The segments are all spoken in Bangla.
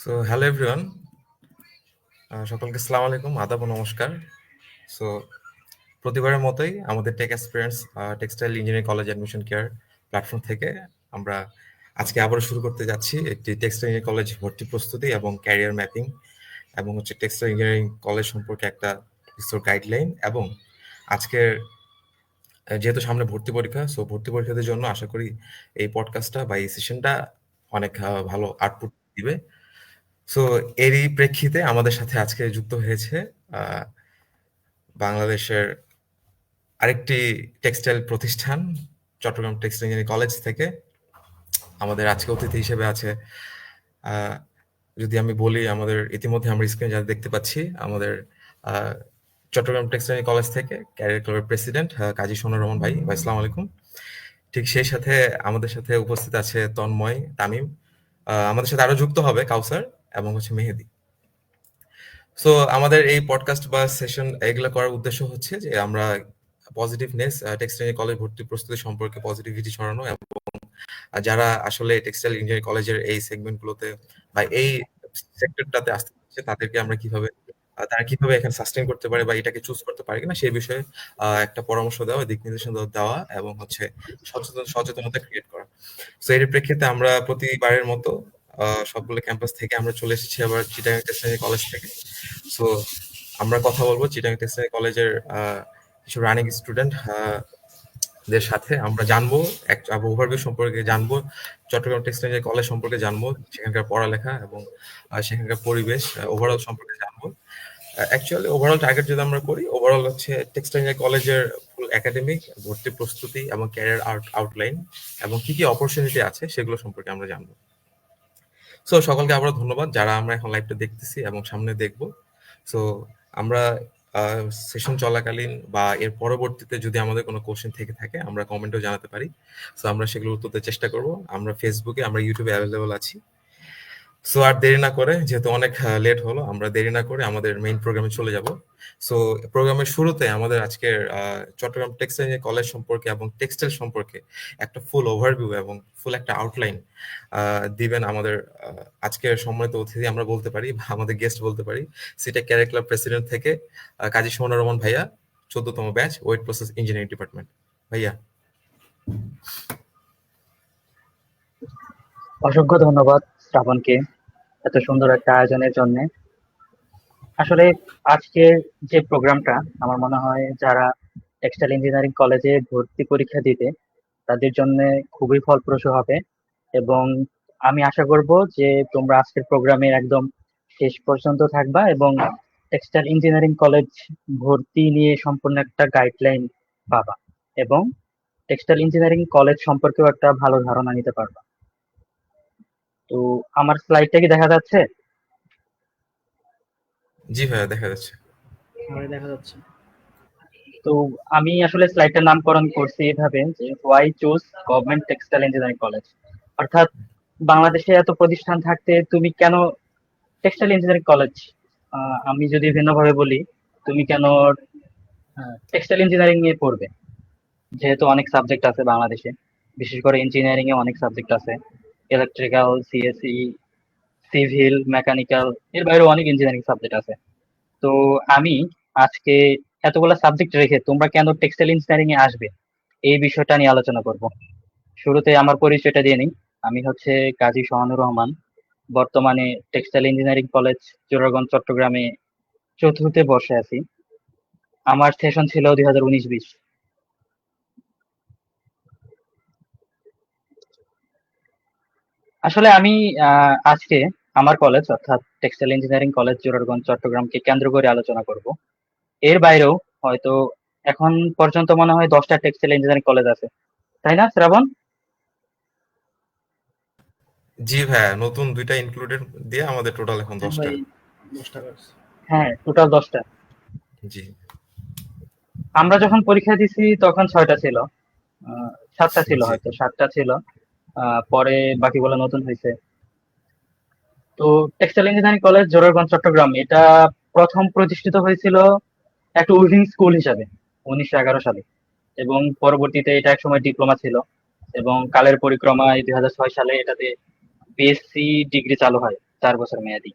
সো হ্যালো এভরিওয়ান, সকলকে আসসালামু আলাইকুম, আদাব ও নমস্কার। সো প্রতিবারের মতোই আমাদের tech experience textile engineering college admission care platform থেকে আমরা আজকে আবারও শুরু করতে যাচ্ছি একটি টেক্সটাইল ইঞ্জিনিয়ারিং কলেজ ভর্তি প্রস্তুতি এবং ক্যারিয়ার ম্যাপিং এবং টেক্সটাইল ইঞ্জিনিয়ারিং কলেজ সম্পর্কে একটা বিস্তর গাইডলাইন। এবং আজকের যেহেতু সামনে ভর্তি পরীক্ষা, সো ভর্তি পরীক্ষাদের জন্য আশা করি এই পডকাস্টটা বা এই সেশনটা অনেক ভালো আউটপুট দিবে। সো এরই প্রেক্ষিতে আমাদের সাথে আজকে যুক্ত হয়েছে আহ, বাংলাদেশের আরেকটি টেক্সটাইল প্রতিষ্ঠান চট্টগ্রাম টেক্সটাইল ইঞ্জিনিয়ারিং কলেজ থেকে আমাদের আজকে অতিথি হিসেবে আছে। আহ, যদি আমি বলি, আমাদের ইতিমধ্যে আমরা স্ক্রিনে যা দেখতে পাচ্ছি, আমাদের আহ, চট্টগ্রাম টেক্সটাইল ইঞ্জিনিয়ারিং কলেজ থেকে ক্যারিয়ার ক্লাবের প্রেসিডেন্ট কাজী সোনার রহমান ভাই। ভাই, আসসালামু আলাইকুম। ঠিক সেই সাথে আমাদের সাথে উপস্থিত আছে তন্ময়, তামিম, আমাদের সাথে আরো যুক্ত হবে কাউসার এবং মেহেদী। সো আমাদের এই পডকাস্ট বা সেশন এগুলো করার উদ্দেশ্য হচ্ছে যে আমরা পজিটিভনেস, টেক্সটাইল কলেজ ভর্তি প্রস্তুতি সম্পর্কে পজিটিভিটি ছড়ানো, এবং যারা আসলে টেক্সটাইল ইঞ্জিনিয়ারিং কলেজের এই সেগমেন্টগুলোতে বা এই সেক্টরটাতে আসতে চাচ্ছে তাদেরকে আমরা কিভাবে তারা কিভাবে এখানে সাস্টেইন করতে পারে বা এটাকে চুজ করতে পারে কিনা সেই বিষয়ে একটা পরামর্শ দেওয়া, দিক নির্দেশনা দেওয়া এবং সচেতনতা ক্রিয়েট করা। সো এর প্রেক্ষিতে আমরা প্রতিবারের মতো সবগুলো ক্যাম্পাস থেকে আমরা চলে এসেছি আবার চিটাগাং টেক্সটাইল কলেজ থেকে। সো আমরা কথা বলবো চিটাগাং টেক্সটাইল কলেজের কিছু রানিং স্টুডেন্ট দের সাথে। আমরা জানবো ওভারভিউ সম্পর্কে জানবো, চট্টগ্রাম টেক্সটাইল কলেজ সম্পর্কে জানবো, সেখানকার পড়ালেখা এবং সেখানকার পরিবেশ ওভারঅল সম্পর্কে জানবো। অ্যাকচুয়ালি ওভারঅল টার্গেট যদি আমরা করি, ওভারঅল হচ্ছে টেক্সটাইল কলেজের ফুল একাডেমিক ভর্তি প্রস্তুতি এবং ক্যারিয়ার আউটলাইন এবং কি কি অপরচুনিটি আছে সেগুলো সম্পর্কে আমরা জানবো। সো সকলকে আবারও ধন্যবাদ যারা আমরা এখন লাইভটা দেখতেছি এবং সামনে দেখবো। সো আমরা সেশন চলাকালীন বা এর পরবর্তীতে যদি আমাদের কোনো কোশ্চেন থেকে থাকে আমরা কমেন্টেও জানাতে পারি। সো আমরা সেগুলো উত্তর দেওয়ার চেষ্টা করব। আমরা ফেসবুকে, আমরা ইউটিউবে অ্যাভেলেবল আছি। সো আর দেরি না করে, যেহেতু অনেক লেট হলো, আমরা দেরি না করে আমাদের মেইন প্রোগ্রামে চলে যাব। সো প্রোগ্রামের শুরুতে আমাদের আজকের চট্টগ্রাম টেক্সটাইল কলেজ সম্পর্কে এবং টেক্সটাইল সম্পর্কে একটা ফুল ওভারভিউ এবং ফুল একটা আউটলাইন দিবেন আমাদের আজকের সম্মানিত অতিথি, আমরা বলতে পারি বা আমাদের গেস্ট বলতে পারি, সিটেক ক্যারিয়ার ক্লাব প্রেসিডেন্ট থেকে কাজী সোহরাব রহমান ভাইয়া, 14তম batch, wet process engineering department. ভাইয়া। অসংখ্য ধন্যবাদ শ্রাবণকে এত সুন্দর একটা আয়োজনের জন্য। আসলে আজকের যে প্রোগ্রামটা আমার মনে হয় যারা টেক্সটাইল ইঞ্জিনিয়ারিং কলেজে ভর্তি পরীক্ষা দিবে তাদের জন্য খুবই ফলপ্রসূ হবে, এবং আমি আশা করব যে তোমরা আজকের প্রোগ্রামের একদম শেষ পর্যন্ত থাকবা এবং টেক্সটাইল ইঞ্জিনিয়ারিং কলেজ ভর্তি নিয়ে সম্পূর্ণ একটা গাইডলাইন পাবা এবং টেক্সটাইল ইঞ্জিনিয়ারিং কলেজ সম্পর্কেও একটা ভালো ধারণা নিতে পারবা। তো আমার স্লাইডটা কি দেখা যাচ্ছে? জি ভাইয়া, দেখা যাচ্ছে। দেখা যাচ্ছে। তো আমি আসলে স্লাইডটার নামকরণ করছি এভাবে যে Y choose government textile engineering college, অর্থাৎ বাংলাদেশে এত প্রতিষ্ঠান থাকতে তুমি কেন টেক্সটাইল ইঞ্জিনিয়ারিং কলেজ, আমি যদি ভিন্নভাবে বলি, তুমি কেন টেক্সটাইল ইঞ্জিনিয়ারিং নিয়ে পড়বে? যেহেতু অনেক সাবজেক্ট আছে বাংলাদেশে, বিশেষ করে ইঞ্জিনিয়ারিং এ অনেক সাবজেক্ট আছে, ইলেকট্রিক্যাল, সিএসই, সিভিল, মেকানিক্যাল, এর বাইরেও অনেক ইঞ্জিনিয়ারিং সাবজেক্ট আছে। তো আমি আজকে এতগুলো সাবজেক্ট রেখে তোমরা কেন টেক্সটাইল ইঞ্জিনিয়ারিং এ আসবে এই বিষয়টা নিয়ে আলোচনা করব। শুরুতে আমার পরিচয়টা দিয়ে নিই। আমি হচ্ছে কাজী সোহানুর রহমান, বর্তমানে টেক্সটাইল ইঞ্জিনিয়ারিং কলেজ জোরারগঞ্জ চট্টগ্রামে চতুর্থ বর্ষে আছি। আমার সেশন ছিল 2019-20। আসলে আমি আজকে আমার কলেজ অর্থাৎ টেক্সটাইল ইঞ্জিনিয়ারিং কলেজ জোরারগঞ্জ চট্টগ্রামকে কেন্দ্র করে আলোচনা করব। এর বাইরেও হয়তো এখন পর্যন্ত মনে হয় 10টা টেক্সটাইল ইঞ্জিনিয়ারিং কলেজ আছে, তাই না শ্রাবণ? জি ভাইয়া, নতুন 2টা ইনক্লুডেড দিয়ে আমাদের টোটাল এখন হ্যাঁ 10টা। ভাই, 10 টাকা। হ্যাঁ, টোটাল 10টা। জি। আমরা যখন পরীক্ষা দিছি তখন 6টা ছিল, 7টা ছিল, জি। হয়তো 7টা ছিল। পরে বাকিগুলো নতুন হয়েছে। তো textile engineering college Zorarganj Chattogram এটা প্রথম প্রতিষ্ঠিত হয়েছিল একটা উইভিং স্কুল হিসাবে 1911 সালে, এবং পরবর্তীতে এটা একসময় ডিপ্লোমা ছিল, এবং কালের পরিক্রমায় 2006 সালে এটাতে বিএসসি ডিগ্রি চালু হয়। 4 বছর মেয়াদি।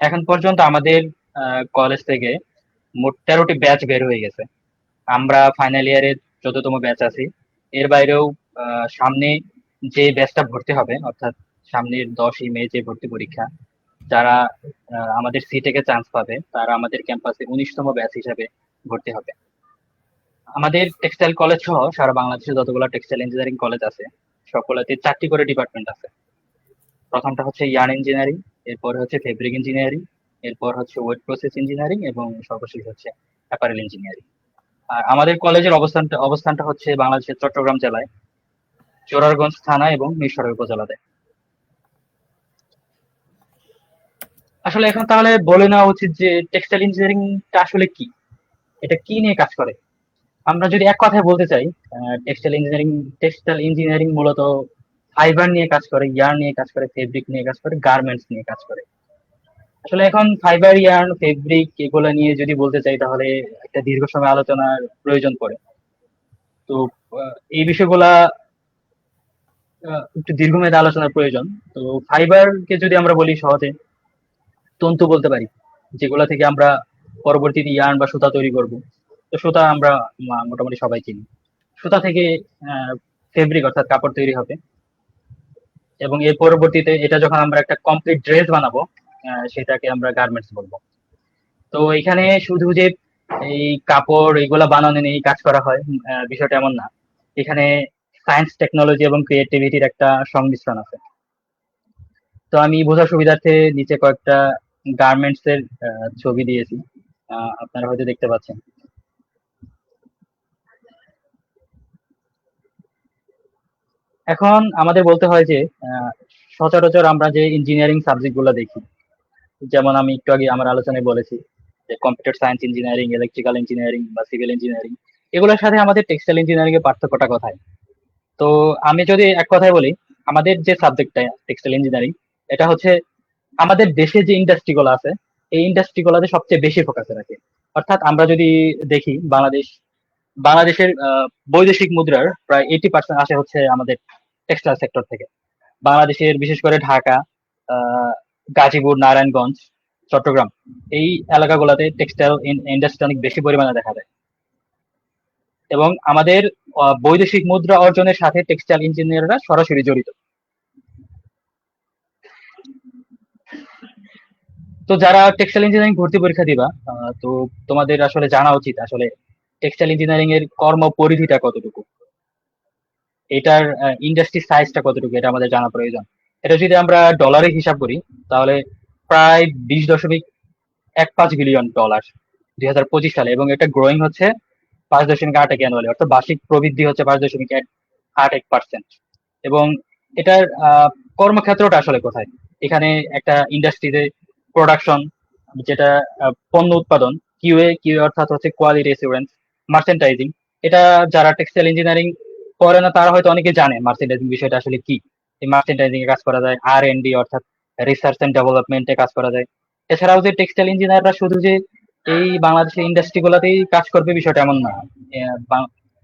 এখন পর্যন্ত আমাদের কলেজ থেকে মোট 13টি ব্যাচ বের হয়ে গেছে। আমরা ফাইনাল ইয়ারের 14তম ব্যাচ আছি। এর বাইরেও সামনে যে ব্যাচটা ভর্তি হবে, অর্থাৎ সামনের 10ই মে যে ভর্তি পরীক্ষা, যারা আমাদের সিটেকে চান্স পাবে তারা আমাদের ক্যাম্পাসে 19তম ব্যাচ হিসেবে ভর্তি হবে। আমাদের টেক্সটাইল কলেজ সহ সারা বাংলাদেশে যতগুলো টেক্সটাইল ইঞ্জিনিয়ারিং কলেজ আছে সকলেতে 4টি করে ডিপার্টমেন্ট আছে। প্রথমটা হচ্ছে ইয়ার্ন ইঞ্জিনিয়ারিং, এরপর হচ্ছে ফেব্রিক ইঞ্জিনিয়ারিং, এরপর হচ্ছে ওয়েট প্রসেস ইঞ্জিনিয়ারিং এবং সর্বশেষ হচ্ছে অ্যাপারেল ইঞ্জিনিয়ারিং। আর আমাদের কলেজের অবস্থানটা হচ্ছে বাংলাদেশের চট্টগ্রাম জেলায় জোরারগঞ্জ থানা এবং মিরসরাই উপজেলাতে। আসলে এখন তাহলে বলে নেওয়া উচিত যে টেক্সটাইল ইঞ্জিনিয়ারিংটা আসলে কি, এটা কি নিয়ে কাজ করে। আমরা যদি এক কথায় বলতে চাই, টেক্সটাইল ইঞ্জিনিয়ারিং মূলত ফাইবার নিয়ে কাজ করে, ইয়ার্ন নিয়ে কাজ করে, ফেব্রিক নিয়ে কাজ করে, গার্মেন্টস নিয়ে কাজ করে। আসলে এখন ফাইবার, ইয়ার্ন, ফেব্রিক এগুলো নিয়ে যদি বলতে চাই তাহলে একটা দীর্ঘ সময় আলোচনার প্রয়োজন পড়ে। তো এই বিষয়গুলা একটু দীর্ঘমেয়াদী আলোচনার প্রয়োজন। তো ফাইবারকে যদি আমরা বলি সহজে তন্তু বলতে পারি, যেগুলা থেকে আমরা পরবর্তীতে ইয়ার্ন বা সুতা তৈরি করব। তো সুতা আমরা মোটামুটি সবাই চিনি। সুতা থেকে ফেব্রিক অর্থাৎ কাপড় তৈরি হবে এবং এর পরবর্তীতে এটা যখন আমরা একটা কমপ্লিট ড্রেস বানাবো সেটাকে আমরা গার্মেন্টস বলবো। তো এখানে শুধু যে এই কাপড় এগুলা বানানো নিয়ে কাজ করা হয় বিষয়টা এমন না। এখানে সায়েন্স, টেকনোলজি এবং ক্রিয়েটিভিটির একটা সংমিশ্রণ আছে। তো আমি বোঝার সুবিধার্থে নিচে কয়েকটা গার্মেন্টস এর ছবি দিয়েছি, আপনারা হয়তো দেখতে পাচ্ছেন। এখন আমাদের বলতে হয় যে সচরাচর আমরা যে ইঞ্জিনিয়ারিং সাবজেক্ট গুলো দেখি, যেমন আমি একটু আগে আমার আলোচনায় বলেছি যে computer science engineering, electrical engineering বা সিভিল ইঞ্জিনিয়ারিং, এগুলোর সাথে আমাদের টেক্সটাইল ইঞ্জিনিয়ারিং এর পার্থক্যটা কোথায়। তো আমি যদি এক কথায় বলি, আমাদের যে সাবজেক্টটা টেক্সটাইল ইঞ্জিনিয়ারিং, এটা হচ্ছে আমাদের দেশে যে ইন্ডাস্ট্রি গুলো আছে এই ইন্ডাস্ট্রি গুলোতে সবচেয়ে বেশি ফোকাস রাখে। অর্থাৎ আমরা যদি দেখি বাংলাদেশের বৈদেশিক মুদ্রার প্রায় 80% আসে হচ্ছে আমাদের টেক্সটাইল সেক্টর থেকে। বাংলাদেশের বিশেষ করে ঢাকা, আহ, গাজীপুর, নারায়ণগঞ্জ, চট্টগ্রাম এই এলাকাগুলোতে টেক্সটাইল ইন্ডাস্ট্রি অনেক বেশি পরিমাণে দেখা যায় এবং আমাদের বৈদেশিক মুদ্রা অর্জনের সাথে টেক্সটাইল ইঞ্জিনিয়াররা সরাসরি জড়িত। তো যারা টেক্সটাইল ইঞ্জিনিয়ারিং ভর্তি পরীক্ষা দিবা, তো তোমাদের আসলে জানা উচিত আসলে টেক্সটাইল ইঞ্জিনিয়ারিং এর কর্ম পরিধিটা কতটুকু, এটার ইন্ডাস্ট্রি সাইজটা কতটুকু, এটা আমাদের জানা প্রয়োজন। এটা যদি আমরা ডলারে হিসাব করি তাহলে প্রায় 20.15 বিলিয়ন ডলার 2025 সালে, এবং এটা গ্রোয়িং হচ্ছে 5.8 অ্যানুয়ালি, অর্থাৎ বার্ষিক প্রবৃদ্ধি হচ্ছে 5.81%। এবং এটার কর্মক্ষেত্রটা আসলে কোথায়, এখানে একটা ইন্ডাস্ট্রিতে প্রোডাকশন, যেটা পণ্য উৎপাদন, কিউএ অর্থাৎ হচ্ছে কোয়ালিটি অ্যাসুরেন্স, মার্চেন্টাইজিং। এটা যারা টেক্সটাইল ইঞ্জিনিয়ারিং করে না তারা হয়তো অনেকে জানে মার্চেন্টাইজিং বিষয়টা আসলে কি। এই মার্চেন্টাইজিং এ কাজ করা যায়, R&D অর্থাৎ রিসার্চ এন্ড ডেভেলপমেন্টে কাজ করা যায়। এছাড়াও যে টেক্সটাইল ইঞ্জিনিয়াররা শুধু যে এই বাংলাদেশের ইন্ডাস্ট্রি গুলাতেই কাজ করবে বিষয়টা এমন না।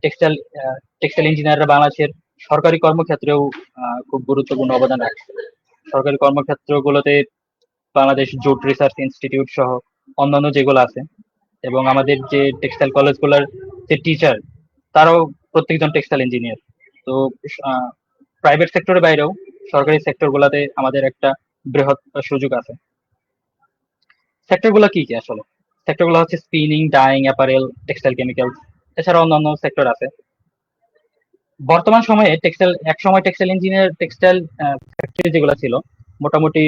টেক্সটাইল টেক্সটাইল ইঞ্জিনিয়াররা বাংলাদেশের সরকারি কর্মক্ষেত্রেও খুব গুরুত্বপূর্ণ অবদান রাখে। সরকারি কর্মক্ষেত্রগুলোতে বাংলাদেশ জুট রিসার্চ ইনস্টিটিউট সহ অন্যান্য যেগুলো আছে, এবং আমাদের যে টেক্সটাইল কলেজগুলোর যে টিচার তারাও প্রত্যেকজন টেক্সটাইল ইঞ্জিনিয়ার। তো প্রাইভেট সেক্টরের বাইরেও সরকারি সেক্টর গুলাতে আমাদের একটা বৃহৎ সুযোগ আছে। সেক্টর গুলো কি কি আসলে? সেক্টর গুলো হচ্ছে spinning, dyeing, apparel, textile chemical, এছাড়া অন্যান্য সেক্টর আছে। বর্তমান সময়ে একসময় টেক্সটাইল ফ্যাক্টরি যেগুলো ছিল মোটামুটি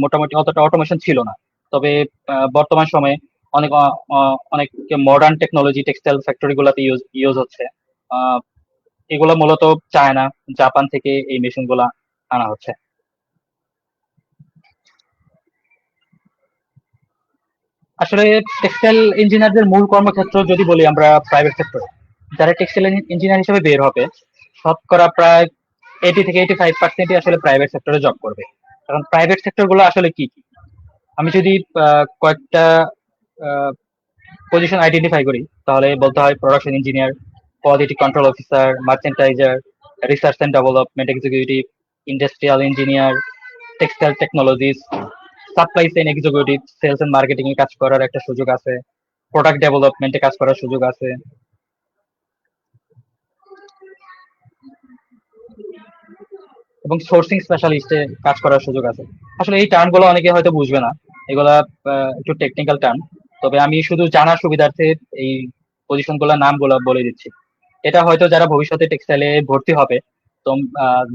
মোটামুটি অতটা অটোমেশন ছিল না। তবে বর্তমান সময়ে অনেক মডার্ন টেকনোলজি টেক্সটাইল ফ্যাক্টরি গুলাতে ইউজ হচ্ছে। এগুলো মূলত চায়না, জাপান থেকে এই মেশিন গুলা আনা হচ্ছে। আসলে টেক্সটাইল ইঞ্জিনিয়ারদের মূল কর্মক্ষেত্র যদি বলি আমরা প্রাইভেট সেক্টরে, যারা টেক্সটাইল ইঞ্জিনিয়ার হিসেবে বের হবে শতকরা প্রায় 80 থেকে 85% আসলে প্রাইভেট সেক্টরে জব করবে। কারণ প্রাইভেট সেক্টর গুলো আসলে কি কি, আমি যদি কয়েকটা পজিশন আইডেন্টিফাই করি তাহলে বলতে হয় production engineer, quality control officer, merchandiser, research and development executive, industrial engineer, textile technologies, supply chain executive, sales and marketing এ কাজ করার একটা সুযোগ আছে, প্রোডাক্ট ডেভেলপমেন্টে কাজ করার সুযোগ আছে, এবং সোর্সিং স্পেশালিস্টে কাজ করার সুযোগ আছে। আসলে এই টার্ম গুলো অনেকে হয়তো বুঝবে না, এগুলা একটু টেকনিক্যাল টার্ম, তবে আমি শুধু জানার সুবিধার্থে এই পজিশন গুলোর নামগুলো বলে দিচ্ছি। এটা হয়তো যারা ভবিষ্যতে টেক্সটাইলে ভর্তি হবে,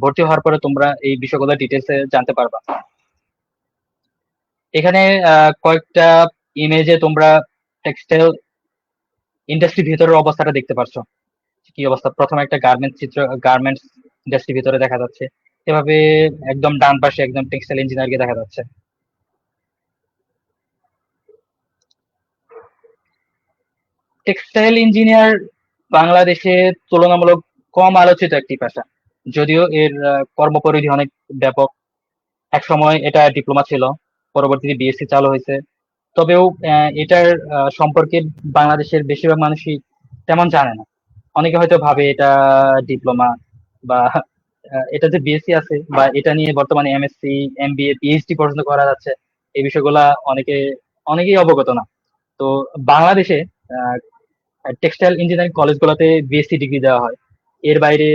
ভর্তি হওয়ার পরে তোমরা এই বিষয়গুলো ডিটেলসে জানতে পারবা। এখানে কয়েকটা ইমেজে তোমরা টেক্সটাইল ইন্ডাস্ট্রির ভিতরের অবস্থাটা দেখতে পারছো, কি অবস্থা। প্রথমে একটা গার্মেন্টস ইন্ডাস্ট্রির ভিতরে দেখা যাচ্ছে, এভাবে একদম ডান পাশে একদম টেক্সটাইল ইঞ্জিনিয়ারকে দেখা যাচ্ছে। টেক্সটাইল ইঞ্জিনিয়ার বাংলাদেশে তুলনামূলক কম আলোচিত একটি পেশা, যদিও এর কর্মপরিধি অনেক ব্যাপক। একসময় এটা ডিপ্লোমা ছিল, পরবর্তীতে বিএসসি চালু হয়েছে। তবেও এটার সম্পর্কে বাংলাদেশের বেশিরভাগ মানুষই তেমন জানে না। অনেকে হয়তো ভাবে এটা ডিপ্লোমা, বা এটা যে বিএসসি আছে, বা এটা নিয়ে বর্তমানে এমএসসি, এমবিএ, পিএইচডি পর্যন্ত করা যাচ্ছে, এই বিষয়গুলা অনেকেই অবগত না। তো বাংলাদেশে টেক্সটাইল ইঞ্জিনিয়ারিং কলেজগুলোতে বিএসসি ডিগ্রি দেওয়া হয়। এর বাইরে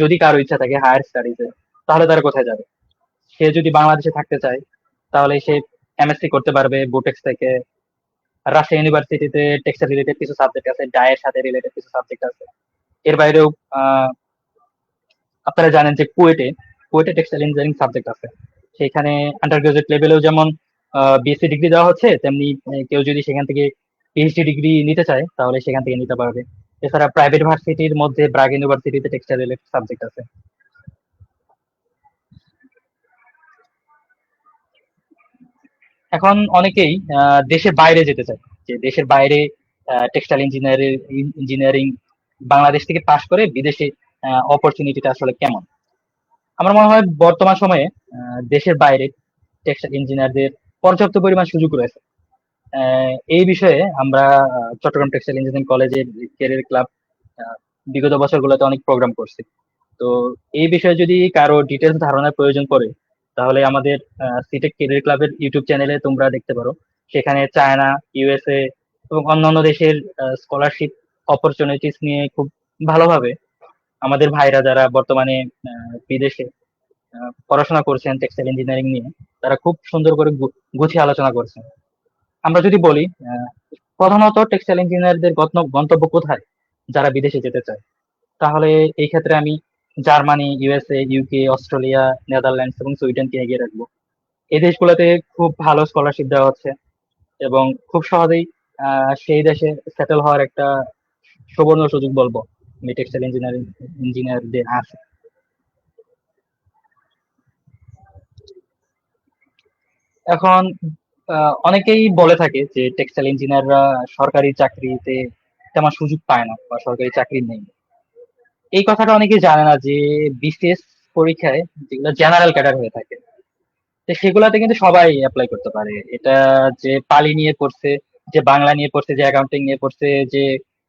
যদি কারো ইচ্ছা থাকে হায়ার স্টাডিজে, তাহলে তারা কোথায় যাবে? সে যদি বাংলাদেশে থাকতে চায়, তাহলে সে এমএসসি করতে পারবে বুটেক্স থেকে। রাজশাহী ইউনিভার্সিটিতে টেক্সটাইল রিলেটেড কিছু সাবজেক্ট আছে, ডায়ের সাথে রিলেটেড কিছু সাবজেক্ট আছে। এর বাইরেও আপনারা জানেন যে কুয়েটে টেক্সটাইল ইঞ্জিনিয়ারিং সাবজেক্ট আছে। সেখানে আন্ডার গ্রাজুয়েট লেভেলেও যেমন বিএসসি ডিগ্রি দেওয়া হচ্ছে, তেমনি কেউ যদি সেখান থেকে পিএইচডি ডিগ্রি নিতে চায়, তাহলে সেখান থেকে নিতে পারবে। এছাড়া প্রাইভেট ভার্সিটির মধ্যে ব্রাগ ইউনিভার্সিটিতে টেক্সটাইল রিলেটেড সাবজেক্ট আছে। এখন অনেকেই দেশের বাইরে যেতে চায়, যে দেশের বাইরে টেক্সটাইল ইঞ্জিনিয়ারিং বাংলাদেশ থেকে পাশ করে বিদেশে অপরচুনিটিটা আসলে কেমন। আমার মনে হয় বর্তমান সময়ে দেশের বাইরে টেক্সটাইল ইঞ্জিনিয়ারদের পর্যাপ্ত পরিমাণ সুযোগ রয়েছে। এই বিষয়ে আমরা চট্টগ্রাম টেক্সটাইল ইঞ্জিনিয়ারিং কলেজের ক্যারিয়ার ক্লাব বিগত বছরগুলোতে অনেক প্রোগ্রাম করছি। তো এই বিষয়ে যদি কারো ডিটেলস ধারণার প্রয়োজন পড়ে, তাহলে আমাদের সিটেক ক্যারিয়ার ক্লাবের ইউটিউব চ্যানেলে তোমরা দেখতে পারো। সেখানে চায়না, ইউএসএ এবং অন্যান্য দেশের স্কলারশিপ অপরচুনিটিস নিয়ে খুব ভালোভাবে আমাদের ভাইরা যারা বর্তমানে বিদেশে পড়াশোনা করছেন টেক্সটাইল ইঞ্জিনিয়ারিং নিয়ে, তারা খুব সুন্দর করে গুছিয়ে আলোচনা করছেন। আমরা যদি বলি প্রধানত টেক্সটাইল ইঞ্জিনিয়ারদের গন্তব্য কোথায় যারা বিদেশে যেতে চায়, তাহলে এই ক্ষেত্রে আমি Germany, USA, UK, Australia, Netherlands এবং সুইডেনকে এগিয়ে রাখবো। এই দেশগুলোতে খুব ভালো স্কলারশিপ দেওয়া হচ্ছে, এবং খুব সহজেই সেই দেশে সেটেল হওয়ার একটা সুবর্ণ সুযোগ বলবো আমি টেক্সটাইল ইঞ্জিনিয়ারদের আছে। এখন অনেকেই বলে থাকে যে টেক্সটাইল ইঞ্জিনিয়াররা সরকারি চাকরিতে তেমন সুযোগ পায় না, বা সরকারি চাকরি নেই। এই কথাটা অনেকেই জানে না যে বিসিএস পরীক্ষায় যেগুলো জেনারেল ক্যাডার হয়ে থাকে, তো সেগুলাতে কিন্তু সবাই অ্যাপ্লাই করতে পারে। এটা যে পালি নিয়ে পড়ছে, যে বাংলা নিয়ে পড়ছে, যে অ্যাকাউন্টিং নিয়ে পড়ছে, যে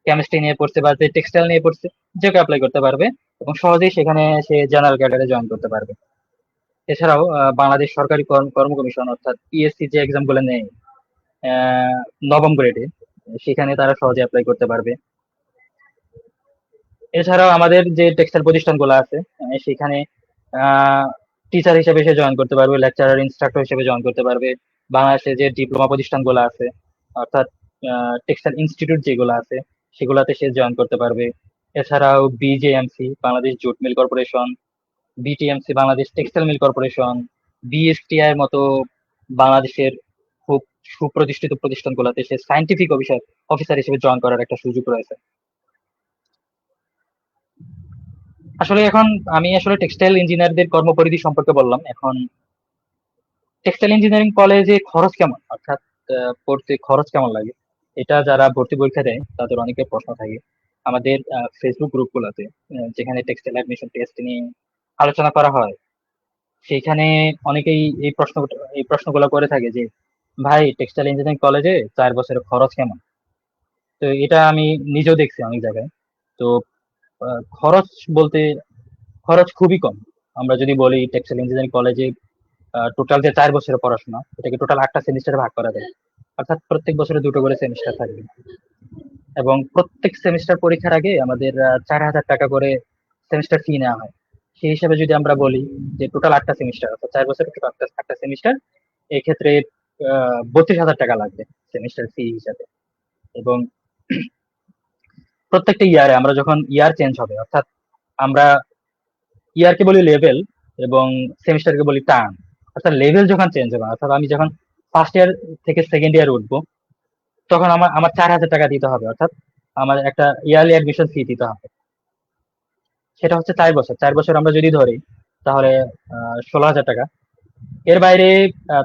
কেমিস্ট্রি নিয়ে পড়ছে, বা যে টেক্সটাইল নিয়ে পড়ছে, যে কেউ অ্যাপ্লাই করতে পারবে, এবং সহজেই সেখানে সে জেনারেল ক্যাডারে জয়েন করতে পারবে। এছাড়াও বাংলাদেশ সরকারি কর্ম কমিশন অর্থাৎ পিএসসি যে এক্সাম গুলো নেয় আহ, নবম গ্রেডে, সেখানে তারা সহজে অ্যাপ্লাই করতে পারবে। এছাড়াও আমাদের যে টেক্সটাইল প্রতিষ্ঠানগুলো আছে, সেখানে টিচার হিসেবে সে জয়েন করতে পারবে, লেকচারার, ইনস্ট্রাক্টর হিসেবে জয়েন করতে পারবে। বাংলাদেশে যে ডিপ্লোমা প্রতিষ্ঠানগুলো আছে, অর্থাৎ টেক্সটাইল ইনস্টিটিউট যেগুলো আছে, সেগুলাতে সে জয়েন করতে পারবে। এছাড়াও BJMC Bangladesh jute mill corporation, BTMC Bangladesh textile mill corporation, BSTI এর মতো বাংলাদেশের খুব সুপ্রতিষ্ঠিত প্রতিষ্ঠানগুলোতে সে সায়েন্টিফিক অফিসার হিসেবে জয়েন করার একটা সুযোগ রয়েছে। আসলে এখন আমি আসলে টেক্সটাইল ইঞ্জিনিয়ারদের কর্মপরিধি সম্পর্কে বললাম। এখন টেক্সটাইল ইঞ্জিনিয়ারিং কলেজে খরচ কেমন, অর্থাৎ পড়তে খরচ কেমন লাগে, এটা যারা ভর্তি পরীক্ষা দেয় তাদের অনেকের প্রশ্ন থাকে। আমাদের ফেসবুক গ্রুপগুলোতে যেখানে টেক্সটাইল অ্যাডমিশন টেস্ট নিয়ে আলোচনা করা হয়, সেখানে অনেকেই এই প্রশ্নগুলো করে থাকে যে ভাই টেক্সটাইল ইঞ্জিনিয়ারিং কলেজে 4 বছরের খরচ কেমন। তো এটা আমি নিজেও দেখছি অনেক জায়গায়। তো খরচ বলতে খরচ খুবই কম। আমরা যদি বলি টেক্সটাইল ইঞ্জিনিয়ারিং কলেজে টোটাল যে 4 বছরের পড়াশোনা এটাকে টোটাল 8টা সেমিস্টারে ভাগ করা যায়। অর্থাৎ প্রত্যেক বছরে 2টো করে সেমিস্টার থাকবে। এবং প্রত্যেক সেমিস্টার পরীক্ষার আগে আমাদের 4,000 টাকা করে সেমিস্টার ফি নেওয়া হয়। সেই হিসাবে যদি আমরা বলি যে টোটাল 8টা সেমিস্টার অর্থাৎ 4 বছরে টোটাল 8টা সেমিস্টার, এক্ষেত্রে 32,000 টাকা লাগবে সেমিস্টার ফি হিসাবে। এবং প্রত্যেকটা ইয়ারে আমরা যখন ইয়ার চেঞ্জ হবে, অর্থাৎ আমরা ইয়ারকে বলি লেভেল এবং সেমিস্টারকে বলি টার্ম। অর্থাৎ লেভেল যখন চেঞ্জ হবে, অর্থাৎ আমি যখন ফার্স্ট ইয়ার থেকে সেকেন্ড ইয়ার উঠবো, তখন আমার আমার 4,000 টাকা দিতে হবে। অর্থাৎ আমার একটা ইয়ারলি অ্যাডমিশন ফি দিতে হবে। সেটা হচ্ছে 4 বছর। 4 বছর আমরা যদি ধরি তাহলে 16,000 টাকা। এর বাইরে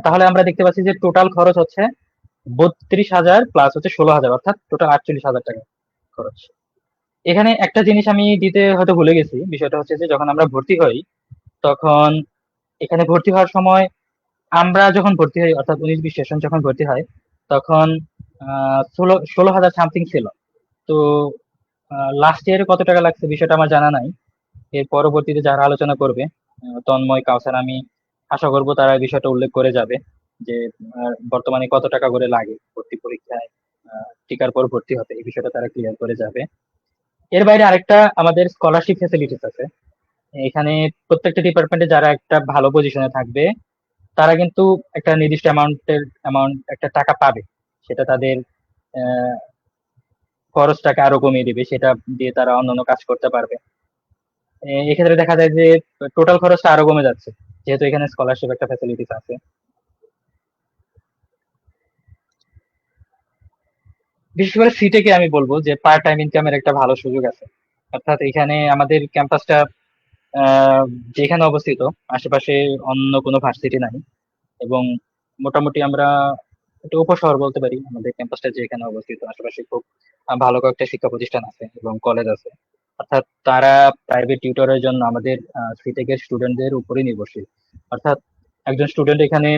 তাহলে আমরা দেখতে পাচ্ছি যে টোটাল খরচ হচ্ছে 32,000 প্লাস হচ্ছে 16,000, অর্থাৎ টোটাল 48,000 টাকা খরচ। এখানে একটা জিনিস আমি দিতে হয়তো ভুলে গেছি। বিষয়টা হচ্ছে যে যখন আমরা ভর্তি হই, তখন এখানে ভর্তি হওয়ার সময় আমরা যখন ভর্তি হই অর্থাৎ 19-20 সেশন যখন ভর্তি হয়, তখন 16,000 সামথিং ছিল। তো লাস্ট ইয়ারে কত টাকা লাগছে বিষয়টা আমার জানা নাই। এর পরবর্তীতে যারা আলোচনা করবে, তন্ময়, কাউসার, আমি আশা করব তারা এই বিষয়টা উল্লেখ করে যাবে যে বর্তমানে কত টাকা করে লাগে ভর্তি পরীক্ষায় টিকার পর ভর্তি হতে, এই বিষয়টা তারা ক্লিয়ার করে যাবে। এর বাইরে আরেকটা আমাদের স্কলারশিপ ফ্যাসিলিটিস আছে। এখানে প্রত্যেকটা ডিপার্টমেন্টে যারা একটা ভালো পজিশনে থাকবে, তারা কিন্তু একটা নির্দিষ্ট অ্যামাউন্ট একটা টাকা পাবে। সেটা তাদের আহ, খরচটাকে আরো কমিয়ে দিবে, সেটা দিয়ে তারা অন্যান্য কাজ করতে পারবে। এক্ষেত্রে দেখা যায় যে টোটাল খরচটা আরো কমে যাচ্ছে, যেহেতু এখানে স্কলারশিপ একটা ফ্যাসিলিটিস আছে। বিশেষ করে সিটেকে আমি বলবো যে পার্ট টাইম ইনকামের একটা ভালো সুযোগ আছে। অর্থাৎ এখানে আমাদের ক্যাম্পাসটা যেখানে অবস্থিত, আশেপাশে অন্য কোনো ভার্সিটি নাই। এবং মোটামুটি আমরা একটা উপশহর বলতে পারি আমাদের ক্যাম্পাসটা যেখানে অবস্থিত। আশেপাশে খুব ভালো কয়েকটা শিক্ষা প্রতিষ্ঠান আছে এবং কলেজ আছে। অর্থাৎ তারা প্রাইভেট টিউটরের জন্য আমাদের সিটেকের স্টুডেন্টদের উপরে নির্ভরশীল। অর্থাৎ একজন স্টুডেন্ট এখানে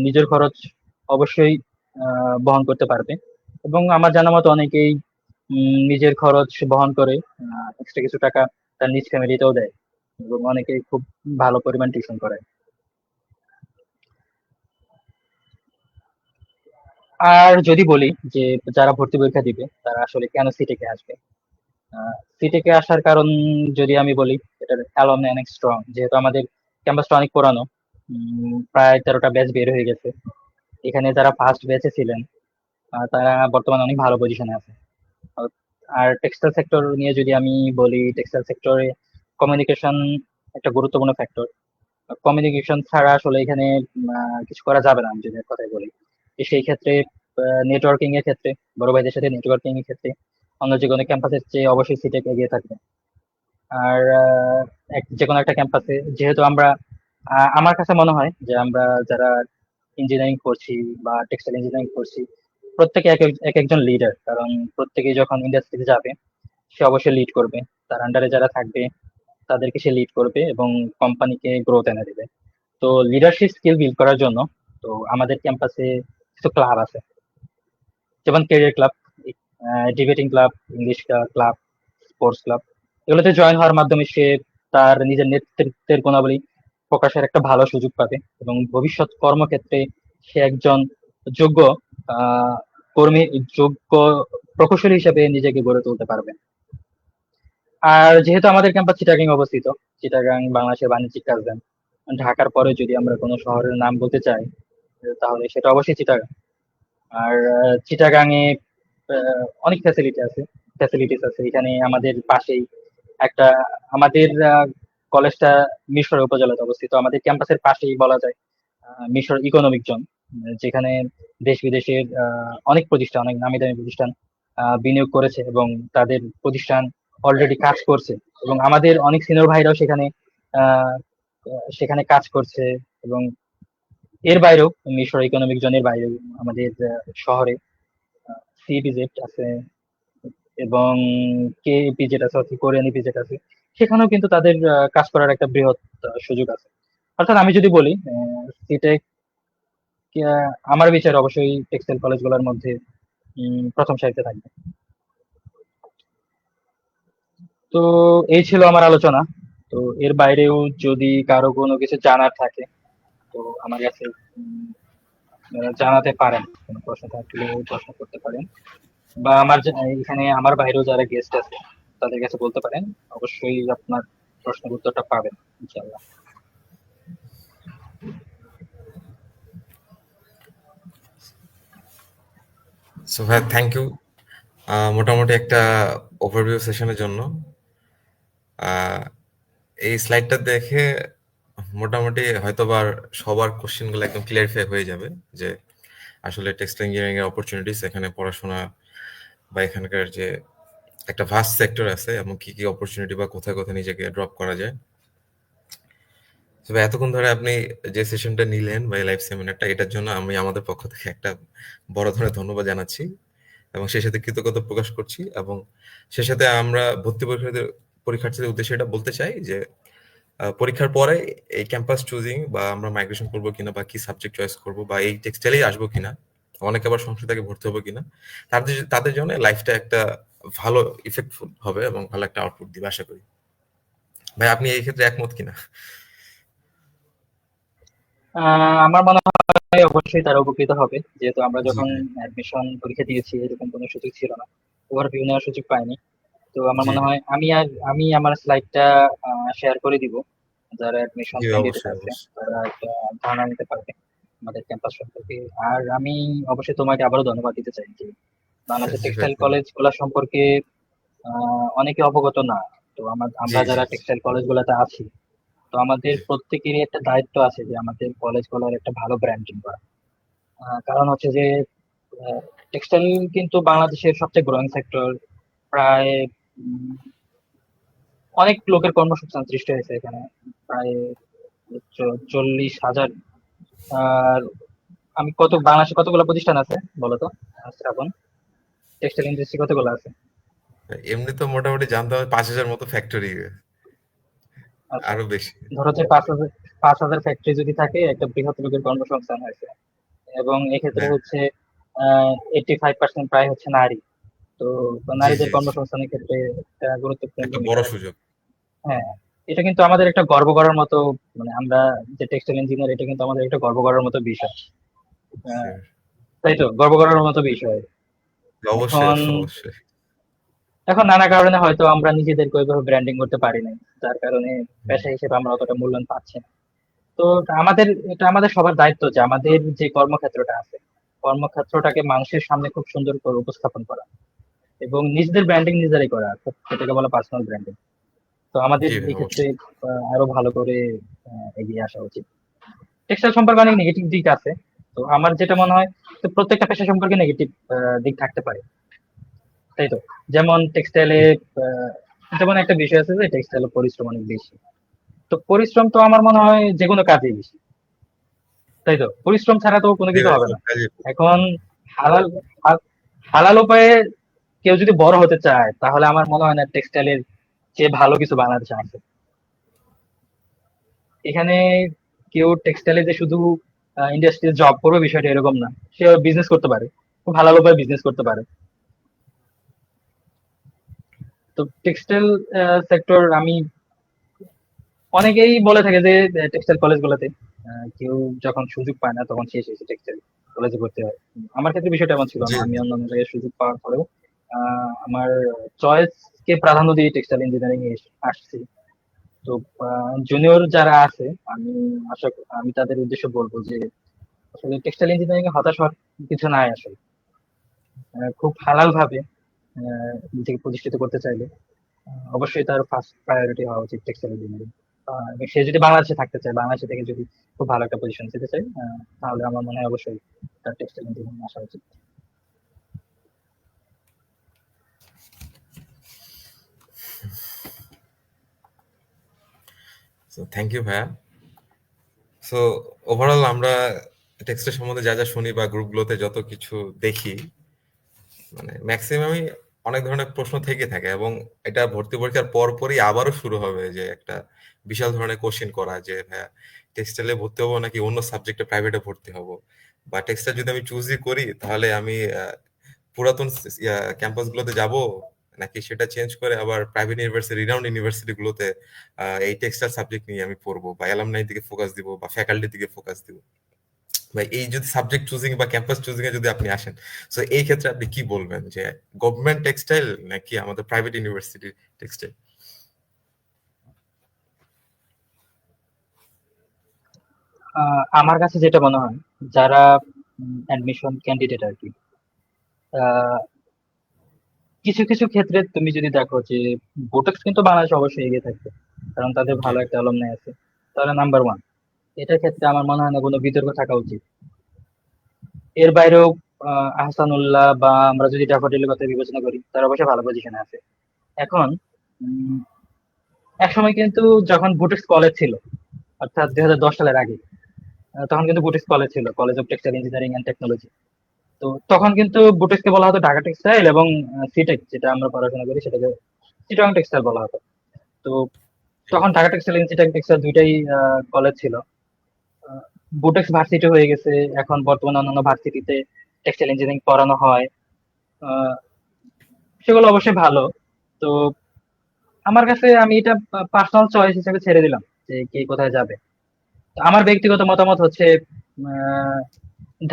নিজের খরচ অবশ্যই বহন করতে পারবে। এবং আমার জানা মতো অনেকেই নিজের খরচ বহন করে এক্সট্রা কিছু টাকা তার নিজ ফ্যামিলিতেও দেয় এবং অনেকেই খুব ভালো পরিমাণ টিউশন করায়। আর যদি বলি যে যারা ভর্তি পরীক্ষা দিবে তারা আসলে কেন সিটেকে আসবে, সিটেকে আসার কারণ যদি আমি বলি, এটার অ্যালমনাই অনেক স্ট্রং। যেহেতু আমাদের ক্যাম্পাসটা অনেক পুরানো, প্রায় 13টা ব্যাচ বের হয়ে গেছে। এখানে যারা ফার্স্ট ব্যাচে ছিলেন তারা বর্তমানে অনেক ভালো পজিশনে আছে। আর টেক্সটাইল সেক্টর নিয়ে যদি আমি বলি, টেক্সটাইল সেক্টরে কমিউনিকেশন একটা গুরুত্বপূর্ণ ফ্যাক্টর। কমিউনিকেশন ছাড়া আসলে এখানে কিছু করা যাবে না, আমি যদি এক কথায় বলি। সেই ক্ষেত্রে নেটওয়ার্কিং এর ক্ষেত্রে, বড় ভাইদের সাথে নেটওয়ার্কিং এর ক্ষেত্রে অন্য যে কোনো ক্যাম্পাসের চেয়ে অবশ্যই সিটেক এগিয়ে থাকবে। আর যে কোনো একটা ক্যাম্পাসে যেহেতু আমরা আমার কাছে মনে হয় যে আমরা যারা ইঞ্জিনিয়ারিং করছি বা টেক্সটাইল ইঞ্জিনিয়ারিং করছি, প্রত্যেকে এক একজন লিডার। কারণ প্রত্যেকেই যখন ইন্ডাস্ট্রিতে যাবে, সে অবশ্যই লিড করবে। তার আন্ডারে যারা থাকবে তাদেরকে সে লিড করবে এবং কোম্পানিকে গ্রোথ এনে দেবে। তো লিডারশিপ স্কিল বিল্ড করার জন্য তো আমাদের ক্যাম্পাসে কিছু ক্লাব আছে, যেমন career club, debating club, English club, sports club. এগুলোতে জয়েন হওয়ার মাধ্যমে সে তার নিজের নেতৃত্বের গুণাবলী প্রকাশের একটা ভালো সুযোগ পাবে এবং ভবিষ্যৎ কর্মক্ষেত্রে সে একজন যোগ্য আহ কর্মী, যোগ্য প্রকৌশলী হিসেবে নিজেকে গড়ে তুলতে পারবে। আর যেহেতু আমাদের ক্যাম্পাস চিটাগাং অবস্থিত, চিটাগাং বাংলাদেশের বাণিজ্যিক রাজধানী। ঢাকার পরে যদি আমরা কোনো শহরের নাম বলতে চাই, তাহলে সেটা অবশ্যই চিটাগাং। আর চিটাগাংয়ে অনেক ফ্যাসিলিটিস আছে। এখানে আমাদের পাশেই একটা আমাদের কলেজটা মিরসরাই উপজেলাতে অবস্থিত। আমাদের ক্যাম্পাসের পাশেই বলা যায় মিরসর ইকোনমিক জোন, যেখানে দেশ বিদেশের অনেক প্রতিষ্ঠান, অনেক নামি দামি প্রতিষ্ঠান বিনিয়োগ করেছে এবং তাদের প্রতিষ্ঠান অলরেডি কাজ করছে। এবং আমাদের অনেক সিনিয়র ভাইরাও আহ, সেখানে কাজ করছে। এবং এর বাইরেও মিরসরাই ইকোনমিক জোনের বাইরেও আমাদের শহরে সিইপিজেড আছে এবং কেইপিজেড আছে, অর্থাৎ কোরিয়ান ইপিজেড আছে। সেখানেও কিন্তু তাদের কাজ করার একটা বৃহৎ সুযোগ আছে। অর্থাৎ আমি যদি বলি সিটেক আমার বিচারে অবশ্যই টেক্সটাইল কলেজগুলোর মধ্যে প্রথম সারিতে থাকবে। তো এই ছিল আমার আলোচনা। তো এর বাইরেও যদি কারো কোনো কিছু জানার থাকে, তো আমার কাছে জানাতে পারেন, কোনো প্রশ্ন থাকলে প্রশ্ন করতে পারেন, বা এখানে আমার বাইরেও যারা গেস্ট আছে তাদের কাছে বলতে পারেন। অবশ্যই আপনার প্রশ্নের উত্তরটা পাবেন ইনশাআল্লাহ। সো ভাই, থ্যাংক ইউ মোটামুটি একটা ওভারভিউ সেশনের জন্য। এই স্লাইডটা দেখে মোটামুটি হয়তোবা সবার কোশ্চেনগুলো একদম ক্লিয়ারিফাই হয়ে যাবে যে আসলে টেক্সটাইল ইঞ্জিনিয়ারিং এর অপরচুনিটিস, এখানে পড়াশোনা বা এখানকার যে একটা ভাস্ট সেক্টর আছে এবং কি কি অপরচুনিটি বা কোথায় কোথায় নিজেকে ড্রপ করা যায়। তবে এতক্ষণ ধরে আপনি যে সেশনটা নিলেন বা লাইভ সেমিনারটা, এটার জন্য আমি আমাদের পক্ষ থেকে একটা বড় ধরনের ধন্যবাদ জানাচ্ছি এবং সেই সাথে কৃতজ্ঞতা প্রকাশ করছি। এবং সেই সাথে আমরা ভর্তি পরীক্ষার্থীদের উদ্দেশ্যে এটা বলতে চাই যে পরীক্ষার পরে এই ক্যাম্পাস চুজিং বা আমরা মাইগ্রেশন করবো কিনা বা কি সাবজেক্ট চয়েস করবো বা এই টেক্সটাইলেই আসবো কিনা, অনেকে আবার সংশয় থাকে ভর্তি হবো কিনা, তাদের তাদের জন্য লাইফটা একটা ভালো ইফেক্টফুল হবে এবং ভালো একটা আউটপুট দিবে আশা করি। ভাই, আপনি এই ক্ষেত্রে একমত কিনা? আমার মনে হয় অবশ্যই তারা উপকৃত হবে, যেহেতু আমরা জি যখন ভাই। অ্যাডমিশন পরীক্ষা দিয়েছি এরকম কোনো সুযোগ ছিল না, ওভারভিউ নেওয়ার সুযোগ পাইনি। তো আমার জি মনে হয় আমি আমার স্লাইডটা শেয়ার করে দিব, যারা অ্যাডমিশন জি, ক্যান্ডিডেট অবশ্যই আছে অবশ্যই। তারা একটা ধারণা নিতে পারবে আমাদের ক্যাম্পাস সম্পর্কে। আর আমি অবশ্যই তোমাকে আবারও ধন্যবাদ দিতে চাই যে বাংলাদেশের জি ভাই, টেক্সটাইল কলেজ গুলা সম্পর্কে অনেকে অবগত না। তো জি আমরা জি যারা টেক্সটাইল কলেজ গুলাতে আছি, তো আমাদের প্রত্যেকেরই একটা দায়িত্ব আছে যে আমাদের কলেজ গুলোর একটা ভালো ব্র্যান্ডিং করা। কারণ হচ্ছে যে টেক্সটাইল কিন্তু বাংলাদেশের সবচেয়ে গ্রোয়িং সেক্টর। প্রায় উম, অনেক লোকের কর্মসংস্থান সৃষ্টি হয়েছে এখানে, প্রায় 40,000। আর বাংলাদেশে কতগুলো প্রতিষ্ঠান আছে বলো তো, শ্রাবণ? টেক্সটাইল ইন্ডাস্ট্রি কতগুলো আছে? এমনি তো মোটামুটি জানতে হবে 5,000 মতো ফ্যাক্টরি, আচ্ছা, আরো বেশি। ধরো যে 5,000 ফ্যাক্টরি যদি থাকে, একটা বৃহৎ লোকের কর্মসংস্থান হয়েছে। এবং এক্ষেত্রে হ্যাঁ, হচ্ছে 85% প্রায় হচ্ছে নারী। তো জি নারীদের জি জি, কর্মসংস্থানের ক্ষেত্রে একটা গুরুত্বপূর্ণ একটা ভূমিকা বড় রাখে। সুযোগ। হ্যাঁ, এটা কিন্তু আমাদের একটা গর্ব করার মতো, মানে আমরা যে টেক্সটাইল ইঞ্জিনিয়ার, এটা কিন্তু আমাদের একটা গর্ব করার মতো বিষয়। আহ, তাই তো, গর্ব করার মতো বিষয়। অবশ্যই এখন অবশ্যই। এখন নানা কারণে হয়তো আমরা নিজেদেরকে ওইভাবে ব্র্যান্ডিং করতে পারি না, যার কারণে পেশা হিসেবে আমরা অতটা মূল্যায়ন পাচ্ছি না। তো এটা আমাদের সবার দায়িত্ব যে আমাদের যে কর্মক্ষেত্রটা আছে, কর্মক্ষেত্রটাকে মানুষের সামনে খুব সুন্দর করে উপস্থাপন করা এবং নিজেদের ব্র্যান্ডিং নিজেরাই করা, যেটাকে বলা পার্সোনাল ব্র্যান্ডিং। তো আমাদের জি ভাই, এই ক্ষেত্রে অবশ্যই। আরো ভালো করে এগিয়ে আসা উচিত। টেক্সটাইল সম্পর্কে অনেক নেগেটিভ দিক আছে, তো আমার যেটা মনে হয়, তো প্রত্যেকটা পেশা সম্পর্কে নেগেটিভ দিক থাকতে পারে, তাই তো? যেমন টেক্সটাইলে যেমন একটা বিষয় আছে যে টেক্সটাইলে পরিশ্রম অনেক বেশি। তো পরিশ্রম তো আমার মনে হয় যে কোনো কাজেই বেশি, তাই তো? পরিশ্রম ছাড়া তো কোনো জি কিছু ভাই, হবে সব না। কাজে। এখন হালাল হালাল উপায়ে কেউ যদি বড় হতে চায়, তাহলে আমার মনে হয় না টেক্সটাইলের চেয়ে ভালো কিছু বাংলাদেশে আছে। এখানে কেউ টেক্সটাইলে যে শুধু ইন্ডাস্ট্রিতে জব করবে বিষয়টা এরকম না, সে বিজনেস করতে পারে, খুব হালাল উপায়ে বিজনেস করতে পারে। তো টেক্সটাইল সেক্টর, আমি অনেকেই বলে থাকে যে টেক্সটাইল কলেজ গুলোতে কেউ যখন সুযোগ পায় না তখন সে এসে টেক্সটাইল কলেজে ভর্তি হয়। আমার ক্ষেত্রে বিষয়টা এমন ছিল জি না, আমি জি অন্যান্য জায়গায় সুযোগ পাওয়ার পরেও আমার চয়েস কে প্রাধান্য দিয়ে টেক্সটাইল ইঞ্জিনিয়ারিং এ আসছি। তো জুনিয়র যারা আছে, আমি আমি তাদের উদ্দেশ্যে বলবো যে আসলে টেক্সটাইল ইঞ্জিনিয়ারিং এ হতাশ হওয়ার কিছু নাই আসলে। খুব হালাল ভাবে নিজেকে প্রতিষ্ঠিত করতে চাইলে অবশ্যই তার ফার্স্ট প্রায়োরিটি হওয়া উচিত টেক্সটাইল ইঞ্জিনিয়ারিং। এবং সে যদি বাংলাদেশে থাকতে চায়, বাংলাদেশে থেকে যদি খুব ভালো একটা পজিশন পেতে চায়, তাহলে আমার মনে হয় অবশ্যই তার টেক্সটাইল ইঞ্জিনিয়ারিং আসা উচিত। থ্যাংক ইউ ভাইয়া। সো ওভারঅল আমরা টেক্সটের সম্বন্ধে যা যা শুনি বা গ্রুপগুলোতে যত কিছু দেখি, মানে ম্যাক্সিমামই অনেক ধরনের প্রশ্ন থেকে থাকে এবং এটা ভর্তি পরীক্ষার পরপরই আবারও শুরু হবে যে একটা বিশাল ধরনের কোশ্চেন করা যে ভাইয়া, টেক্সটাইলে ভর্তি হবো নাকি অন্য সাবজেক্টে প্রাইভেটে ভর্তি হব, বা টেক্সটাইল যদি আমি চুজই করি তাহলে আমি পুরাতন ক্যাম্পাস গুলোতে যাব নাকি সেটা চেঞ্জ করে আবার প্রাইভেট ইউনিভার্সিটি, রিনাউন্ড ইউনিভার্সিটি গুলোতে এই টেক্সটাইল সাবজেক্ট নিয়ে আমি পড়বো বা অ্যালামনাই দিকে ফোকাস দিব বা ফ্যাকাল্টি দিকে ফোকাস দিব? বা এই যদি সাবজেক্ট চুজিং বা ক্যাম্পাস চুজিং এ যদি আপনি আসেন, সো এই ক্ষেত্রে আপনি কি বলবেন যে গভর্নমেন্ট টেক্সটাইল নাকি আমাদের প্রাইভেট ইউনিভার্সিটি টেক্সটাইল? আমার কাছে যেটা মনে হয়, যারা অ্যাডমিশন ক্যান্ডিডেট আর কি, আহ, কিছু কিছু ক্ষেত্রে তুমি যদি দেখো যে বোটেক্স কিন্তু বাংলাদেশ অবশ্যই এগিয়ে থাকবে, কারণ তাদের জি ভালো একটা অ্যালুমনাই আছে, তাহলে নাম্বার ওয়ান। এটার ক্ষেত্রে আমার মনে হয় না কোনো বিতর্ক থাকা উচিত। এর বাইরেও আহসানুল্লাহ বা আমরা যদি ড্যাফোডিলের কথা বিবেচনা করি, তারা অবশ্যই ভালো পজিশনে আছে এখন। উম, একসময় কিন্তু যখন বুটিক্স কলেজ ছিল, অর্থাৎ 2010 সালের আগে, তখন কিন্তু বুটিক্স কলেজ ছিল, college of textile engineering and technology. তো তখন কিন্তু বুটিক্সকে বলা হতো ঢাকা টেক্সটাইল, এবং সিটেক যেটা আমরা পড়াশোনা করি সেটাকে চিটাগাং টেক্সটাইল বলা হতো। তো তখন ঢাকা টেক্সটাইল এবং চিটাগাং টেক্সটাইল দুইটাই কলেজ ছিল। বুটেক্স ভার্সিটি হয়ে গেছে, এখন বর্তমানে অন্যান্য ভার্সিটিতে টেক্সটাইল ইঞ্জিনিয়ারিং পড়ানো হয়। আহ, সেগুলো অবশ্যই ভালো। তো আমার কাছে, আমি এটা পার্সোনাল চয়েস হিসেবে ছেড়ে দিলাম যে কে কোথায় যাবে। তো আমার ব্যক্তিগত মতামত হচ্ছে, আহ,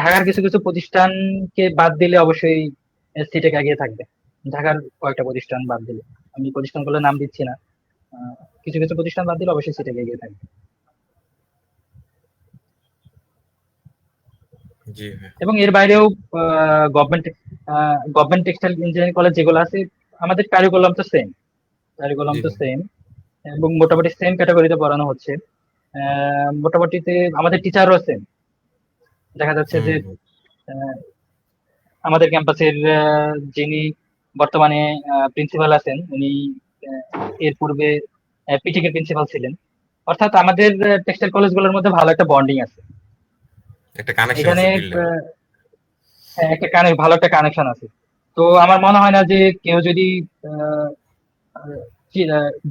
ঢাকার কিছু কিছু প্রতিষ্ঠানকে বাদ দিলে অবশ্যই সিটেক এগিয়ে থাকবে। ঢাকার কয়েকটা প্রতিষ্ঠান বাদ দিলে, আমি প্রতিষ্ঠানগুলোর নাম দিচ্ছি না, আহ, কিছু কিছু প্রতিষ্ঠান বাদ দিলে অবশ্যই সিটেক এগিয়ে থাকবে। জি হ্যাঁ। এবং এর বাইরেও government government textile engineering college যেগুলো আছে, আমাদের কারিকুলাম তো সেম, কারিকুলাম জি তো হ্যাঁ। সেম, এবং মোটামুটি সেম ক্যাটাগরিতে পড়ানো হচ্ছে। মোটামুটিতে আমাদের টিচারও সেম। দেখা যাচ্ছে হুম যে হুম। আহ, আমাদের ক্যাম্পাসের যিনি বর্তমানে প্রিন্সিপাল আছেন, উনি এর পূর্বে পিটিক এর প্রিন্সিপাল ছিলেন। অর্থাৎ আমাদের টেক্সটাইল কলেজগুলোর মধ্যে ভালো একটা বন্ডিং আছে একটা কানেকশন এখানে। আছে বিল্ডার। একটা ভালো একটা কানেকশন আছে। তো আমার মনে হয় না যে কেউ যদি আহ,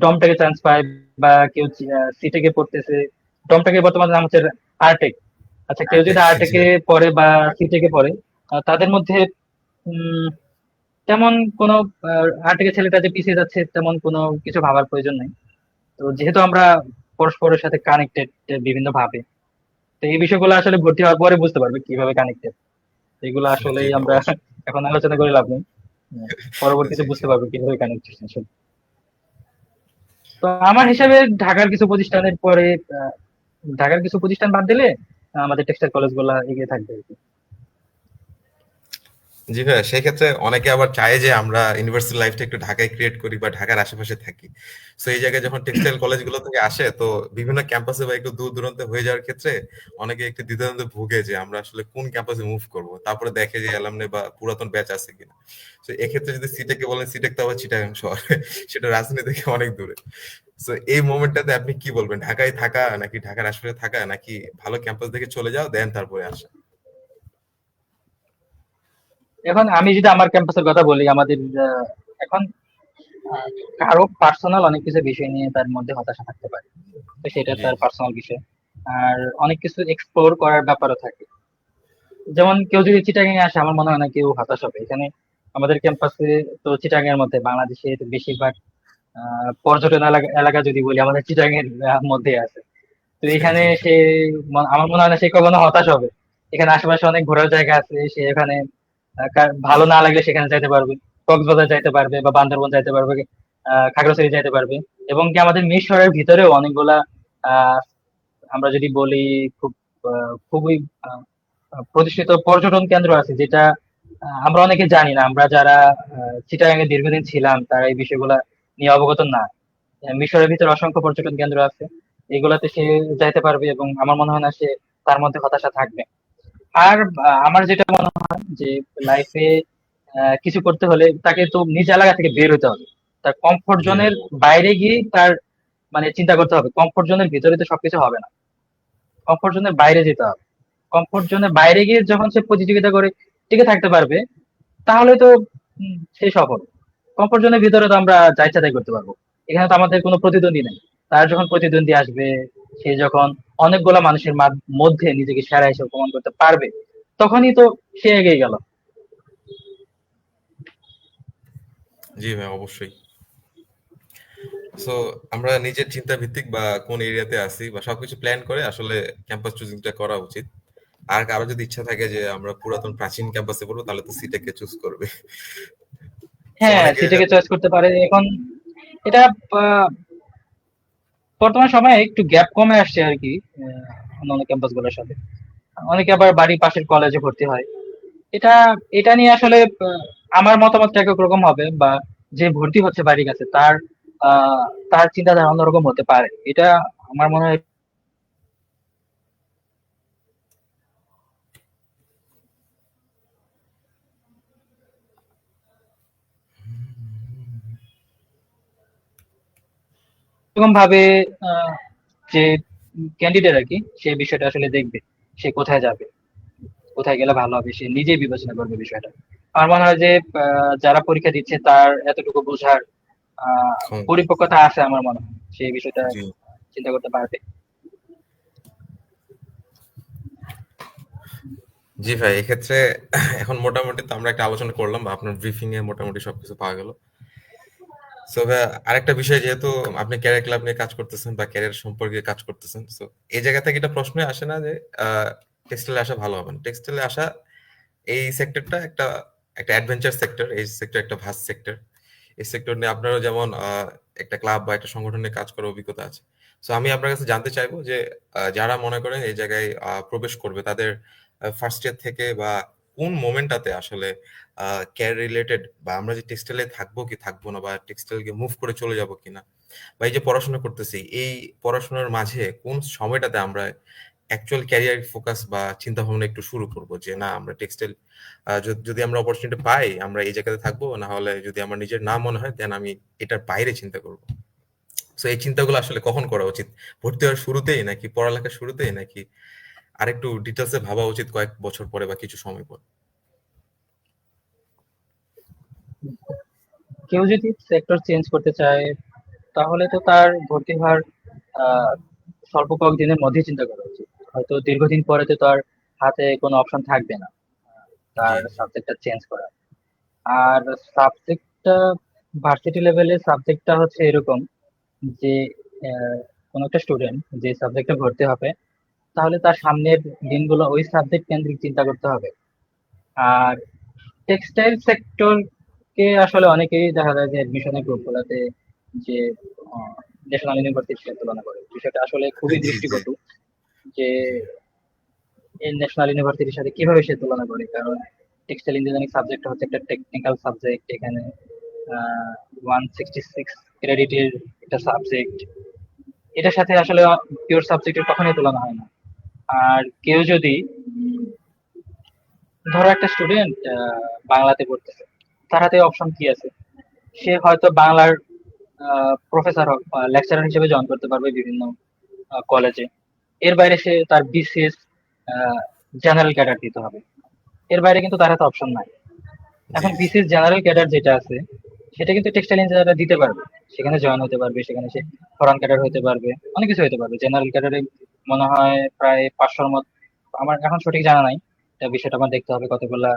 ডমটাকে চান্স পায়, বা কেউ সিটেকে পড়তেছে, ডমটাকে বর্তমানে নাম হচ্ছে আরটেক। আচ্ছা, কেউ যদি আর্টেক্স জি আরটেকে পড়ে বা সিটেকে পড়ে, তাদের মধ্যে উম, তেমন কোনো আরটেকের ছেলেটা যে পিছিয়ে যাচ্ছে তেমন কোনো কিছু ভাবার প্রয়োজন নাই। তো যেহেতু আমরা পরস্পরের সাথে কানেক্টেড বিভিন্ন ভাবে, তো এই বিষয়গুলো আসলে ভর্তি হওয়ার পরে বুঝতে পারবে কিভাবে কানেক্টেড। এগুলো জি আসলেই হ্যাঁ, আমরা অবশ্যই। এখন আলোচনা করে লাভ নেই। পরবর্তীতে জি জি। বুঝতে পারবে কিভাবে কানেক্টেড। তো আমার হিসাবে ঢাকার কিছু প্রতিষ্ঠানের পরে, আহ, ঢাকার কিছু প্রতিষ্ঠান বাদ দিলে আমাদের টেক্সটাইল কলেজ গুলা এগিয়ে থাকবে আর কি। জি ভাইয়া, সেক্ষেত্রে অনেকে আবার চায় যে আমরা ইউনিভার্সিটি লাইফটা একটু ঢাকায় ক্রিয়েট করি বা ঢাকার আশেপাশে থাকি। সো এই জায়গায় যখন টেক্সটাইল কলেজগুলো থেকে আসে, তো বিভিন্ন ক্যাম্পাসে বা একটু দূর দূরান্তে হয়ে যাওয়ার ক্ষেত্রে অনেকে একটু দ্বিধাদ্বন্দ্বে ভুগে যে আমরা আসলে কোন ক্যাম্পাসে মুভ করব, তারপরে দেখে যে অ্যালামনে বা পুরাতন ব্যাচ আছে কিনা। তো এক্ষেত্রে যদি সিটেকে বলেন, সিটেক তো আবার চিটাগাং শহরে, সেটা রাজধানী থেকে অনেক দূরে। সো এই মোমেন্টটাতে আপনি কি বলবেন, ঢাকায় থাকা নাকি ঢাকার আশেপাশে থাকা, নাকি ভালো ক্যাম্পাস দেখে চলে যাও দেন তারপরে আসা? এখন আমি যদি আমার ক্যাম্পাসের কথা বলি, আমাদের এখন আহ, কারো পার্সোনাল অনেক কিছু বিষয় নিয়ে তার মধ্যে হতাশা থাকতে পারে, তো সেটা জি তার জি। পার্সোনাল বিষয়। আর অনেক কিছু এক্সপ্লোর করার ব্যাপারও থাকে। যেমন কেউ যদি চিটাগাং এ আসে, আমার মনে হয় না কেউ হতাশ হবে এখানে। আমাদের ক্যাম্পাসে তো চিটাগাং এর মধ্যে বাংলাদেশের বেশিরভাগ পর্যটন এলাকা এলাকা যদি বলি, আমাদের চিটাগাং এর মধ্যে আছে। তো এখানে জি সে আমার মনে হয় না সে কখনো হতাশ হবে। এখানে আশেপাশে অনেক ঘোরার জায়গা আছে, সে এখানে ভালো না লাগলে সেখানে যাইতে পারবে, কক্সবাজার যাইতে পারবে বা বান্দরবন যাইতে পারবে, খাগড়াছড়ি যাইতে পারবে। এবং কি আমাদের মিরসরাইয়ের ভিতরেও অনেকগুলা আহ আমরা যদি বলি খুব খুবই প্রতিষ্ঠিত পর্যটন কেন্দ্র আছে, যেটা আমরা অনেকে জানি না। আমরা যারা চিটাগাং এ দীর্ঘদিন ছিলাম তারা এই বিষয়গুলা নিয়ে অবগত না। মিশরের ভিতরে অসংখ্য পর্যটন কেন্দ্র আছে, এগুলাতে সে যাইতে পারবে, এবং আমার মনে হয় না সে তার মধ্যে হতাশা থাকবে। আর আমার যেটা মনে হয় যে লাইফে কিছু করতে হলে তাকে তো নিজ এলাকা থেকে বের হতে হবে। তার কমফোর্ট জি জোনের হ্যাঁ। বাইরে গিয়ে তার মানে চিন্তা করতে হবে। কমফোর্ট জোনের ভিতরে তো সবকিছু হবে না, কমফোর্ট জোনের বাইরে যেতে হবে। কমফোর্ট জোনের বাইরে গিয়ে যখন সে প্রতিযোগিতা করে টিকে থাকতে পারবে, তাহলে তো সে সফল। কমফোর্ট জোনের ভিতরে তো আমরা যা ইচ্ছা তাই করতে পারবো, এখানে তো আমাদের কোনো প্রতিদ্বন্দ্বী নেই। তার যখন প্রতিদ্বন্দ্বী আসবে, সে যখন অনেকগুলা মানুষের মধ্যে নিজেকে সেরা হিসেবে প্রমাণ করতে পারবে, তখনই তো সে এগিয়ে গেল। জি ভাই, অবশ্যই। সো আমরা নিজের চিন্তা ভিত্তিক বা কোন এরিয়াতে আছি বা সবকিছু প্ল্যান করে আসলে ক্যাম্পাস চুজিংটা করা উচিত। আর কারো যদি ইচ্ছা থাকে যে আমরা পুরাতন প্রাচীন ক্যাম্পাসে পড়বো, তাহলে তো সিটেকে চুজ করবে। সো হ্যাঁ, অনেকে সিটিকে চয়েস করতে পারে এখন। এটা আহ, বর্তমান সময়ে একটু গ্যাপ কমে আসছে আর কি, অন্যান্য ক্যাম্পাস গুলোর সাথে। অনেকে আবার বাড়ির পাশের কলেজে ভর্তি হয়। এটা এটা নিয়ে আসলে আমার মতামতটা একরকম হবে, বা যে ভর্তি হচ্ছে বাড়ির কাছে তার আহ, তার চিন্তাধারা অন্যরকম হতে পারে। এটা আমার মনে হয় এরকম ভাবে আহ, যে ক্যান্ডিডেট আর কি, সে বিষয়টা আসলে দেখবে, সে কোথায় যাবে, কোথায় গেলে ভালো হবে, সে নিজেই বিবেচনা করবে বিষয়টা। আমার মনে হয় যে যারা পরীক্ষা দিচ্ছে তার এতটুকু বোঝার ক্ষমতা। পরিপক্কতা আছে আমার মনে হয়, সেই বিষয়টা জি। চিন্তা করতে পারবে। জি ভাই, এক্ষেত্রে এখন মোটামুটি তো আমরা একটা আলোচনা করলাম, বা আপনার ব্রিফিং এ মোটামুটি সবকিছু পাওয়া গেল। সো ভাই, আরেকটা বিষয়, যেহেতু আপনি ক্যারিয়ার ক্লাব নিয়ে কাজ করতেছেন বা ক্যারিয়ার সম্পর্কে কাজ করতেছেন, সো এই জায়গা থেকে এটা প্রশ্নই আসে না যে টেক্সটাইলে আসা ভালো হবে না। টেক্সটাইলে আসা, এই সেক্টরটা একটা একটা অ্যাডভেঞ্চার সেক্টর, এই সেক্টর একটা ভাস্ট সেক্টর। এই সেক্টর নিয়ে আপনারও যেমন একটা ক্লাব বা একটা সংগঠনে কাজ করার অভিজ্ঞতা আছে। সো আমি আপনার কাছে জানতে চাইবো যে যারা মনে করেন এই জায়গায় প্রবেশ করবে, তাদের ফার্স্ট ইয়ার থেকে বা কোন মোমেন্টটাতে আসলে ক্যারিয়ার রিলেটেড, বা আমরা যে টেক্সটাইলে থাকবো কি থাকবো না, বা টেক্সটাইলকে মুভ করে চলে যাবো কিনা, বা এই যে পড়াশোনা করতেছি, এই পড়াশোনার মাঝে কোন সময়টাতে আমরা অ্যাকচুয়াল ক্যারিয়ার ফোকাস বা চিন্তা ভাবনা একটু শুরু করব, যে না আমরা টেক্সটাইল যদি আমরা অপরচুনিটি পাই আমরা এই জায়গাতে থাকবো, না হলে যদি আমার নিজের না মনে হয় দেন আমি এটার বাইরে চিন্তা করব। সো এই চিন্তাগুলো আসলে কখন করা উচিত? ভর্তি হওয়ার শুরুতেই, নাকি পড়ালেখার শুরুতেই, নাকি আরেকটু ডিটেলসে ভাবা উচিত কয়েক বছর পরে বা কিছু সময় পর? কেউ যদি সেক্টর চেঞ্জ করতে চায় তাহলে তো তার ভর্তি হওয়ার আহ, স্বল্প কয়েকদিনের মধ্যে চিন্তা করা উচিত। হয়তো দীর্ঘদিন পরে তো তার হাতে কোনো অপশন থাকবে না জি। তার সাবজেক্টটা চেঞ্জ করা। আর সাবজেক্টটা ভার্সিটি লেভেলের সাবজেক্টটা হচ্ছে এরকম যে কোনো একটা স্টুডেন্ট যে সাবজেক্টে ভর্তি হবে, তাহলে তার সামনের দিনগুলো ওই সাবজেক্ট কেন্দ্রিক চিন্তা করতে হবে। আর টেক্সটাইল সেক্টর কে আসলে অনেকেই দেখা যায় যে অ্যাডমিশনের গ্রুপগুলোতে যে ন্যাশনাল ইউনিভার্সিটির সাথে তুলনা করে, বিষয়টা আসলে খুবই জি। জি। দৃষ্টিকটু। যে এই ন্যাশনাল ইউনিভার্সিটির সাথে কিভাবে সে তুলনা করে, কারণ টেক্সটাইল ইঞ্জিনিয়ারিং সাবজেক্ট হচ্ছে একটা টেকনিক্যাল সাবজেক্ট। এখানে 166 ক্রেডিটের একটা সাবজেক্ট, এটার সাথে আসলে পিওর সাবজেক্টের কখনোই তুলনা হয় না। আর কেউ যদি ধরো একটা স্টুডেন্ট বাংলাতে পড়তেছে, তার হাতে অপশন কি আছে? সে হয়তো বাংলার প্রফেসর লেকচারার হিসেবে জয়েন করতে পারবে বিভিন্ন কলেজে। এর বাইরে সে তার বিসিএস জেনারেল ক্যাডার দিতে হবে। এর বাইরে কিন্তু তার হাতে অপশন নাই। জি। এখন বিসিএস জেনারেল ক্যাডার যেটা আছে সেটা কিন্তু টেক্সটাইল ইঞ্জিনিয়াররা দিতে পারবে। সেখানে জয়েন হতে পারবে, সেখানে সে ফরেন ক্যাডার হতে পারবে, অনেক কিছু হতে পারবে। জেনারেল ক্যাডারে মনে হয় প্রায় 500-র মত, আমার এখন সঠিক জানা নাই, এটা বিষয়টা আমার দেখতে হবে কতগুলা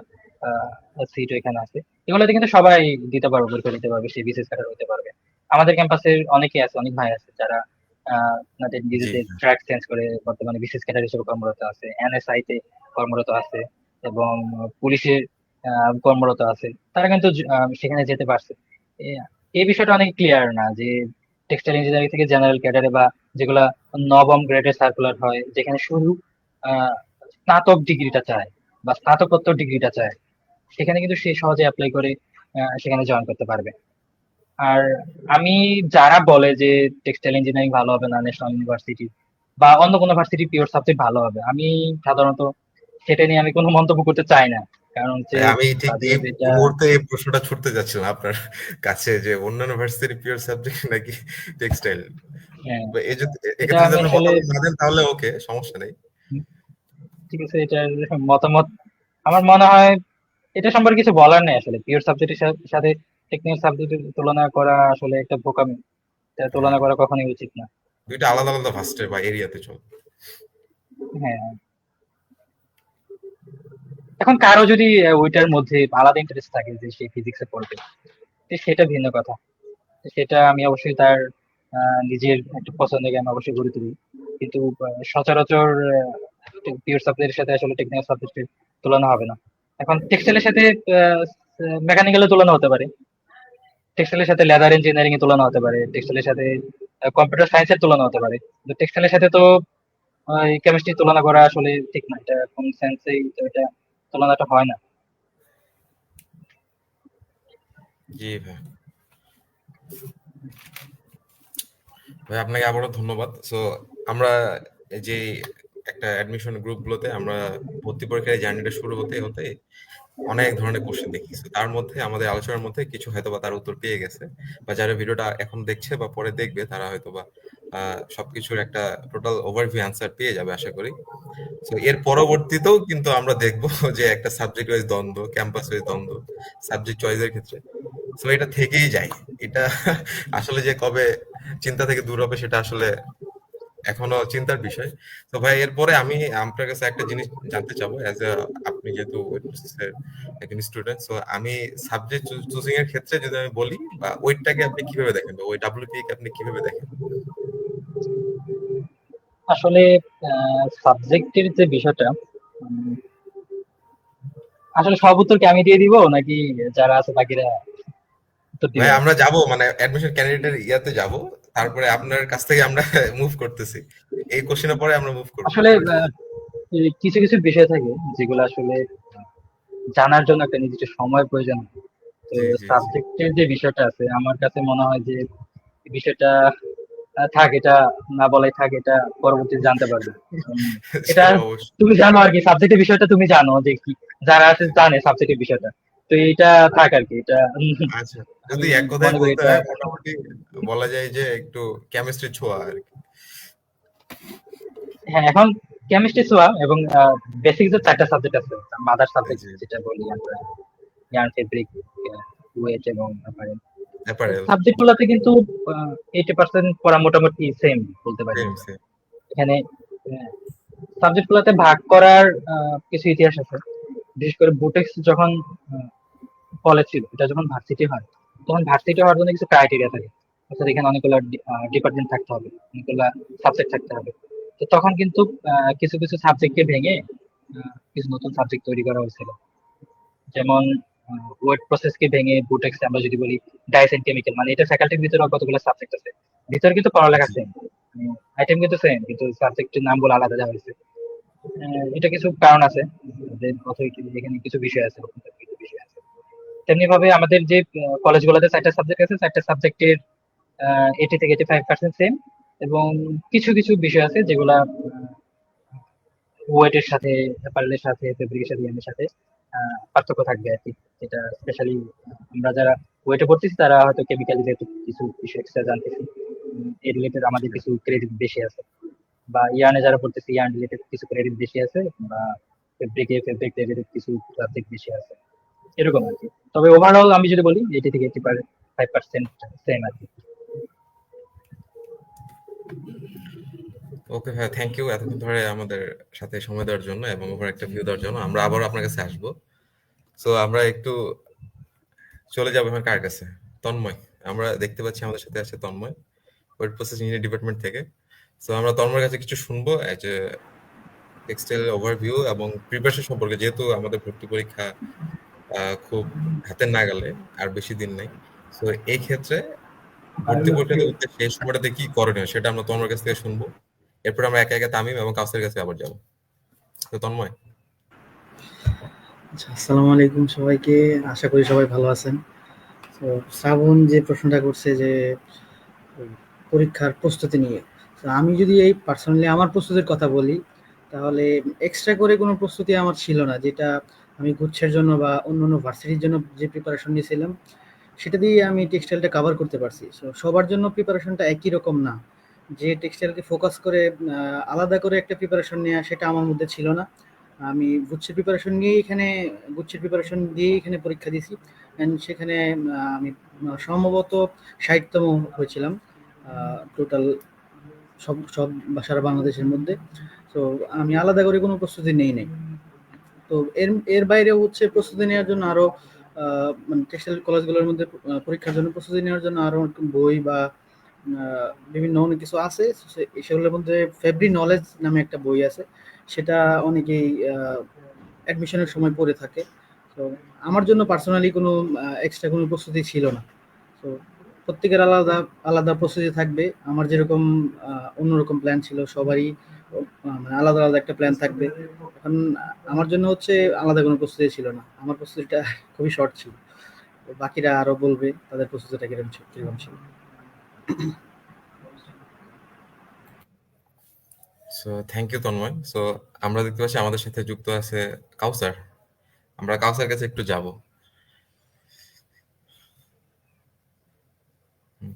সিট এখানে আছে। এগুলোতে কিন্তু সবাই দিতে পারবে, পরীক্ষা দিতে পারবে, সে বিসিএস ক্যাডার হতে পারবে। আমাদের ক্যাম্পাসের অনেকেই আছে, অনেক ভাই আছে যারা তাদের জি। নিজেদের ট্র্যাক চেঞ্জ করে বর্তমানে বিসিএস ক্যাডার হিসেবে কর্মরত আছে, এনএসআই তে কর্মরত আছে, এবং পুলিশের কর্মরত আছে। তারা কিন্তু সেখানে যেতে পারছে। এ- এই বিষয়টা অনেক ক্লিয়ার না যে টেক্সটাইল ইঞ্জিনিয়ারিং থেকে জেনারেল ক্যাডারে, বা যেগুলা নবম গ্রেডের সার্কুলার হয় যেখানে শুধু আহ, স্নাতক ডিগ্রিটা চায় বা স্নাতকোত্তর ডিগ্রিটা চায়, সেখানে কিন্তু সে সহজে অ্যাপ্লাই করে সেখানে জয়েন করতে পারবে। আর আমি, যারা বলে যে টেক্সটাইল ইঞ্জিনিয়ারিং ভালো হবে না ন্যাশনাল ইউনিভার্সিটি বা অন্য কোনো ভার্সিটি পিওর সাবজেক্ট ভালো হবে, আমি সাধারণত সেটা নিয়ে আমি কোনো মন্তব্য করতে চাই না। কারণ হচ্ছে আমি ঠিক তাদের এই যেটা, মুহূর্তে এই প্রশ্নটা ছুটতে যাচ্ছিলাম আপনার কাছে, যে অন্যান্য ভার্সিটি পিওর সাবজেক্ট নাকি টেক্সটাইল। হ্যাঁ, এই যদি এটা এক্ষেত্রে যদি আমি আপনি আসলে, মতামত না দেন তাহলে ওকে, সমস্যা নেই। ঠিক আছে, এটার মতামত আমার মনে হয় এটা সম্পর্কে কিছু বলার নেই। আসলে পিওর সাবজেক্টের সাথে টেকনিক্যাল সাবজেক্টের তুলনা করা আসলে একটা বোকামি। এটা তুলনা হ্যাঁ, করা কখনোই উচিত না। দুইটা আলাদা আলাদা ভার্স্টে বা এরিয়াতে চল। হ্যাঁ, এখন কারো যদি ওইটার মধ্যে আলাদা ইন্টারেস্ট থাকে যে সে ফিজিক্সে পড়বে, তো সেটা ভিন্ন কথা। তো সেটা আমি অবশ্যই তার নিজের একটা পছন্দকে আমি অবশ্যই গুরুত্ব দিই, কিন্তু সচরাচর পিওর সাবজেক্টের সাথে আসলে টেকনিক্যাল সাবজেক্টের তুলনা হবে না। এখন টেক্সটাইলের সাথে মেকানিক্যালের তুলনা হতে পারে, টেক্সটাইলের সাথে লেদার ইঞ্জিনিয়ারিং এর তুলনা হতে পারে, টেক্সটাইলের সাথে কম্পিউটার সায়েন্সের তুলনা হতে পারে, কিন্তু টেক্সটাইলের সাথে তো কেমিস্ট্রি তুলনা করা আসলে ঠিক না, এটা কোন সেন্সেই তো এটা তুলনাটা হয় না। জি ভাই। ভাই আপনাকে আবারও ধন্যবাদ। সো আমরা এই যে একটা অ্যাডমিশন গ্রুপগুলোতে আমরা ভর্তি পরীক্ষার এই জার্নিটা শুরু হতে হতে অনেক ধরনের কোশ্চেন দেখি। So, তার মধ্যে আমাদের আলোচনার মধ্যে কিছু হয়তোবা তার উত্তর পেয়ে গেছে, বা যারা ভিডিওটা এখন দেখছে বা পরে দেখবে তারা হয়তোবা সবকিছুর একটা টোটাল ওভারভিউ অ্যান্সার পেয়ে যাবে আশা করি। তো এর পরবর্তীতেও কিন্তু আমরা দেখব যে একটা সাবজেক্ট ওয়াইজ দ্বন্দ্ব, ক্যাম্পাস ওয়াইজ দ্বন্দ্ব, সাবজেক্ট চয়েসের ক্ষেত্রে। সো এটা থেকেই যায়। এটা আসলে যে কবে চিন্তা থেকে দূর হবে সেটা আসলে এখনো চিন্তার বিষয়। তো ভাই এরপরে আমি আপনার কাছে একটা জিনিস জানতে চাবো, অ্যাজ এ আপনি যেহেতু ওয়েট প্রসেসের একজন স্টুডেন্ট, সো আমি সাবজেক্ট চুজিং এর ক্ষেত্রে যদি আমি বলি, বা ওয়েটটাকে আপনি কিভাবে দেখেন, বা ওই ডাব্লিউপি কে আপনি কিভাবে দেখেন? আসলে সাবজেক্টের যে বিষয়টা, উম, আসলে সব উত্তর কি আমি দিয়ে দিব নাকি যারা আছে বাকিরা উত্তর ভাই দিবে? আমরা যাব মানে অ্যাডমিশন ক্যান্ডিডেটের ইয়াতে যাব, তারপরে আপনার কাছ থেকে আমরা মুভ করতেছি, এই কোশ্চেনের পরে আমরা মুভ করব। আসলে এই কিছু কিছু বিষয় থাকে যেগুলো আসলে জানার জন্য একটা নির্দিষ্ট সময় প্রয়োজন হয়। তো জি জি জি। সাবজেক্টের যে বিষয়টা আছে আমার কাছে মনে হয় যে এই বিষয়টা থাক, এটা না বলাই থাক, এটা পরবর্তীতে জানতে পারবে। এটা সেটা অবশ্যই। তুমি জানো আর কি, সাবজেক্টের বিষয়টা তুমি জানো যে কি, যারা আছে জানে সাবজেক্টের বিষয়টা। তো এটা থাক আর কি, এটা আচ্ছা, আমি যদি এক কথায় মনে করি বলতে এটা। হয় মোটামুটি বলা যায় যে একটু কেমিস্ট্রি ছোঁয়া আর কি। হ্যাঁ, এখন কেমিস্ট্রি ছোঁয়া এবং বেসিক যে চারটা সাবজেক্ট আছে, মাদার সাবজেক্ট জি যেটা বলি আমরা, ইয়ার্ন ফেব্রিক, ওয়েট এবং অ্যাপারেল। সাবজেক্ট গুলোতে কিন্তু 80% পড়া মোটামুটি সেম বলতে পারি সেম আমরা। সেম। এখানে সাবজেক্ট গুলোতে ভাগ করার কিছু ইতিহাস আছে। বিশেষ করে বুটেক্স যখন কলেজ ছিল, এটা যখন ভার্সিটি হয়, তখন ভার্সিটি হওয়ার জন্য কিছু ক্রাইটেরিয়া থাকে, অর্থাৎ এখানে অনেকগুলো ডিপার্টমেন্ট থাকতে হবে, অনেকগুলো সাবজেক্ট থাকতে হবে। তো তখন কিন্তু কিছু কিছু সাবজেক্টকে ভেঙে কিছু নতুন সাবজেক্ট তৈরি করা হয়েছিল। যেমন ওয়েট প্রসেসকে ভেঙে বুটেক্স আমরা যদি বলি ডাইস এন্ড কেমিক্যাল, মানে এটা ফ্যাকাল্টির ভিতরে কতগুলো সাবজেক্ট আছে, ভিতরে কিন্তু পড়ালেখা জি সেম, আইটেম কিন্তু সেম, কিন্তু সাবজেক্টের নামগুলো আলাদা দেওয়া হয়েছে। এটা কিছু কারণ আছে, যে এখানে কিছু বিষয় আছে, কিছু বিষয় আছে। তেমনি ভাবে আমাদের যে কলেজগুলোতে চারটা সাবজেক্ট আছে, চারটা সাবজেক্টের 80 থেকে 85% সেম, এবং কিছু কিছু বিষয় আছে যেগুলা ওয়েটের সাথে, অ্যাপারেলের সাথে, ফেব্রিকের সাথে, ইয়ানের সাথে পার্থক্য থাকবে আর কি। যেটা স্পেশালি আমরা যারা ওয়েটে পড়তেছি তারা হয়তো কেমিক্যাল রিলেটেড কিছু বিষয় এক্সট্রা জানতেছি, এই রিলেটেড আমাদের কিছু ক্রেডিট বেশি আছে। বা ইয়ার্নে যারা পড়তেছি ইয়ার্ন রিলেটেড কিছু ক্রেডিট বেশি আছে, বা ফেব্রিক রিলেটেড কিছু সাবজেক্ট বেশি আছে, এরকম আর কি। তবে ওভারঅল আমি যদি বলি 80 থেকে 85% সেম আর কি। ওকে ভাই, থ্যাংক ইউ এতক্ষণ ধরে আমাদের সাথে সময় দেওয়ার জন্য এবং ওভার একটা ভিউ দেওয়ার জন্য। আমরা আবারও আপনার কাছে আসবো। সো আমরা একটু চলে যাবো এখন কার কাছে? তন্ময়। আমরা দেখতে পাচ্ছি আমাদের সাথে আছে Tanmoy, wet process engineering department থেকে। সো আমরা তন্ময়ের কাছে কিছু শুনবো এজ এ টেক্সটাইল ওভারভিউ এবং প্রিপারেশন সম্পর্কে, যেহেতু আমাদের ভর্তি পরীক্ষা খুব হাতের নাগালে, আর বেশি দিন নাই। সো এই ক্ষেত্রে ভর্তি পরীক্ষাতে উদ্দেশ্যে এই সময়টাতে কি করণীয় সেটা আমরা তন্ময়ের কাছ থেকে শুনবো। এরপর আমরা একে একে তামিম এবং কাউসারের কাছে আবার যাবো। তো তন্ময়। আচ্ছা, আসসালামু আলাইকুম সবাইকে। আশা করি সবাই ভালো আছেন। তো শ্রাবণ যে প্রশ্নটা করছে যে ওই পরীক্ষার প্রস্তুতি নিয়ে, তো আমি যদি এই পার্সোনালি আমার প্রস্তুতির কথা বলি, তাহলে এক্সট্রা করে কোনো প্রস্তুতি আমার ছিল না। যেটা আমি গুচ্ছের জন্য বা অন্যান্য ভার্সিটির জন্য যে প্রিপারেশন নিয়েছিলাম, সেটা দিয়ে আমি টেক্সটাইলটা কভার করতে পারছি। সো সবার জন্য প্রিপারেশনটা একই রকম না। যে টেক্সটাইলকে ফোকাস করে আলাদা করে একটা প্রিপারেশন নেওয়া, সেটা আমার মধ্যে ছিল না। আমি গুচ্ছের প্রিপারেশন দিয়েই এখানে পরীক্ষা দিয়েছি। অ্যান্ড সেখানে আমি সম্ভবত 60তম হয়েছিলাম টোটাল সব সব সারা বাংলাদেশের মধ্যে। তো আমি আলাদা করে কোনো প্রস্তুতি নেই নাই। তো এর এর বাইরে হচ্ছে প্রস্তুতি নেওয়ার জন্য আরো মানে টেক্সটাইল কলেজগুলোর মধ্যে পরীক্ষার জন্য প্রস্তুতি নেওয়ার জন্য আরো বই বা বিভিন্ন অনেক কিছু আছে। সেগুলোর মধ্যে ফেব্রি নলেজ নামে একটা বই আছে, সেটা অনেকেই অ্যাডমিশনের সময় পড়ে থাকে। তো আমার জন্য পার্সোনালি কোনো এক্সট্রা কোনো প্রস্তুতি ছিল না। তো প্রত্যেকের আলাদা আলাদা প্রস্তুতি থাকবে। আমার যেরকম অন্যরকম প্ল্যান ছিল, সবারই মানে আলাদা আলাদা একটা প্ল্যান থাকবে। এখন আমার জন্য হচ্ছে আলাদা কোনো প্রস্তুতি ছিল না, আমার প্রস্তুতিটা খুবই শর্ট ছিল। তো বাকিরা আরো বলবে তাদের প্রস্তুতিটা কিরকম ছিল। So thank you Tanmoy. So আমরা দেখতে পাচ্ছি আমাদের সাথে যুক্ত আছে কাউসার। আমরা কাউসার কাছে একটু যাব।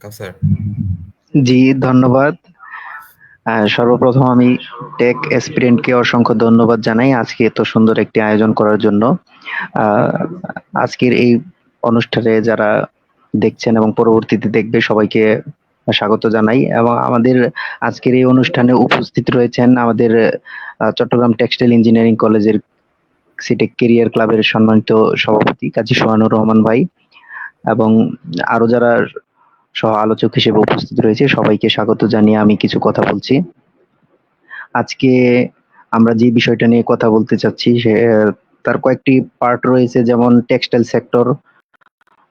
কাউসার। জি, ধন্যবাদ। সর্বপ্রথম আমি টেক এসপিরেন্টকে অসংখ্য ধন্যবাদ জানাই আজকে এত সুন্দর একটি আয়োজন করার জন্য। আহ, আজকের এই অনুষ্ঠানে যারা দেখছেন এবং পরবর্তীতে দেখবে সবাইকে স্বাগত জানাই। এবং আমাদের আজকের এই অনুষ্ঠানে উপস্থিত রয়েছেন আমাদের চট্টগ্রাম টেক্সটাইল ইঞ্জিনিয়ারিং কলেজের সিটেক কেরিয়ার ক্লাবের সম্মানিত সভাপতি কাজী সোহানুর রহমান ভাই, এবং আরো যারা সহ আলোচক হিসেবে উপস্থিত রয়েছে সবাইকে স্বাগত জানিয়ে আমি কিছু কথা বলছি। আজকে আমরা যে বিষয়টা নিয়ে কথা বলতে চাচ্ছি তার কয়েকটি পার্ট রয়েছে, যেমন টেক্সটাইল সেক্টর,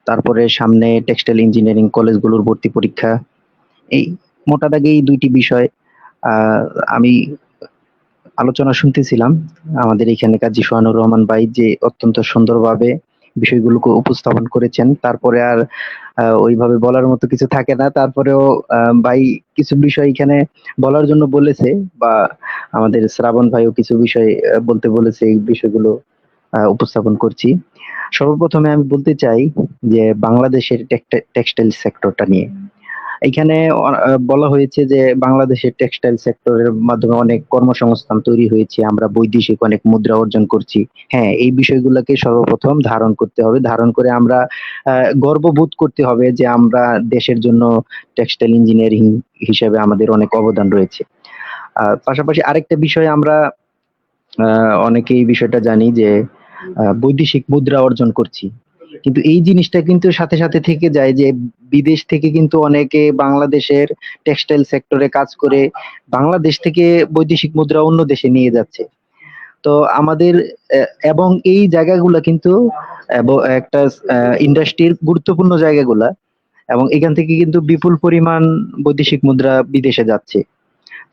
তারপরে সামনে টেক্সটাইল ইঞ্জিনিয়ারিং কলেজগুলোর ভর্তি পরীক্ষা। এই মোটা দাগে এই দুইটি বিষয় আহ, আমি আলোচনা শুনতেছিলাম। আমাদের এখানে কাজী সোহানুর রহমান ভাই যে অত্যন্ত সুন্দরভাবে বিষয়গুলোকে উপস্থাপন করেছেন, তারপরে আর ওইভাবে বলার মতো কিছু থাকে না। তারপরেও ভাই কিছু বিষয় এখানে বলার জন্য বলেছে, বা আমাদের শ্রাবণ ভাইও কিছু বিষয় বলতে বলেছে, এই বিষয়গুলো উপস্থাপন করছি। সর্বপ্রথমে আমি বলতে চাই যে বাংলাদেশের টেক্সটাইল সেক্টরটা নিয়ে এখানে বলা হয়েছে যে বাংলাদেশের টেক্সটাইল সেক্টরের মাধ্যমে অনেক কর্মসংস্থান তৈরি হয়েছে, আমরা বৈদেশিক অনেক মুদ্রা অর্জন করছি। হ্যাঁ, এই বিষয়গুলোকে সর্বপ্রথম ধারণ করতে হবে, ধারণ করে আমরা গর্ববোধ করতে হবে যে আমরা দেশের জন্য টেক্সটাইল ইঞ্জিনিয়ারিং হিসেবে আমাদের অনেক অবদান রয়েছে। পাশাপাশি আরেকটা বিষয় আমরা অনেকে এই বিষয়টা জানি যে বৈদেশিক মুদ্রা অর্জন করছি, কিন্তু এই জিনিসটা কিন্তু সাথে সাথে থেকে যায় যে বিদেশ থেকে কিন্তু অনেকে বাংলাদেশের টেক্সটাইল সেক্টরে কাজ করে বাংলাদেশ থেকে বৈদেশিক মুদ্রা অন্য দেশে নিয়ে যাচ্ছে। তো আমাদের এবং এই জায়গাগুলা কিন্তু একটা ইন্ডাস্ট্রির গুরুত্বপূর্ণ জায়গাগুলা, এবং এখান থেকে কিন্তু বিপুল পরিমাণ বৈদেশিক মুদ্রা বিদেশে যাচ্ছে।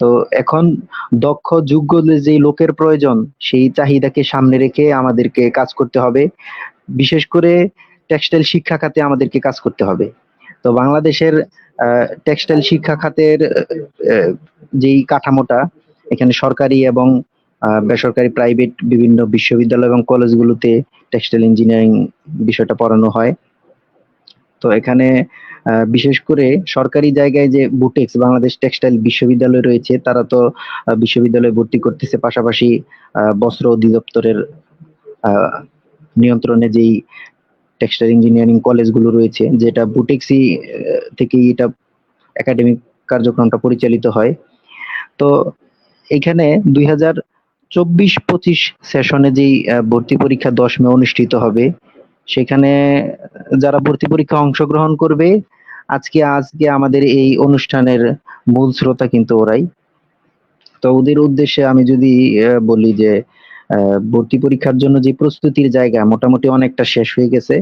তো এখন দক্ষ যোগ্য যে লোকের প্রয়োজন, সেই চাহিদাকে সামনে রেখে আমাদেরকে কাজ করতে হবে। বিশেষ করে টেক্সটাইল শিক্ষা খাতে আমাদেরকে কাজ করতে হবে। তো বাংলাদেশের টেক্সটাইল শিক্ষা খাতের যেই কাঠামোটা, এখানে সরকারি এবং বেসরকারি প্রাইভেট বিভিন্ন বিশ্ববিদ্যালয় এবং কলেজগুলোতে টেক্সটাইল ইঞ্জিনিয়ারিং বিষয়টা পড়ানো হয়। তো এখানে বিশেষ করে সরকারি জায়গায় যে বুটেক্স বাংলাদেশ টেক্সটাইল বিশ্ববিদ্যালয় রয়েছে, তারা তো বিশ্ববিদ্যালয়ে ভর্তি করতেছে, পাশাপাশি বস্ত্র অধিদপ্তরের আহ, নিয়ন্ত্রণে যেই টেক্সটাইল ইঞ্জিনিয়ারিং কলেজগুলো রয়েছে, যেটা বুটেক্সি থেকে এটা একাডেমিক কার্যক্রমটা পরিচালিত হয়। তো এখানে 2024-25 সেশনে যেই ভর্তি পরীক্ষা 10 মে অনুষ্ঠিত হবে, সেখানে যারা ভর্তি পরীক্ষা অংশগ্রহণ করবে, আজকে আজকে আমাদের এই অনুষ্ঠানের মূল শ্রোতা কিন্তু ওরাই। তো ওদের উদ্দেশ্যে আমি যদি বলি যে ভর্তি পরীক্ষার জন্য যে প্রস্তুতির জায়গা মোটামুটি অনেকটা শেষ হয়ে গেছে।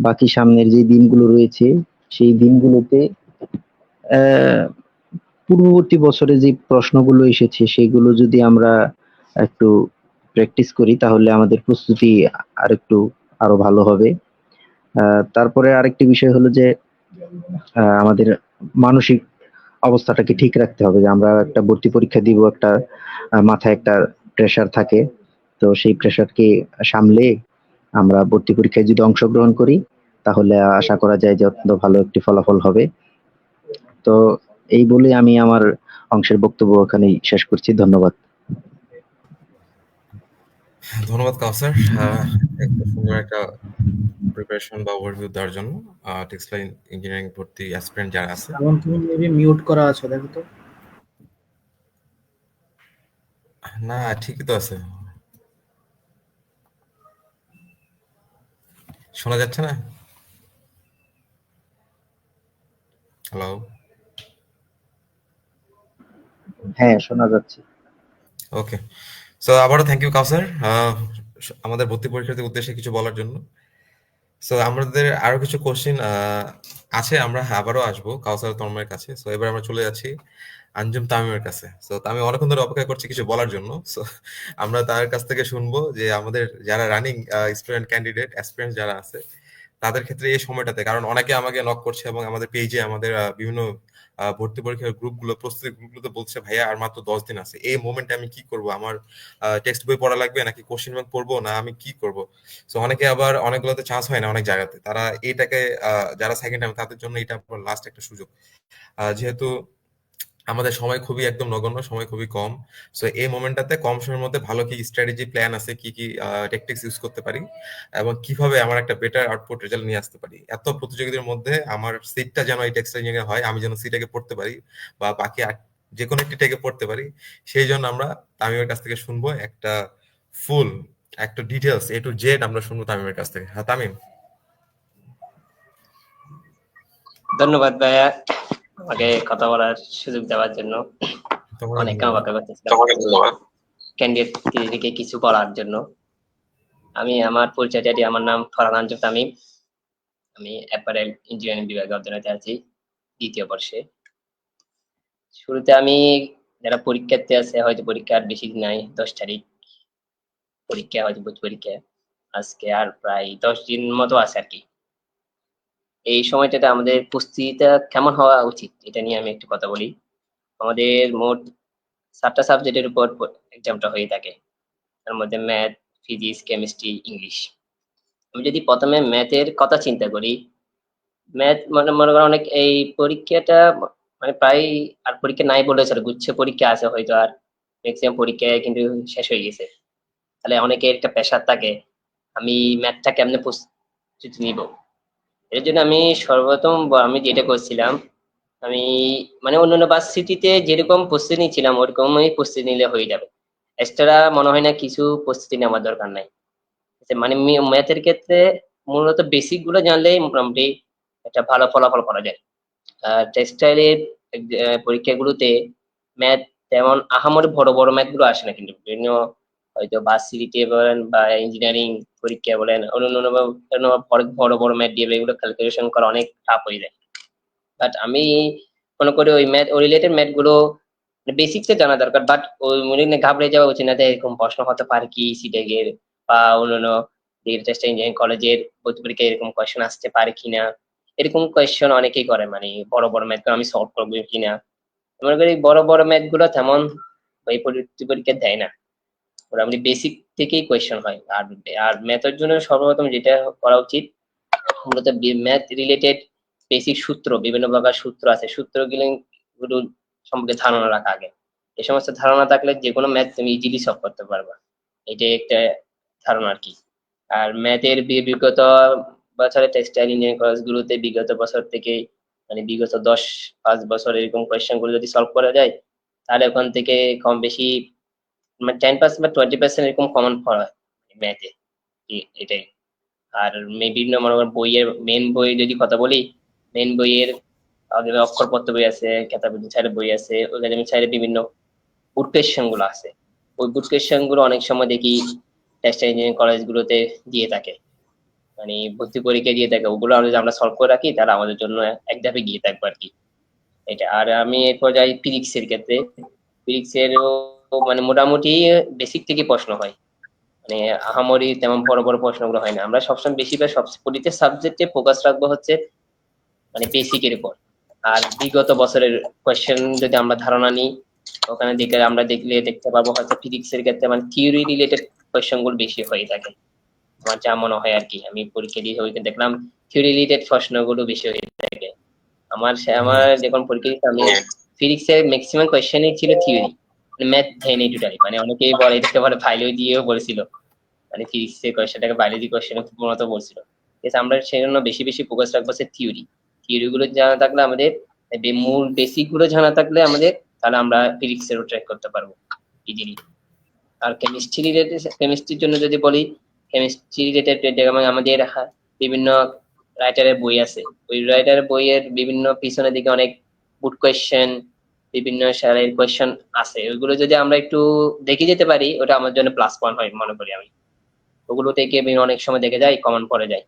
বাকি সামনের যে দিনগুলো রয়েছে সেই দিনগুলোতে আহ পূর্ববর্তী বছরে যে প্রশ্নগুলো এসেছে সেগুলো যদি আমরা একটু প্র্যাকটিস করি, তাহলে আমাদের প্রস্তুতি আরো ভালো হবে। তারপরে আরেকটি বিষয় হলো যে আমাদের মানসিক অবস্থাটাকে ঠিক রাখতে হবে, যে আমরা একটা ভর্তি পরীক্ষা দিব, একটা মাথায় একটা প্রেসার থাকে। তো সেই প্রেসারকে সামলে আমরা ভর্তি পরীক্ষায় যদি অংশগ্রহণ করি, তাহলে আশা করা যায় যে অত্যন্ত ভালো একটি ফলাফল হবে। তো এই বলে আমি আমার অংশের বক্তব্য এখানেই শেষ করছি। ধন্যবাদ। ধন্যবাদ কাউসার, একটা সুন্দর একটা প্রিপারেশন বা ওভারভিউ দেওয়ার জন্য। টেক্সটাইল ইঞ্জিনিয়ারিং ভর্তি অ্যাসপিরেন্ট যারা আছে। এখন তুমি মেবি মিউট করা আছো, দেখো তো। না, ঠিকই তো আছে। শোনা যাচ্ছে না? হ্যালো? হ্যাঁ, শোনা যাচ্ছে। ওকে। সো আবারও থ্যাংক ইউ কাউসার, আমাদের ভর্তি পরীক্ষার্থীর উদ্দেশ্যে কিছু বলার জন্য। সো আমাদের আরো কিছু কোশ্চেন আছে, আমরা আবারও আসবো কাউসার তন্ময়ের কাছে। সো এবার আমরা চলে যাচ্ছি আঞ্জুম তামিমের কাছে। সো তামিম অনেকক্ষণ ধরে অপেক্ষা করছি কিছু বলার জন্য। সো আমরা তার কাছ থেকে শুনবো যে আমাদের যারা রানিং স্টুডেন্ট ক্যান্ডিডেট অ্যাসপিরেন্টস যারা আছে তাদের ক্ষেত্রে এই সময়টাতে, কারণ অনেকে আমাকে নক করছে এবং আমাদের পেজে আমাদের বিভিন্ন ভর্তি পরীক্ষার গ্রুপগুলো, প্রস্তুতি গ্রুপগুলোতে বলছে ভাইয়া আর মাত্র 10 দিন আছে, এই মোমেন্টে আমি কি করব, আমার টেক্সট বই পড়া লাগবে নাকি কোশ্চেন ব্যাংক পড়বো, না আমি কি করব। সো অনেকে আবার অনেকগুলোতে চান্স হয় না, অনেক জায়গাতে তারা এইটাকে যারা সেকেন্ড টাইম তাদের জন্য এটা লাস্ট একটা সুযোগ। যেহেতু আমাদের সময় খুবই একদম নগণ্য, সময় খুবই কম। সো এই মোমেন্টটাতে কম সময়ের মধ্যে ভালো কি স্ট্র্যাটেজি প্ল্যান আছে, কি কি টেকটিক্স ইউজ করতে পারি এবং কিভাবে আমার একটা বেটার আউটপুট রেজাল্ট নিয়ে আসতে পারি। এত প্রতিযোগিতার মধ্যে আমার সিটটা যেন এই টেক্সটাইল ইঞ্জিনিয়ারিং হয়, আমি যেন সিটাকে পড়তে পারি বা বাকি যে কোনো একটি টেকে পড়তে পারি, সেই জন্য আমরা তামিমের কাছ থেকে শুনবো একটা ফুল একটা ডিটেলস এ টু জেড আমরা শুনবো তামিমের কাছ থেকে। হ্যাঁ তামিম। ধন্যবাদ ভাইয়া আমাকে কথা বলার সুযোগ দেওয়ার জন্য। তোমাকে অনেক ধন্যবাদ। অপেক্ষা করতেছিলাম ক্যান্ডিডেট থেকে কিছু বলার জন্য। আমি আমার পরিচয়টা দিই, আমার নাম ফরহান আঞ্জুম তামিম। আমি অ্যাপারেল ইঞ্জিনিয়ারিং বিভাগে অধ্যয়নরত আছি 2য় বর্ষে। শুরুতে আমি যারা পরীক্ষার্থী আছে, হয়তো পরীক্ষার বেশি দিন নাই, 10 তারিখ পরীক্ষা, হয়তো পরীক্ষা আজকে আর প্রায় 10 দিন মতো আছে আর কি। এই সময়টাতে আমাদের প্রস্তুতিটা কেমন হওয়া উচিত এটা নিয়ে আমি একটু কথা বলি। আমাদের মোট 7টা সাবজেক্টের উপর এক্সামটা হয়ে থাকে, তার মধ্যে ম্যাথ, ফিজিক্স, কেমিস্ট্রি, ইংলিশ। আমি যদি প্রথমে ম্যাথের কথা চিন্তা করি, ম্যাথ মনে করেন অনেক এই পরীক্ষাটা মানে প্রায় আর পরীক্ষা নাই বলে চলে, গুচ্ছ পরীক্ষা আছে হয়তো, আর ম্যাক্সিমাম পরীক্ষা কিন্তু শেষ হয়ে গেছে। তাহলে অনেকের একটা প্রেশার থাকে আমি ম্যাথটা কেমনে প্রস্তুতি নিব। এর জন্য আমি সর্বপ্রথম আমি যেটা করছিলাম, আমি মানে অন্যান্য ভার্সিটিতে যেরকম প্রস্তুতি নিচ্ছিলাম ওরকমই প্রস্তুতি নিলে হয়ে যাবে। এক্সট্রা মনে হয় না কিছু প্রস্তুতি নেওয়ার দরকার নাই। মানে ম্যাথের ক্ষেত্রে মূলত বেসিক গুলো জানলেই মোটামুটি একটা ভালো ফলাফল করা যায়। আর টেক্সটাইলের পরীক্ষাগুলোতে ম্যাথ তেমন আহামরি বড় বড় ম্যাথ গুলো আসে না, কিন্তু বিভিন্ন হয়তো ভার্সিটিতে বলেন বা ইঞ্জিনিয়ারিং পরীক্ষা বলেন অন্যান্য বড় বড় ম্যাথ দিয়ে এগুলো ক্যালকুলেশন করা অনেক টাফ হয়ে যায়। বাট আমি মনে করি ওই ম্যাথ ওই রিলেটেড ম্যাথ গুলো বেসিক্সে জানা দরকার, বাট ওই মনে ঘাবড়ে যাওয়া উচিত না যে এরকম প্রশ্ন হতে পারে কি সিটেগের বা অন্যান্য ইঞ্জিনিয়ারিং কলেজের ভর্তি পরীক্ষায় এরকম কোয়েশ্চেন আসতে পারে কিনা। এরকম কোয়েশ্চেন অনেকেই করে, মানে বড় বড় ম্যাথ আমি সলভ করবো কিনা। মনে করি বড় বড় ম্যাথ গুলো তেমন এই ভর্তি পরীক্ষা দেয় না, মোটামুটি বেসিক থেকেই কোয়েশ্চেন হয়। আর আর ম্যাথের জন্য সর্বপ্রথম যেটা করা উচিত, মূলত ম্যাথ রিলেটেড বেসিক সূত্র, বিভিন্ন প্রকার সূত্র আছে, সূত্রগুলো সম্পর্কে ধারণা রাখা আগে। এই সমস্ত ধারণা থাকলে যে কোনো ম্যাথ তুমি ইজিলি সলভ করতে পারবা, এটাই একটা ধারণা আর কি। আর ম্যাথের বিগত বছরে টেক্সটাইল ইঞ্জিনিয়ারিং কলেজগুলোতে বিগত বছর থেকে মানে বিগত 5 বছর এরকম কোয়েশ্চেন গুলো যদি সলভ করা যায়, তাহলে ওখান থেকে কম বেশি মানে 10% বা 20% এরকম কমন পড়া ম্যাথে, এটাই। আর বিভিন্ন মনে করেন বইয়ের মেন বই যদি কথা বলি, মেন বইয়ের অক্ষরপত্র বই আছে, কেতাবুদ্দিন স্যারের বই আছে, ওখানে স্যারের বিভিন্ন বুট কোয়েশ্চেন গুলো আছে। ওই বুট কোয়েশ্চেন গুলো অনেক সময় দেখি টেক্সটাইল ইঞ্জিনিয়ারিং কলেজগুলোতে দিয়ে থাকে, মানে ভর্তি পরীক্ষা দিয়ে থাকে। ওগুলো আমরা যদি আমরা সলভ করে রাখি তাহলে আমাদের জন্য এক ধাপে গিয়ে থাকবো আর কি, এটা। আর আমি এরপর যাই ফিজিক্সের ক্ষেত্রে। ফিজিক্সেরও মানে মোটামুটি বেসিক থেকে প্রশ্ন হয়, মানে আহামরি তেমন বড় বড় প্রশ্নগুলো হয় না। আমরা সবসময় বেশিরভাগ প্রতিটা সাবজেক্টে ফোকাস রাখবো হচ্ছে মানে বেসিকের উপর। আর বিগত বছরের কোয়েশ্চেন যদি আমরা ধারণা নিই, ওখানে দিকে আমরা দেখতে পারবো হয়তো ফিজিক্সের ক্ষেত্রে মানে থিওরি রিলেটেড কোয়েশ্চেন গুলো বেশি হয়ে থাকে, আমার যা মনে হয় আর কি। আমি পরীক্ষা দিয়ে ওইখানে দেখলাম থিওরি রিলেটেড প্রশ্নগুলো বেশি হয়ে থাকে। আমার যখন পরীক্ষা দিতে আমি ফিজিক্সের ম্যাক্সিমাম কোয়েশ্চেনই ছিল থিওরি, ম্যাথ দেয়নি টোটালি। মানে অনেকেই বলে এটাকে বলে বায়োলজি দিয়েও বলেছিল, মানে ফিজিক্সের কোয়েশ্চেনটাকে বায়োলজি কোয়েশ্চেন মতো বলছিল। ঠিক আছে, আমরা সেজন্য বেশি বেশি ফোকাস রাখবো থিওরি। থিওরি গুলো জানা থাকলে আমাদের মূল বেসিক গুলো জানা থাকলে আমাদের, তাহলে আমরা ফিজিক্সেরও ট্র্যাক করতে পারবো ইজিলি। আর কেমিস্ট্রি রিলেটেড, কেমিস্ট্রির জন্য যদি বলি, কেমিস্ট্রি রিলেটেড আমাদের বিভিন্ন রাইটারের বই আছে, ওই রাইটারের বইয়ের বিভিন্ন পিছনের দিকে অনেক বুট কোয়েশ্চেন, বিভিন্ন সালের কোয়েশ্চেন আছে, ওইগুলো যদি আমরা একটু দেখে যেতে পারি ওটা আমার জন্য প্লাস পয়েন্ট হয় মনে করি আমি। ওগুলো থেকে আমি অনেক সময় দেখে যাই, কমন পড়ে যায়।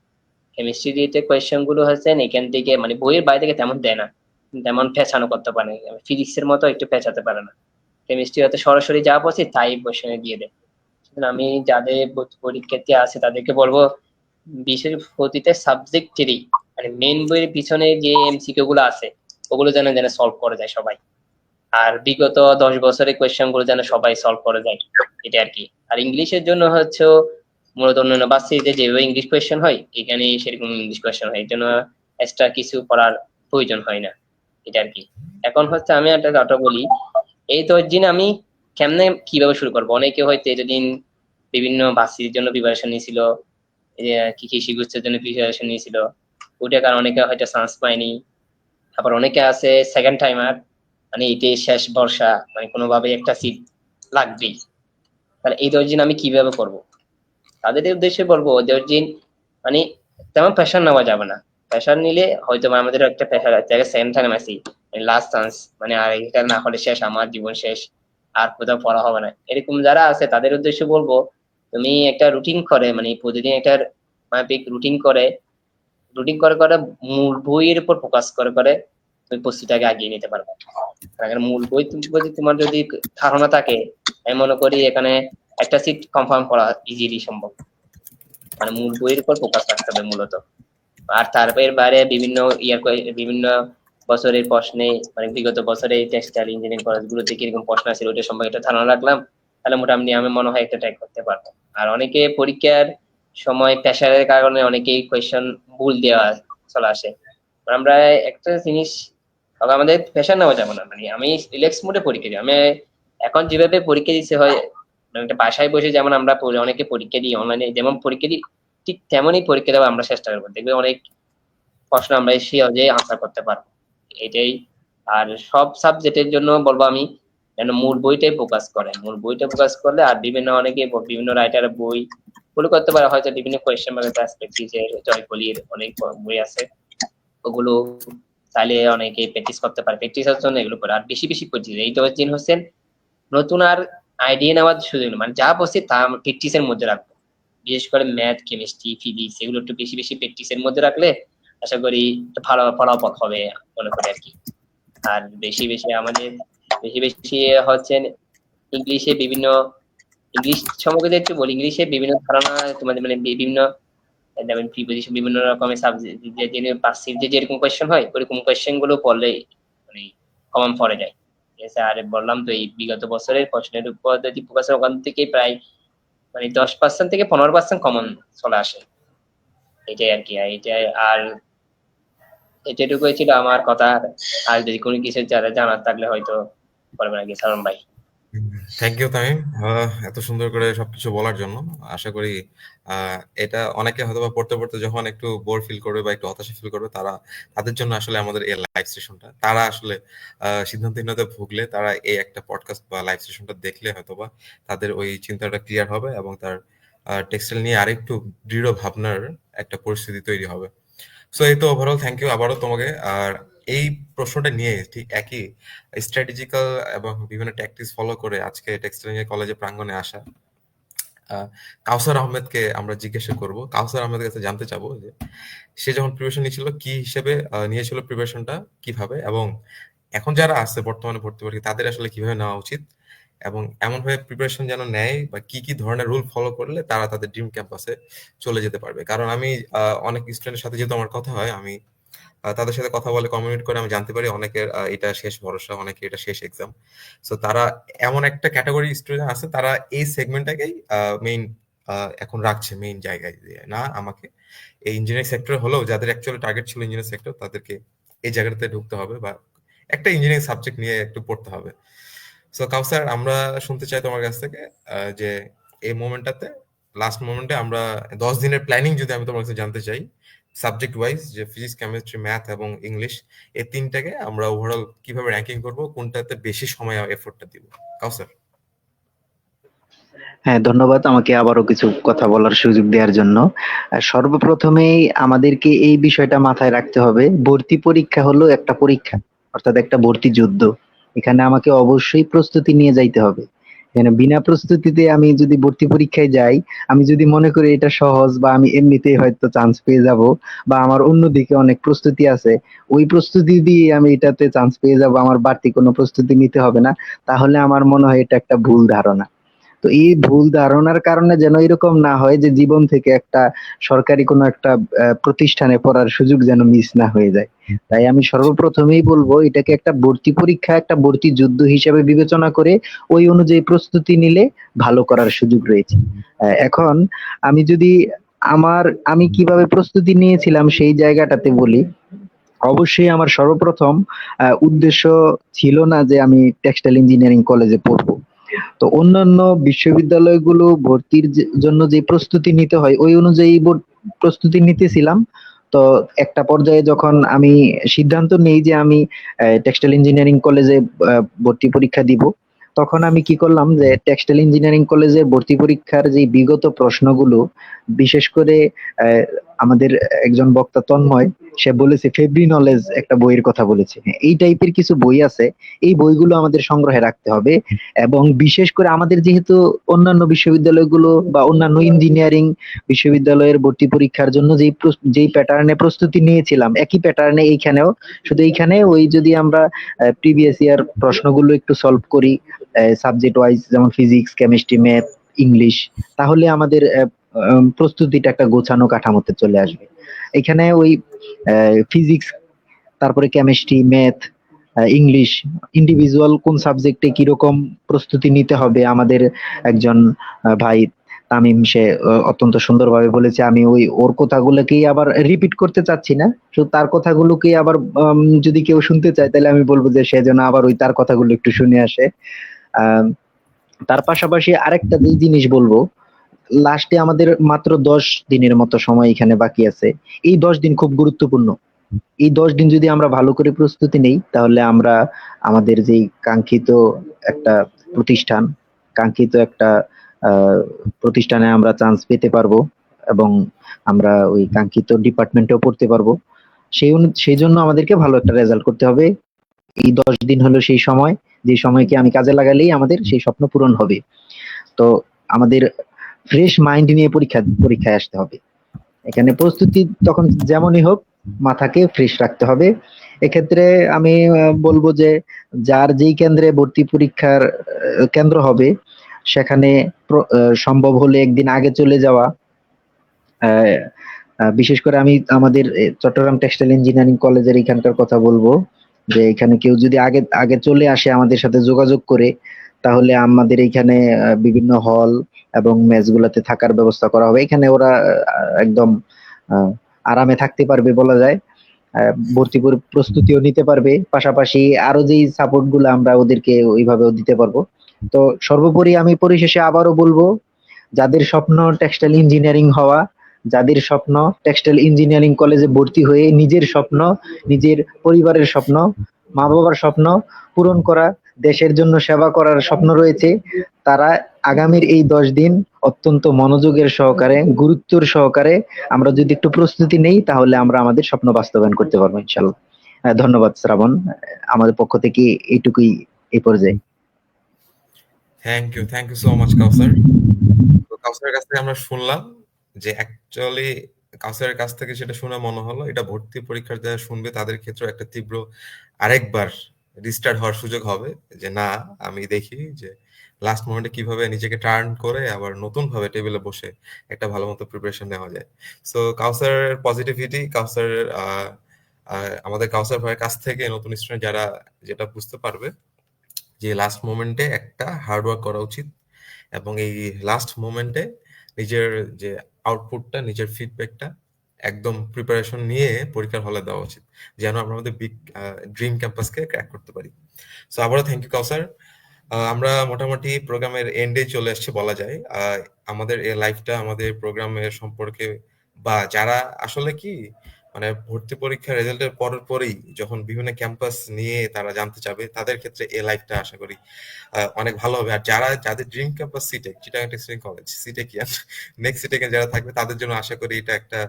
কেমিস্ট্রি রিলেটেড কোয়েশ্চেন গুলো হচ্ছে এখান থেকে মানে বইয়ের বাইরে থেকে তেমন দেয় না, তেমন পেঁচানো করতে পারে না, ফিজিক্সের মতো একটু পেঁচাতে পারে না। কেমিস্ট্রি হয়তো সরাসরি যা বসে তাই কোয়েশ্চেনে দিয়ে দেয়। সুতরাং আমি যাদের পরীক্ষার্থী আছে তাদেরকে বলবো বিশেষ প্রতিটা সাবজেক্টেরই মানে মেন বইয়ের পিছনে যে এমসিকিউ গুলো আছে ওগুলো যেন যেন সলভ করে যায় সবাই, আর বিগত 10 বছরের কোয়েশ্চেন গুলো যেন সবাই সলভ করে যায়, এটা আর কি। আর ইংলিশের জন্য হচ্ছে মূলত অন্যান্য ভার্সিটিতে যেভাবে ইংলিশ কোয়েশ্চেন হয় এখানে সেরকম ইংলিশ কোয়েশ্চেন হয়, এই জন্য এক্সট্রা কিছু করার প্রয়োজন হয় না, এটা আর কি। এখন হচ্ছে আমি একটা কথা বলি, এই 10 দিন আমি কেমনে কিভাবে শুরু করবো? অনেকে হয়তো এতদিন বিভিন্ন ভার্সিটির জন্য প্রিপারেশন নিয়েছিল, কি কৃষি গুচ্ছের জন্য প্রিপারেশন নিয়েছিল, ওইটার কারণে অনেকে হয়তো চান্স পায়নি। আবার অনেকে আছে সেকেন্ড টাইমার, মানে এটাই শেষ ভরসা, মানে কোনোভাবে একটা সিট লাগবেই। তাহলে এই 10 দিন আমি কিভাবে করব? তাদের উদ্দেশ্যে বলবো 10 দিন মানে তেমন প্রেশার নেওয়া যাবে না। প্রেশার নিলে হয়তো বা আমাদের একটা প্রেশার আছে, সেকেন্ড টাইম আসি লাস্ট চান্স, মানে আর এটা না হলে শেষ, আমার জীবন শেষ, আর কোথাও পড়া হবে না, এরকম যারা আছে তাদের উদ্দেশ্যে বলবো তুমি একটা রুটিন করে মানে প্রতিদিন একটা মাফিক রুটিন করে করে মূল বইয়ের উপর ফোকাস করে করে তুমি প্রস্তুতিটাকে আগিয়ে নিতে পারবে। কারণ মূল বই তুমি যদি তোমার যদি ধারণা থাকে, আমি মনে করি এখানে একটা সিট কনফার্ম করা ইজিলি সম্ভব। মানে মূল বইয়ের উপর ফোকাস রাখতে হবে মূলত। আর তারপরে বাইরে বিভিন্ন বিভিন্ন বছরের প্রশ্নে মানে বিগত বছরে টেক্সটাইল ইঞ্জিনিয়ারিং কলেজগুলোতে কিরকম প্রশ্ন আছে ওইটা সম্পর্কে একটা ধারণা রাখলাম, তাহলে মোটামুটি আমি মনে হয় একটা ট্রাই করতে পারবো। আর অনেকে পরীক্ষার সময় প্রেশারের কারণে অনেকেই কোয়েশ্চেন ভুল দেওয়া চলে আসে। আমরা একটা জিনিস আমাদের প্রেশার নেওয়া যাবে না, মানে আমি রিল্যাক্স মোডে পরীক্ষা দিই। আমি এখন যেভাবে পরীক্ষা দিতে হয় মানে একটা বাসায় বসে যেমন আমরা অনেকে পরীক্ষা দিই, অনলাইনে যেমন পরীক্ষা দিই ঠিক তেমনই পরীক্ষা দেওয়া আমরা চেষ্টা করবো, দেখবে অনেক প্রশ্ন আমরা সহজে আনসার করতে পারবো, এটাই। আর সব সাবজেক্টের জন্য বলবো আমি যেন মূল বইটাই ফোকাস করে, মূল বইটা ফোকাস করলে আর বিভিন্ন অনেকে বিভিন্ন রাইটারের বই গুলো করতে পারে, হয়তো বিভিন্ন কোয়েশ্চেন জয়কলির অনেক বই আছে, ওগুলো চাইলে অনেকে প্র্যাকটিস করতে পারে, প্র্যাকটিসের জন্য এগুলো করে। আর বেশি বেশি প্র্যাকটিস, এই 10 দিন হচ্ছেন নতুন আর আইডিয়া নেওয়ার সুযোগ নেই, মানে যা বসে তা প্র্যাকটিসের মধ্যে রাখবো। বিশেষ করে ম্যাথ, কেমিস্ট্রি, ফিজিক্স এগুলো একটু বেশি বেশি প্র্যাকটিসের মধ্যে রাখলে আশা করি ভালো ফলাফল হবে মনে করি আর কি। আর বেশি বেশি আমাদের বেশি বেশি হচ্ছে ইংলিশে বিভিন্ন ইংলিশ সম্পর্কে একটু বলি, ইংলিশে বিভিন্ন ধারণা তোমাদের মানে বিভিন্ন যেমন প্রিপোজিশন বিভিন্ন রকমের সাবজেক্ট যে পাঁচটির যে যেরকম কোয়েশ্চেন হয় ওরকম কোয়েশ্চেন গুলো পড়লে মানে কমন পড়ে যায়, ঠিক আছে। আর বললাম তো এই বিগত বছরের প্রশ্নের উপর যদি ফোকাসের ওখান থেকে প্রায় মানে 10% থেকে 15% কমন চলে আসে, এটাই আর কি। আর এটাই আর এটুকুই ছিল আমার কথা। আর যদি কোনো কিছু যারা জানার থাকলে হয়তো বলবেন আর কি সালমান ভাই। থ্যাংক ইউ তামিম, এত সুন্দর করে সবকিছু বলার জন্য। আশা করি এটা অনেকে হয়তো বা পড়তে পড়তে যখন একটু বোর ফিল করবে বা একটু হতাশা ফিল করবে তাদের জন্য আসলে আমাদের এই লাইভ সেশনটা, তারা আসলে সিদ্ধান্তহীনতায় ভুগলে তারা এই একটা পডকাস্ট বা লাইভ সেশনটা দেখলে হয়তোবা তাদের ওই চিন্তাটা ক্লিয়ার হবে এবং তার টেক্সটাইল নিয়ে আরেকটু দৃঢ় ভাবনার একটা পরিস্থিতি তৈরি হবে। সো এই তো ওভারঅল থ্যাংক ইউ আবারও তোমাকে। আর এই প্রশ্নটা নিয়ে ঠিক একই স্ট্র্যাটেজিক্যাল এবং বিভিন্ন ট্যাকটিক্স ফলো করে আজকে টেক্সটাইল কলেজে প্রাঙ্গণে আসা কাউসার আহমেদকে আমরা জিজ্ঞাসা করব। কাউসার আহমেদের কাছে জানতে চাবো যে সে যখন প্রিপারেশন নিয়েছিল কি হিসেবে নিয়েছিল প্রিপারেশনটা, কিভাবে, এবং এখন যারা আছে বর্তমানে ভর্তি পরীক্ষা তাদের আসলে কিভাবে নেওয়া উচিত, এবং এমন ভাবে প্রিপারেশন যেন নেয় বা কি কি ধরনের রুল ফলো করলে তারা তাদের ড্রিম ক্যাম্পাসে চলে যেতে পারবে। কারণ আমি অনেক স্টুডেন্টের সাথে যেহেতু আমার কথা হয়, আমি তাদের সাথে কথা বলে কমিউনিকেট করে আমি জানতে পারি অনেকের এটা শেষ ভরসা, অনেকে এটা শেষ এক্সাম। সো তারা এমন একটা ক্যাটাগরি স্টুডেন্ট আছে তারা এই সেগমেন্টটাকেই মেইন এখন রাখছে মেইন জায়গায়, যে না আমাকে এই ইঞ্জিনিয়ারিং সেক্টর হলেও যাদের অ্যাকচুয়ালি টার্গেট ছিল ইঞ্জিনিয়ারিং সেক্টর তাদেরকে এই জায়গাটাতে ঢুকতে হবে বা একটা ইঞ্জিনিয়ারিং সাবজেক্ট নিয়ে একটু পড়তে হবে। সো কাউসার, আমরা শুনতে চাই তোমার কাছ থেকে যে এই মোমেন্টটাতে লাস্ট মোমেন্টে আমরা 10 দিনের প্ল্যানিং যদি আমি তোমার কাছে জানতে চাই সাবজেক্ট ওয়াইজ, যে ফিজিক্স, কেমিস্ট্রি, ম্যাথ এবং ইংলিশ, এই তিনটাকে আমরা ওভারঅল কিভাবে র্যাঙ্কিং করব, কোনটাতে বেশি সময় এফোর্টটা দিব, কাউসার? হ্যাঁ, ধন্যবাদ আমাকে আবারও কিছু কথা বলার সুযোগ দেওয়ার জন্য। সর্বপ্রথমেই আমাদেরকে এই বিষয়টা মাথায় রাখতে হবে, ভর্তি পরীক্ষা হলো একটা পরীক্ষা, অর্থাৎ একটা ভর্তি যুদ্ধ। এখানে আমাকে অবশ্যই প্রস্তুতি নিয়ে যাইতে হবে। এখানে বিনা প্রস্তুতিতে আমি যদি ভর্তি পরীক্ষায় যাই, আমি যদি মনে করি এটা সহজ বা আমি এমনিতেই হয়তো চান্স পেয়ে যাব, বা আমার অন্যদিকে অনেক প্রস্তুতি আছে, ওই প্রস্তুতি দিয়ে আমি এটাতে চান্স পেয়ে যাব, আমার বাড়তি কোনো প্রস্তুতি নিতে হবে না, তাহলে আমার মনে হয় এটা একটা ভুল ধারণা। তো এই ভুল ধারণার কারণে যেন এরকম না হয় যে জীবন থেকে একটা সরকারি কোনো একটা প্রতিষ্ঠানে পড়ার সুযোগ যেন মিস না হয়ে যায়। তাই আমি সর্বপ্রথমেই বলবো এটাকে একটা ভর্তি পরীক্ষা, একটা ভর্তি যুদ্ধ হিসেবে বিবেচনা করে ওই অনুযায়ী প্রস্তুতি নিলে ভালো করার সুযোগ রয়েছে। এখন আমি যদি আমি কিভাবে প্রস্তুতি নিয়েছিলাম সেই জায়গাটাতে বলি, অবশ্যই আমার সর্বপ্রথম উদ্দেশ্য ছিল না যে আমি টেক্সটাইল ইঞ্জিনিয়ারিং কলেজে পড়বো। তো অন্যান্য বিশ্ববিদ্যালয়গুলো ভর্তির জন্য যে প্রস্তুতি নিতে হয় ওই অনুযায়ী প্রস্তুতি নিতেছিলাম। তো একটা পর্যায়ে যখন আমি সিদ্ধান্ত নেই যে আমি টেক্সটাইল ইঞ্জিনিয়ারিং কলেজে ভর্তি পরীক্ষা দিব, তখন আমি কি করলাম যে টেক্সটাইল ইঞ্জিনিয়ারিং কলেজে ভর্তি পরীক্ষার যে বিগত প্রশ্নগুলো, বিশেষ করে আহ, আমাদের একজন বক্তা তন্ময়, সে বলেছে ফেব্রি নলেজ একটা বইয়ের কথা বলেছে। হ্যাঁ, এই টাইপের কিছু বই আছে, এই বইগুলো আমাদের সংগ্রহে রাখতে হবে। এবং বিশেষ করে আমাদের যেহেতু অন্যান্য বিশ্ববিদ্যালয়গুলো বা অন্যান্য ইঞ্জিনিয়ারিং বিশ্ববিদ্যালয়ের ভর্তি পরীক্ষার জন্য যেই প্যাটার্নে প্রস্তুতি নিয়েছিলাম, একই প্যাটার্নে এইখানেও, শুধু এইখানে ওই যদি আমরা প্রিভিয়াস ইয়ার প্রশ্নগুলো একটু সলভ করি সাবজেক্ট ওয়াইজ, যেমন ফিজিক্স, কেমিস্ট্রি, ম্যাথ, ইংলিশ, তাহলে আমাদের প্রস্তুতিটা একটা গোছানো কাঠামোতে চলে আসবে। এখানে ওই ফিজিক্স, তারপরে কেমিস্ট্রি, ম্যাথ, ইংলিশ, ইন্ডিভিজুয়াল কোন সাবজেক্টে কিরকম প্রস্তুতি নিতে হবে, আমাদের একজন ভাই তামিম, সে অত্যন্ত সুন্দরভাবে বলেছে। আমি ওর কথাগুলোকেই আবার রিপিট করতে চাচ্ছি না, শুধু তার কথাগুলোকেই আবার যদি কেউ শুনতে চায় তাহলে আমি বলবো যে সে যেন আবার ওই তার কথাগুলো একটু শুনে আসে। আহ তার পাশাপাশি আরেকটা যে জিনিস বলবো, লাস্টে আমাদের মাত্র 10 দিনের মতো সময় এখানে বাকি আছে। এই 10 দিন খুব গুরুত্বপূর্ণ। এই 10 দিন যদি আমরা ভালো করে প্রস্তুতি নেই, তাহলে আমরা আমাদের যেই কাঙ্ক্ষিত একটা প্রতিষ্ঠান, কাঙ্ক্ষিত একটা আহ, প্রতিষ্ঠানে আমরা চান্স পেতে পারবো, এবং আমরা ওই কাঙ্ক্ষিত ডিপার্টমেন্টেও পড়তে পারবো। সেই জন্য আমাদেরকে ভালো একটা রেজাল্ট করতে হবে। এই 10 দিন হলো সেই সময়, যে সময়কে আমি কাজে লাগালেই আমাদের সেই স্বপ্ন পূরণ হবে। তো আমাদের ফ্রেশ মাইন্ড নিয়ে পরীক্ষায় আসতে হবে। এখানে প্রস্তুতি তখন যেমনই হোক, মাথাকে ফ্রেশ রাখতে হবে। এক্ষেত্রে আমি বলবো যে যার যেই কেন্দ্রে ভর্তি পরীক্ষার কেন্দ্র হবে, সেখানে সম্ভব হলে একদিন আগে চলে যাওয়া। আহ, বিশেষ করে আমি আমাদের চট্টগ্রাম টেক্সটাইল ইঞ্জিনিয়ারিং কলেজের এখানকার কথা বলবো, যে এখানে কেউ যদি আগে আগে চলে আসে আমাদের সাথে যোগাযোগ করে, তাহলে আমাদের এখানে বিভিন্ন হল এবং মেস গুলাতে থাকার ব্যবস্থা করা হবে। এখানে ওরা একদম আহ, আরামে থাকতে পারবে বলা যায়। ভর্তি প্রস্তুতিও নিতে পারবে, পাশাপাশি আরো যেই সাপোর্ট গুলো আমরা ওদেরকে ওইভাবেও দিতে পারবো। তো সর্বোপরি আমি পরিশেষে আবারও বলবো, যাদের স্বপ্ন টেক্সটাইল ইঞ্জিনিয়ারিং হওয়া, যাদের স্বপ্ন টেক্সটাইল ইঞ্জিনিয়ারিং কলেজে ভর্তি হয়ে নিজের স্বপ্ন, নিজের পরিবারের স্বপ্ন, মা বাবার স্বপ্ন পূরণ করা, দেশের জন্য সেবা করার স্বপ্ন রয়েছে, তারা আগামীর এই 10 দিন অত্যন্ত মনোযোগের সহকারে, গুরুত্বের সহকারে আমরা যদি একটু প্রস্তুতি নেই, তাহলে আমরা আমাদের স্বপ্ন বাস্তবায়ন করতে পারবো ইনশাল্লাহ। ধন্যবাদ শ্রাবণ, আমাদের পক্ষ থেকে এইটুকুই এই পর্যায়ে। থ্যাংক ইউ সো মাচ কাউসার। তো কাউসারের কাছ থেকে আমরা শুনলাম যে অ্যাকচুয়ালি কাউসারের কাছ থেকে যেটা শুনে মনে হলো, এটা ভর্তি পরীক্ষার যারা শুনবে তাদের ক্ষেত্রে একটা তীব্র আরেকবার রিস্টার্ট হওয়ার সুযোগ হবে, যে না, আমি দেখি যে লাস্ট মোমেন্টে কিভাবে নিজেকে টার্ন করে আবার নতুন ভাবে টেবিলে বসে একটা ভালো মতো প্রিপারেশন নেওয়া যায়। সো কাউসারের পজিটিভিটি, কাউসারের আমাদের কাউসার ভাইয়ের কাছ থেকে নতুন স্টুডেন্ট যারা যেটা বুঝতে পারবে যে লাস্ট মোমেন্টে একটা হার্ড ওয়ার্ক করা উচিত, এবং এই লাস্ট মোমেন্টে নিজের যে আউটপুটটা, নিজের ফিডব্যাকটা একদম প্রিপারেশন নিয়ে পরীক্ষার হলে দেওয়া উচিত, যেন আমরা আমাদের বিগ ড্রিম ক্যাম্পাসকে ক্র্যাক করতে পারি। সো আবারও থ্যাংক ইউ কাউসার। আমরা মোটামুটি প্রোগ্রামের এন্ডে চলে আসছি বলা যায়। আমাদের এই লাইফটা, আমাদের প্রোগ্রামের সম্পর্কে, বা যারা আসলে কি মানে ভর্তি পরীক্ষার রেজাল্টের পরেই যখন বিভিন্ন ক্যাম্পাস নিয়ে তারা জানতে চাবে, তাদের ক্ষেত্রে এই লাইফটা আশা করি অনেক ভালো হবে। আর যাদের dream campus CTEC, Chittagong textile college, CTECian, next সিটেকে যারা থাকবে তাদের জন্য আশা করি এটা একটা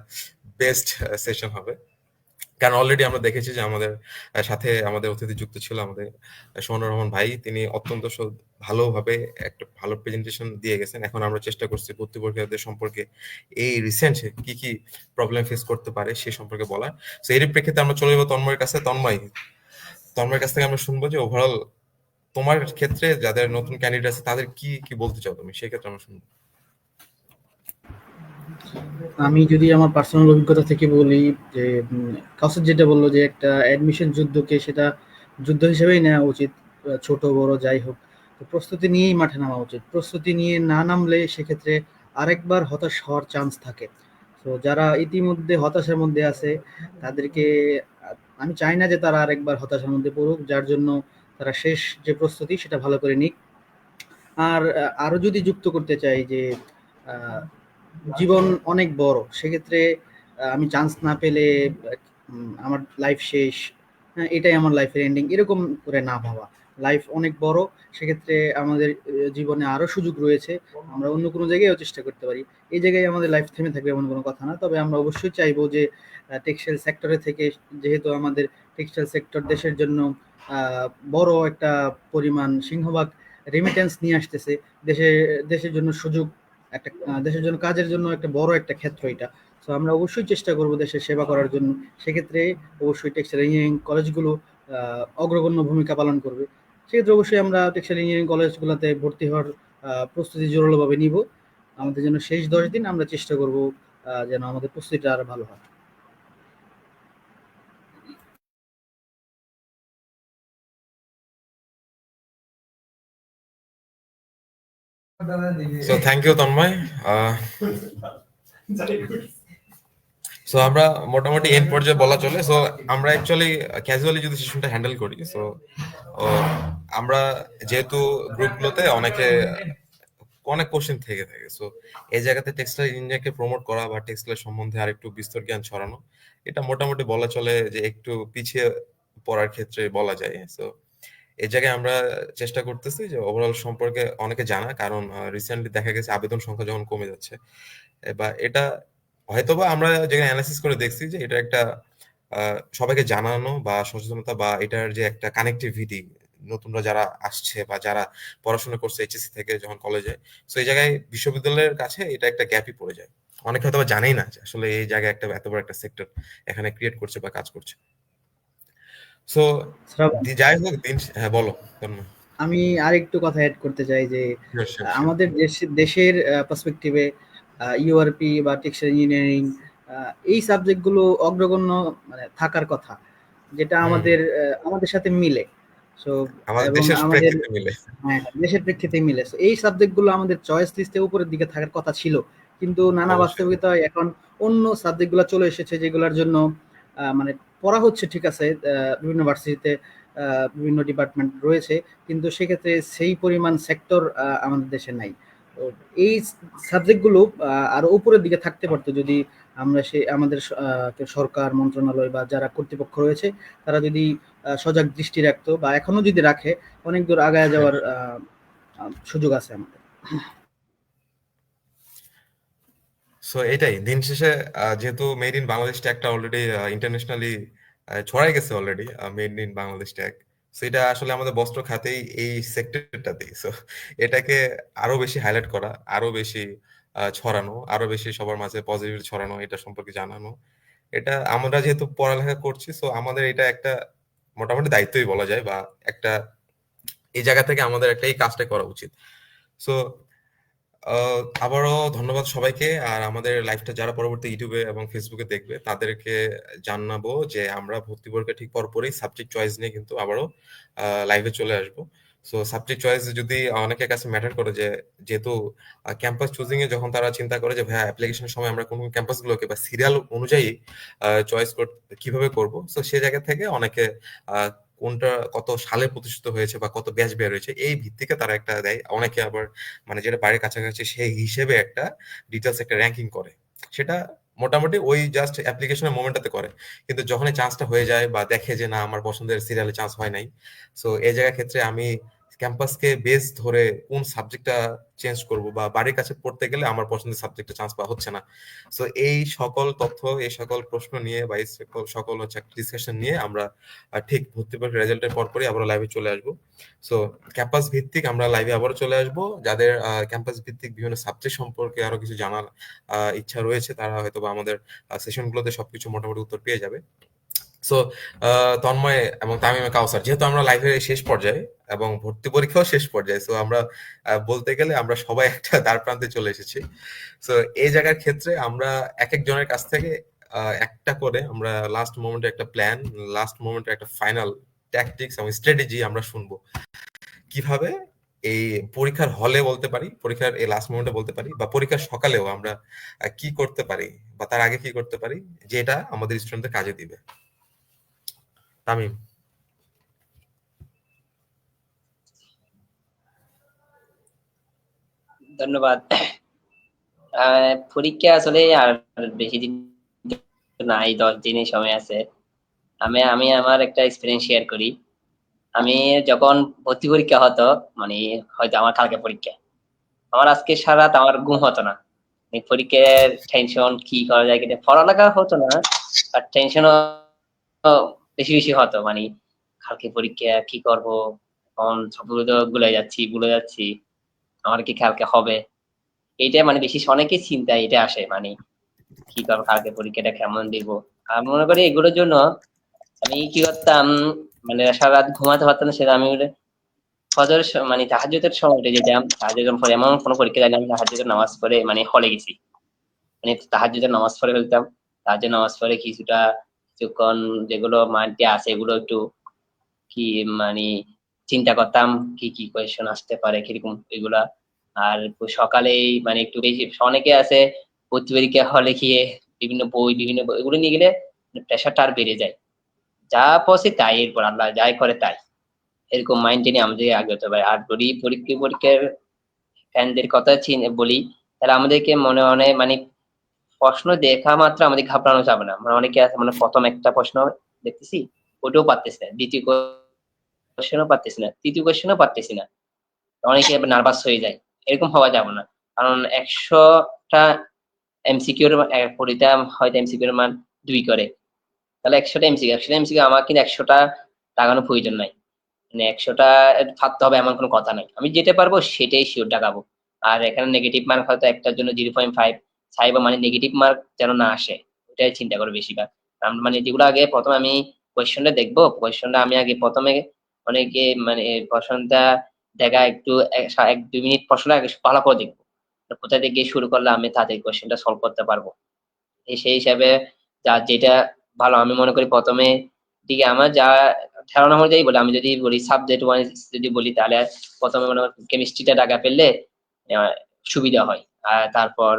বেস্ট সেশন হবে। কারণ অলরেডি আমরা দেখেছি যে আমাদের সাথে আমাদের অতিথি যুক্ত ছিল আমাদের সোহানুর রহমান ভাই, তিনি অত্যন্ত ভালোভাবে একটা ভালো প্রেজেন্টেশন দিয়ে গেছেন। এখন আমরা চেষ্টা করছি ভর্তি পরীক্ষার্থীদের সম্পর্কে এই রিসেন্ট কি কি প্রবলেম ফেস করতে পারে সে সম্পর্কে বলার। তো এর প্রেক্ষিতে আমরা চলে যাবো তন্ময়ের কাছে। তন্ময়ের কাছ থেকে আমরা শুনবো যে ওভারঅল তোমার ক্ষেত্রে যাদের নতুন ক্যান্ডিডেট আছে তাদের কি কি বলতে চাও তুমি, সেই ক্ষেত্রে আমরা শুনবো। আমি যদি আমার পার্সোনাল অভিজ্ঞতা থেকে বলি যে কাউসার যেটা বললো যে একটা অ্যাডমিশন যুদ্ধকে সেটা যুদ্ধ হিসেবেই নেওয়া উচিত, ছোট বড় যাই হোক। তো প্রস্তুতি নিয়েই মাঠে নামা উচিত। প্রস্তুতি নিয়ে না নামলে সেক্ষেত্রে আরেকবার হতাশ হওয়ার চান্স থাকে। তো যারা ইতিমধ্যে হতাশার মধ্যে আছে তাদেরকে আমি চাই না যে তারা আরেকবার হতাশার মধ্যে পড়ুক, যার জন্য তারা শেষ যে প্রস্তুতি সেটা ভালো করে নিক। আর আরো যদি যুক্ত করতে চাই যে আহ, জীবন অনেক বড়, সেক্ষেত্রে আমি চান্স না পেলে আমার লাইফ শেষ, হ্যাঁ এটাই আমার লাইফের এন্ডিং, এরকম করে না ভাবা। লাইফ অনেক বড়, সেক্ষেত্রে আমাদের জীবনে আরো সুযোগ রয়েছে, আমরা অন্য কোনো জায়গায়ও চেষ্টা করতে পারি। এই জায়গায় আমাদের লাইফ থেমে থাকবে এমন কোনো কথা না। তবে আমরা অবশ্যই চাইবো যে টেক্সটাইল সেক্টরে থেকে, যেহেতু আমাদের টেক্সটাইল সেক্টর দেশের জন্য বড় একটা পরিমাণ সিংহভাগ রেমিটেন্স নিয়ে আসতেছে, দেশে দেশের জন্য সুযোগ একটা, দেশের জন্য কাজের জন্য একটা বড় একটা ক্ষেত্র এটা। তো আমরা অবশ্যই চেষ্টা করব দেশের সেবা করার জন্য। সেক্ষেত্রে অবশ্যই টেক্সটাইল ইঞ্জিনিয়ারিং কলেজগুলো অগ্রগণ্য ভূমিকা পালন করবে। সেক্ষেত্রে অবশ্যই আমরা টেক্সটাইল ইঞ্জিনিয়ারিং কলেজগুলোতে ভর্তি হওয়ার প্রস্তুতি জোরালোভাবে নিব। আমাদের জন্য শেষ 10 দিন আমরা চেষ্টা করব যেন আমাদের প্রস্তুতিটা আরো ভালো হয়। So thank you Tanmoy. So আমরা মোটামুটি এন্ড পর্যায়ে বলা চলে। সো আমরা অ্যাকচুয়ালি ক্যাজুয়ালি যদি সেশনটা হ্যান্ডেল করি, সো আমরা যেহেতু গ্রুপগুলোতে অনেক কোশ্চেন থেকে থাকে, সো এই জায়গাতে টেক্সটাইল ইঞ্জিনিয়ারকে প্রমোট করা বা টেক্সটাইল সম্বন্ধে আর একটু বিস্তর জ্ঞান ছড়ানো, এটা মোটামুটি বলা চলে যে একটু পিছিয়ে পড়ার ক্ষেত্রে বলা যায়। সো এই জায়গায় আমরা চেষ্টা করতেছি যে ওভারঅল সম্পর্কে অনেকে জানা, কারণ রিসেন্টলি দেখা গেছে আবেদন সংখ্যা যখন কমে যাচ্ছে, বা এটা হয়তোবা আমরা যেখানে অ্যানালাইসিস করে দেখছি যে এটা একটা সবাইকে জানানো বা সচেতনতা বা এটার যে একটা কানেক্টিভিটি, নতুনরা যারা আসছে বা যারা পড়াশোনা করছে এইচএসসি থেকে যখন কলেজে, তো এই জায়গায় বিশ্ববিদ্যালয়ের কাছে এটা একটা গ্যাপই পড়ে যায়। অনেকে হয়তো জানেই না যে আসলে এই জায়গায় একটা এত বড় একটা সেক্টর এখানে ক্রিয়েট করছে বা কাজ করছে। সো শ্রাবণ, যাই হোক দিন, হ্যাঁ বলো তন্ময়। আমি আরেকটু কথা অ্যাড করতে চাই যে Sure, sure, sure. আমাদের দেশের পার্সপেক্টিভে ইউআরপি বা টেক্সটাইল ইঞ্জিনিয়ারিং এই সাবজেক্টগুলো অগ্রগণ্য মানে থাকার কথা, যেটা হুম, আমাদের সাথে মিলে। সো আমাদের এবং দেশের আমাদের, প্রেক্ষিতে মিলে। হ্যাঁ, দেশের প্রেক্ষিতে মিলে। So, এই সাবজেক্টগুলো আমাদের চয়েস লিস্টে উপরের দিকে থাকার কথা ছিল, কিন্তু নানা অবশ্যই। বাস্তবিকতায় এখন অন্য সাবজেক্টগুলো চলে এসেছে, যেগুলোর জন্য মানে পড়া হচ্ছে ঠিক আছে, বিভিন্ন ভার্সিটিতে বিভিন্ন ডিপার্টমেন্ট রয়েছে, কিন্তু সেক্ষেত্রে সেই পরিমাণ সেক্টর আমাদের দেশে নাই। তো এই সাবজেক্টগুলো আরো উপরের দিকে থাকতে পারতো যদি আমরা আমাদের সরকার মন্ত্রণালয় বা যারা কর্তৃপক্ষ রয়েছে তারা যদি সজাগ দৃষ্টি রাখতো, বা এখনো যদি রাখে, অনেক দূর আগায় যাওয়ার সুযোগ আছে আমাদের। সো এটাই দিন শেষে, যেহেতু মেড ইন বাংলাদেশ ট্যাগটা অলরেডি ইন্টারন্যাশনালি ছড়াই গেছে already, made in Bangladesh tag, so এটা আসলে আমাদের বস্ত্র খাতেই এই সেক্টরটাতেই, সো এটাকে আরো বেশি হাইলাইট করা, আরো বেশি ছড়ানো, আরো বেশি সবার মাঝে পজিটিভ ছড়ানো, এটা সম্পর্কে জানানো, এটা আমরা যেহেতু পড়ালেখা করছি, সো আমাদের এটা একটা মোটামুটি দায়িত্বই বলা যায়, বা একটা এই জায়গা থেকে আমাদের একটা এই কাজটা করা উচিত। সো আবারও ধন্যবাদ সবাইকে। আর আমাদের লাইভটা যারা পরবর্তী ইউটিউবে এবং ফেসবুকে দেখবে তাদেরকে জানাবো যে আমরা ভর্তি পরীক্ষা ঠিক পরপরই সাবজেক্ট চয়েস নিয়ে কিন্তু আবারও লাইভে চলে আসবো। সো সাবজেক্ট চয়েস যদি অনেকের কাছে ম্যাটার করে, যে যেহেতু ক্যাম্পাস চুজিং এ যখন তারা চিন্তা করে যে ভাইয়া অ্যাপ্লিকেশনের সময় আমরা কোন ক্যাম্পাস গুলোকে বা সিরিয়াল অনুযায়ী চয়েস কিভাবে করব, সো সে জায়গা থেকে অনেকে আহ, কোনটা কত সালে প্রতিষ্ঠিত হয়েছে বা কত ব্যাচ বের হয়েছে এই ভিত্তিকে তারা একটা দেয়। অনেকে আবার মানে যেটা বাড়ির কাছাকাছি সেই হিসেবে একটা ডিটেলস একটা র্যাঙ্কিং করে, সেটা মোটামুটি ওই জাস্ট অ্যাপ্লিকেশনের মোমেন্টটাতে করে। কিন্তু যখনই চান্সটা হয়ে যায় বা দেখে যে না আমার পছন্দের সিরিয়ালে চান্স হয় নাই, সো এই জায়গার ক্ষেত্রে আমি ক্যাম্পাসকে বেস ধরে কোন সাবজেক্টটা চেঞ্জ করব বা বাড়ির কাছে পড়তে গেলে আমার পছন্দের সাবজেক্টে চান্স পাওয়া হচ্ছে না। সো এই সকল তথ্য, এই সকল প্রশ্ন নিয়ে বা এই সকল হচ্ছে ডিসকাশন নিয়ে আমরা ঠিক ভর্তি পরীক্ষার রেজাল্টের পরপরই আবার লাইভে চলে আসবো। সো ক্যাম্পাস ভিত্তিক আমরা লাইভে আবারও চলে আসবো। যাদের ক্যাম্পাস ভিত্তিক বিভিন্ন সাবজেক্ট সম্পর্কে আরো কিছু জানার ইচ্ছা রয়েছে, তারা হয়তো বা আমাদের সেশনগুলোতে সবকিছু মোটামুটি উত্তর পেয়ে যাবে। সো তন্ময় এবং তামিমে কাউসার, যেহেতু আমরা লাইভের শেষ পর্যায়ে এবং ভর্তি পরীক্ষাও শেষ পর্যায়ে, সো আমরা বলতে গেলে আমরা সবাই একটা দ্বার প্রান্তে চলে এসেছি। সো এই জায়গার ক্ষেত্রে আমরা এক একজনের কাছ থেকে একটা করে আমরা লাস্ট মোমেন্টে একটা প্ল্যান, লাস্ট মোমেন্টে একটা ফাইনাল ট্যাকটিক্স এবং স্ট্র্যাটেজি আমরা শুনবো, কিভাবে এই পরীক্ষার হলে বলতে পারি, পরীক্ষার এই লাস্ট মোমেন্টে বলতে পারি, বা পরীক্ষার সকালেও আমরা কি করতে পারি বা তার আগে কি করতে পারি যেটা আমাদের স্টুডেন্টদের কাজে দিবে। তামিম। ধন্যবাদ। পরীক্ষা আসলে আর বেশি দিন নাই, 10 দিনের সময় আছে। আমি আমি আমার একটা এক্সপিরিয়েন্স শেয়ার করি। আমি যখন ভর্তি পরীক্ষা হতো, মানে হয়তো আমার কালকে পরীক্ষা, আমার আজকে সারা রাত আমার ঘুম হতো না। পরীক্ষার টেনশন, কি করা যায়, কিন্তু পড়ালেখা হতো না, আর টেনশনও বেশি বেশি হতো। মানে কালকে পরীক্ষা, কি করব, এখন সবগুলো তো ভুলে যাচ্ছি, আমার কি কালকে হবে, এইটা মানে বেশি অনেকেই চিন্তা এটা আসে, মানে কি করবো, কালকে পরীক্ষাটা কেমন দিব। আমি মনে করি এগুলোর জন্য আমি কি করতাম, মানে সারা রাত ঘুমাতে পারতাম না, সেটা আমি ফজর মানে তাহাজ্জুদের সময় উঠে যেতাম। তাহাজ্জুদের পরে এমন কোনো পরীক্ষা দেয়নি আমি তাহাজ্জুদের নামাজ পড়ে মানে হলে গেছি, মানে তাহাজ্জুদের নামাজ পড়ে ফেলতাম। তাহাজ্জুদের নামাজ পড়ে কিছুক্ষণ যেগুলো মাইন্ডে আছে এগুলো একটু কি মানে চিন্তা করতাম, কি কি কোয়েশ্চেন আসতে পারে কিরকম এগুলা। আর সকালেই মানে একটু বেশি, অনেকে আছে ভর্তি পরীক্ষা হলে গিয়ে বিভিন্ন বই এগুলো নিয়ে গেলে প্রেশারটা আর বেড়ে যায়। যা পড়ছি তাই, এরপর আল্লাহ যাই করে তাই, এরকম মাইন্ডে নিয়ে আমাদের আগে হতে পারে। আর যদি পরীক্ষার ফ্যানদের কথা বলি, তাহলে আমাদেরকে মনে মনে মানে প্রশ্ন দেখা মাত্র আমাদের ঘাবড়ানো যাবে না। মানে অনেকে আছে মানে প্রথম একটা প্রশ্ন দেখতেছি, ওটাও পারতেছি না, দ্বিতীয় কোয়েশ্চেনও পারতেছি না, তৃতীয় কোয়েশ্চেনও পারতেছি না, অনেকে নার্ভাস হয়ে যায়। এরকম হওয়া যাবে না, কারণ 100টা এমসিকিউর পরীক্ষা হয়তো এমসিকিউর মান 2 করে, তাহলে 100টা এমসিকিউ আমার কিন্তু 100টা লাগানোর প্রয়োজন নাই। মানে 100টা থাকতে হবে এমন কোনো কথা নাই, আমি যেটা পারবো সেটাই শিওর লাগাবো। আর এখানে নেগেটিভ মার্ক হয়তো একটার জন্য 0.5 চাইবো, মানে নেগেটিভ মার্ক যেন না আসে ওটাই চিন্তা করবো বেশিরভাগ। মানে যেগুলো আগে প্রথমে আমি কোয়েশ্চনটা দেখবো, কোয়েশ্চনটা আমি আগে প্রথমে অনেকে মানে প্রশ্নটা দেখা একটু 1-2 মিনিট প্রশ্নটা আগে ভালো করে দেখবো, কোথা থেকে শুরু করলে আমি তাদের কোয়েশ্চনটা সলভ করতে পারবো। সেই হিসাবে যেটা ভালো আমি মনে করি প্রথমে দিকে আমার যা ধারণা অনুযায়ী বলি, আমি যদি বলি সাবজেক্ট ওয়াইজ যদি বলি, তাহলে প্রথমে মনে করি কেমিস্ট্রিটা টাকা ফেললে আহ, সুবিধা হয়, আর তারপর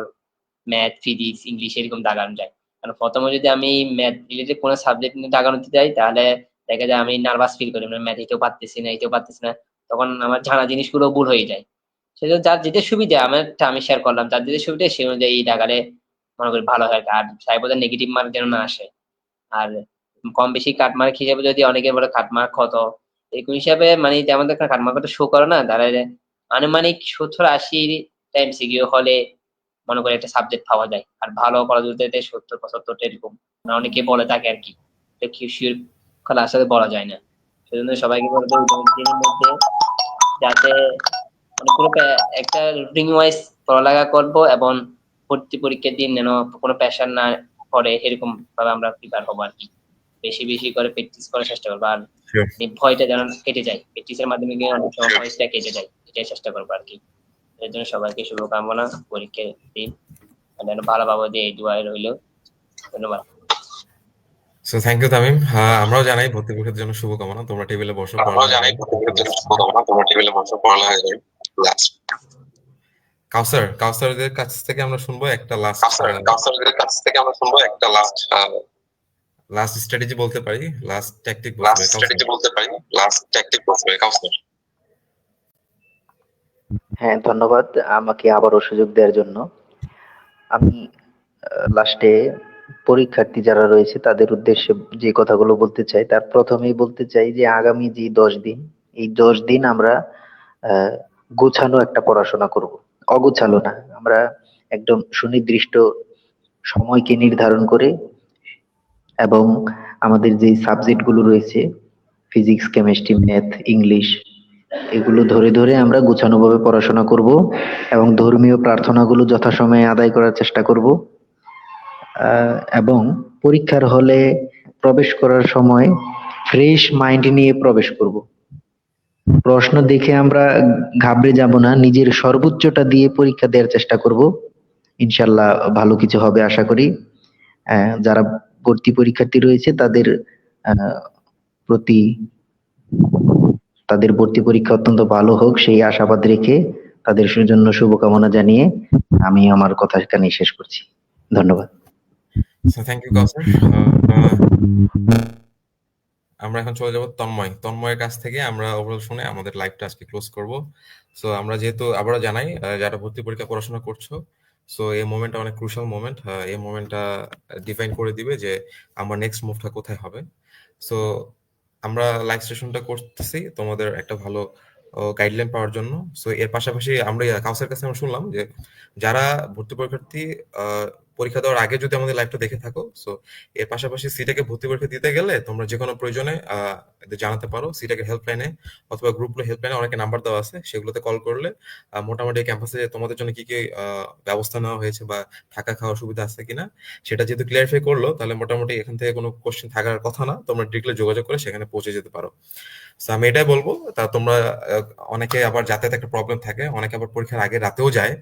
ম্যাথ, ফিজিক্স, ইংলিশ এরকম দাগানো যায়। কারণ প্রথমে যদি আমি ম্যাথ রিলেটেড কোনো সাবজেক্ট নিয়ে দাগানো দিতে যাই, তাহলে দেখা যায় আমি নার্ভাস ফিল করি, মানে ম্যাথ এটাও পারতেছি না, এটাও পারতেছি না, তখন আমার জানা জিনিসগুলো ভুল হয়ে যায়। সেজন্য যার যেটা সুবিধা আমারটা আমি শেয়ার করলাম, যার যেটা সুবিধা সে অনুযায়ী দাগালে মনে করি ভালো হয়। আর সাইবোর্ডের নেগেটিভ মার্ক যেন না আসে। আর কম বেশি কাটমার্ক হিসেবে যদি অনেকে বলে কাটমার্ক কত, এরকম হিসাবে মানে যেমন একটা কাটমার্কটা শো করে না, তাহলে আনুমানিক 70-80 এমসিকিউ হলে মনে করি একটা সাবজেক্ট পাওয়া যায়। আর ভালো কলেজগুলোতে 70-75 এরকম মানে অনেকে বলে থাকে আর কি, এটা কি শিওর খেলা আসলে বলা যায় না। সেজন্য সবাইকে বলবো দিনের মধ্যে যাতে মানে পুরো একটা রুটিন ওয়াইজ পড়ালেখা করবো, এবং ভর্তি পরীক্ষার দিন যেন কোনো প্রেশার না পড়ে, এরকম ভাবে আমরা প্রিপেয়ার হবো আর কি। বেশি বেশি করে প্র্যাকটিস করার চেষ্টা করবো, আর Sure. ভয়টা যেন কেটে যায়, প্র্যাকটিসের মাধ্যমে গিয়ে অনেক সময় ভয়টা কেটে যায়, এটাই চেষ্টা করবো আর কি। এর জন্য সবাইকে শুভকামনা পরীক্ষার দিন, যেন ভালোভাবে দিয়ে এই দোয়াই রইলো। ধন্যবাদ। So thank you Tamim. আমরাও জানাই ভর্তি পরীক্ষার জন্য শুভকামনা। তোমরা টেবিলে বসো, পড়ালেখা করো। কাউসারদের কাছ থেকে আমরা শুনবো একটা লাস্ট স্ট্র্যাটেজি বলতে পারি, লাস্ট ট্যাকটিক বলতে কাউসার। হ্যাঁ, ধন্যবাদ আমাকে আবারও সুযোগ দেওয়ার জন্য। আমি লাস্টে পরীক্ষার্থী যারা রয়েছে তাদের উদ্দেশ্যে যে কথাগুলো বলতে চাই, তার প্রথমেই বলতে চাই যে আগামী যে 10 দিন, এই 10 দিন আমরা আহ, গোছানো একটা পড়াশোনা করব। অগোছালো না, আমরা একদম সুনির্দিষ্ট সময়কে নির্ধারণ করে এবং আমাদের যে সাবজেক্ট গুলো রয়েছে, ফিজিক্স, কেমিস্ট্রি, ম্যাথ, ইংলিশ, এগুলো ধরে ধরে আমরা গোছানোভাবে পড়াশোনা করব এবং ধর্মীয় প্রার্থনাগুলো যথাসময়ে আদায় করার চেষ্টা করব। এবং পরীক্ষার হলে প্রবেশ করার সময় ফ্রেশ মাইন্ড নিয়ে প্রবেশ করব। প্রশ্ন দেখে আমরা ঘাবড়ে যাব না, নিজের সর্বোচ্চটা দিয়ে পরীক্ষা দেওয়ার চেষ্টা করব। ইনশাল্লাহ ভালো কিছু হবে আশা করি। যারা ভর্তি পরীক্ষার্থী রয়েছে তাদের আহ, প্রতি তাদের ভর্তি পরীক্ষা অত্যন্ত ভালো হোক সেই আশাবাদ রেখে তাদের জন্য শুভকামনা জানিয়ে আমি আমার কথা এখানেই শেষ করছি। ধন্যবাদ। সো থ্যাংক ইউ কাউসার। আমরা এখন চলে যাব তন্ময়ের কাছ থেকে। আমরা ওভারঅল শুনে আমাদের লাইভটা আজকে ক্লোজ করব। সো আমরা যেহেতু আবারও জানাই, যারা ভর্তি পরীক্ষা পড়াশোনা করছো, সো এই মোমেন্টটা অনেক ক্রুশাল মোমেন্ট। এই মোমেন্টটা ডিফাইন করে দিবে যে আমার নেক্সট মুভটা কোথায় হবে। সো আমরা লাইভ সেশনটা করতেছি তোমাদের একটা ভালো গাইডলাইন পাওয়ার জন্য। সো এর পাশাপাশি আমরা কাউসার কাছে আমরা শুনলাম যে যারা ভর্তি পরীক্ষার্থী পরীক্ষা দেওয়ার আগে যদি আমাদের লাইভটা দেখে থাকো, সো এর পাশাপাশি সিটেকে ভর্তি পরীক্ষা দিতে গেলে তোমরা যে কোনো প্রয়োজনে এদের জানাতে পারো। সিটেকের হেল্পলাইনে অথবা গ্রুপগুলো হেল্পলাইনে অনেকে নাম্বার দেওয়া আছে, সেগুলোতে কল করলে মোটামুটি ক্যাম্পাসে তোমাদের জন্য কি কি ব্যবস্থা নেওয়া হয়েছে বা থাকা খাওয়ার সুবিধা আছে কিনা সেটা যেহেতু ক্লিয়ারিফাই করলো, তাহলে মোটামুটি এখান থেকে কোনো কোশ্চেন থাকার কথা না, তোমরা ডিরেক্টলি যোগাযোগ করে সেখানে পৌঁছে যেতে পারো। So, আমি এটাই বলবো। তা তোমরা অনেকে আবার যাতায়াত একটা প্রবলেম থাকে, অনেকে আবার পরীক্ষার আগে রাতেও যায়।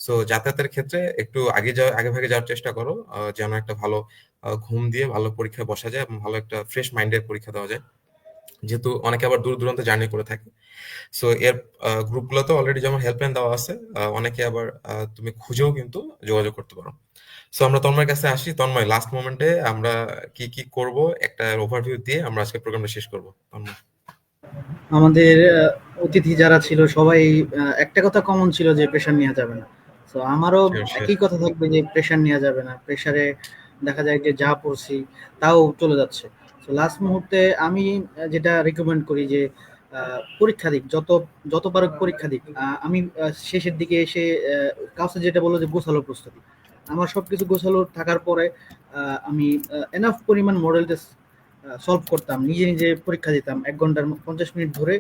সো যাতায়াতের ক্ষেত্রে একটু আগে ভাগে যাওয়ার চেষ্টা করো, যেন একটা ভালো ঘুম দিয়ে ভালো পরীক্ষায় বসা যায় এবং ভালো একটা ফ্রেশ মাইন্ডে পরীক্ষা দেওয়া যায়, যেহেতু অনেকে আবার দূর দূরান্তে জার্নি করে থাকে। সো এর গ্রুপগুলোতে অলরেডি যেমন হেল্পলাইন দেওয়া আছে, অনেকে আবার তুমি খুঁজেও কিন্তু যোগাযোগ করতে পারো। সো আমরা তন্ময়ের কাছে আসি। তন্ময়, লাস্ট মোমেন্টে আমরা কি কি করব একটা ওভারভিউ দিয়ে আমরা আজকে প্রোগ্রামটা শেষ করব। তন্ময়। আমাদের অতিথি যারা ছিল সবাই একটা কথা কমন ছিল যে প্রেশার নেওয়া যাবে না। তো আমারও Sure, sure. একই কথা থাকবে যে প্রেশার নেওয়া যাবে না। প্রেশারে দেখা যায় যে যা পড়ছি তাও চলে যাচ্ছে। তো লাস্ট মুহূর্তে আমি যেটা রিকমেন্ড করি যে পরীক্ষা দিক, যত যত পারুক পরীক্ষা দিক। আমি শেষের দিকে এসে কাউকে যেটা বললো যে গোছালো প্রস্তুতি, আমার সবকিছু গোছালো থাকার পরে আমি এনাফ পরিমাণ মডেল টেস্ট সলভ করতাম, নিজে নিজে পরীক্ষা দিতাম 1 ঘন্টার 50 মিনিট ধরে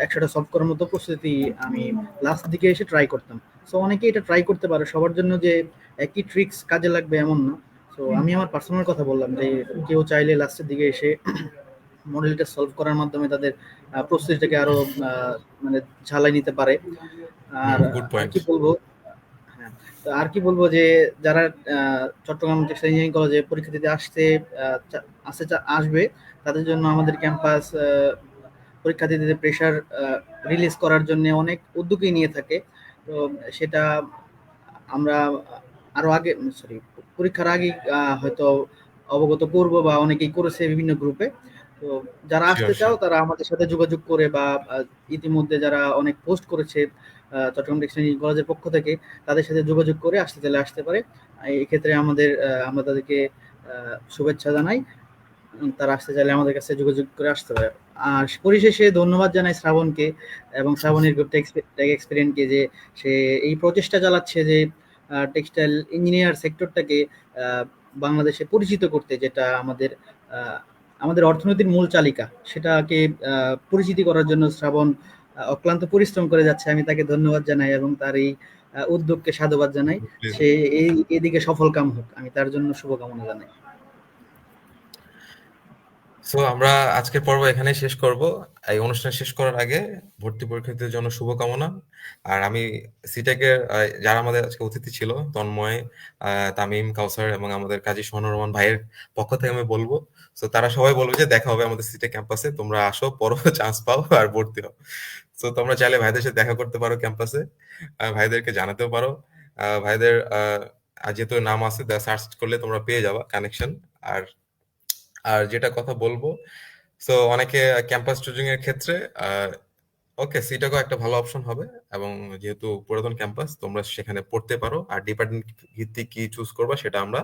100টা সলভ করার মতো প্রস্তুতি আমি লাস্ট দিকে এসে ট্রাই করতাম। সো অনেকে এটা ট্রাই করতে পারে, সবার জন্য যে একই ট্রিক্স কাজে লাগবে এমন না। তো আমি আমার পার্সোনাল কথা বললাম যে কেউ চাইলে লাস্টের দিকে এসে মডেলটা সলভ করার মাধ্যমে তাদের প্রস্তুতিটাকে আরো মানে ঝালাই নিতে পারে। আর গুড আর পয়েন্ট। কি বলবো, হ্যাঁ, তো আর কি বলবো যে যারা চট্টগ্রাম টেক্সটাইল ইঞ্জিনিয়ারিং কলেজে পরীক্ষা দিতে আসবে, তাদের জন্য আমাদের ক্যাম্পাস পরীক্ষার্থীদের প্রেশার রিলিজ করার জন্য অনেক উদ্যোগই নিয়ে থাকে। তো সেটা আমরা আরো আগে, সরি, পরীক্ষার আগে হয়তো অবগত করব বা অনেকেই করেছে বিভিন্ন গ্রুপে। তো যারা আসতে শিওর, চাও শিওর। তারা আমাদের সাথে যোগাযোগ করে বা ইতিমধ্যে যারা অনেক পোস্ট করেছে চট্টগ্রাম টেক্সটাইল কলেজের পক্ষ থেকে, তাদের সাথে যোগাযোগ করে আসতে চাইলে আসতে পারে। এক্ষেত্রে আমরা তাদেরকে শুভেচ্ছা জানাই। তারা আসতে চাইলে আমাদের কাছে যোগাযোগ করে আসতে পারে। আর পরিশেষে ধন্যবাদ জানাই শ্রাবণকে এবং শ্রাবণের টেক এক্সপেরিয়েন্সকে যে সে এই প্রচেষ্টা চালাচ্ছে যে টেক্সটাইল ইঞ্জিনিয়ার সেক্টরটাকে আহ, বাংলাদেশে পরিচিত করতে, যেটা আমাদের অর্থনীতির মূল চালিকা, সেটাকে পরিচিতি করার জন্য শ্রাবণ অক্লান্ত পরিশ্রম করে যাচ্ছে। আমি তাকে ধন্যবাদ জানাই এবং তার এই উদ্যোগকে সাধুবাদ জানাই। প্লিজ। সে এদিকে সফল কাম হোক, আমি তার জন্য শুভকামনা জানাই। সো আমরা আজকের পর্ব এখানেই শেষ করব। এই অনুষ্ঠান শেষ করার আগে ভর্তি পরীক্ষার্থীদের জন্য শুভকামনা। আর আমি সিটেকের যারা আমাদের আজকে অতিথি ছিল, তন্ময়, তামিম, কাউসার এবং আমাদের কাজী সোহানুর রহমান ভাইয়ের পক্ষ থেকে আমি বলবো, সো তারা সবাই বলবে যে দেখা হবে আমাদের সিটেক ক্যাম্পাসে, তোমরা আসো, পড়ো, চান্স পাও আর ভর্তি হও। সো তোমরা চাইলে ভাইদের সাথে দেখা করতে পারো ক্যাম্পাসে, ভাইদেরকে জানাতেও পারো। ভাইদের যেহেতু নাম আছে, সার্চ করলে তোমরা পেয়ে যাবা কানেকশন। আর আর যেটা কথা বলবো, সো অনেকে ক্যাম্পাস চুজিং এর ক্ষেত্রে ওকে সিটাকও একটা ভালো অপশন হবে। এবং যেহেতু পুরাতন ক্যাম্পাস, তোমরা সেখানে পড়তে পারো। আর ডিপার্টমেন্ট ভিত্তিক কি চুজ করবা সেটা আমরা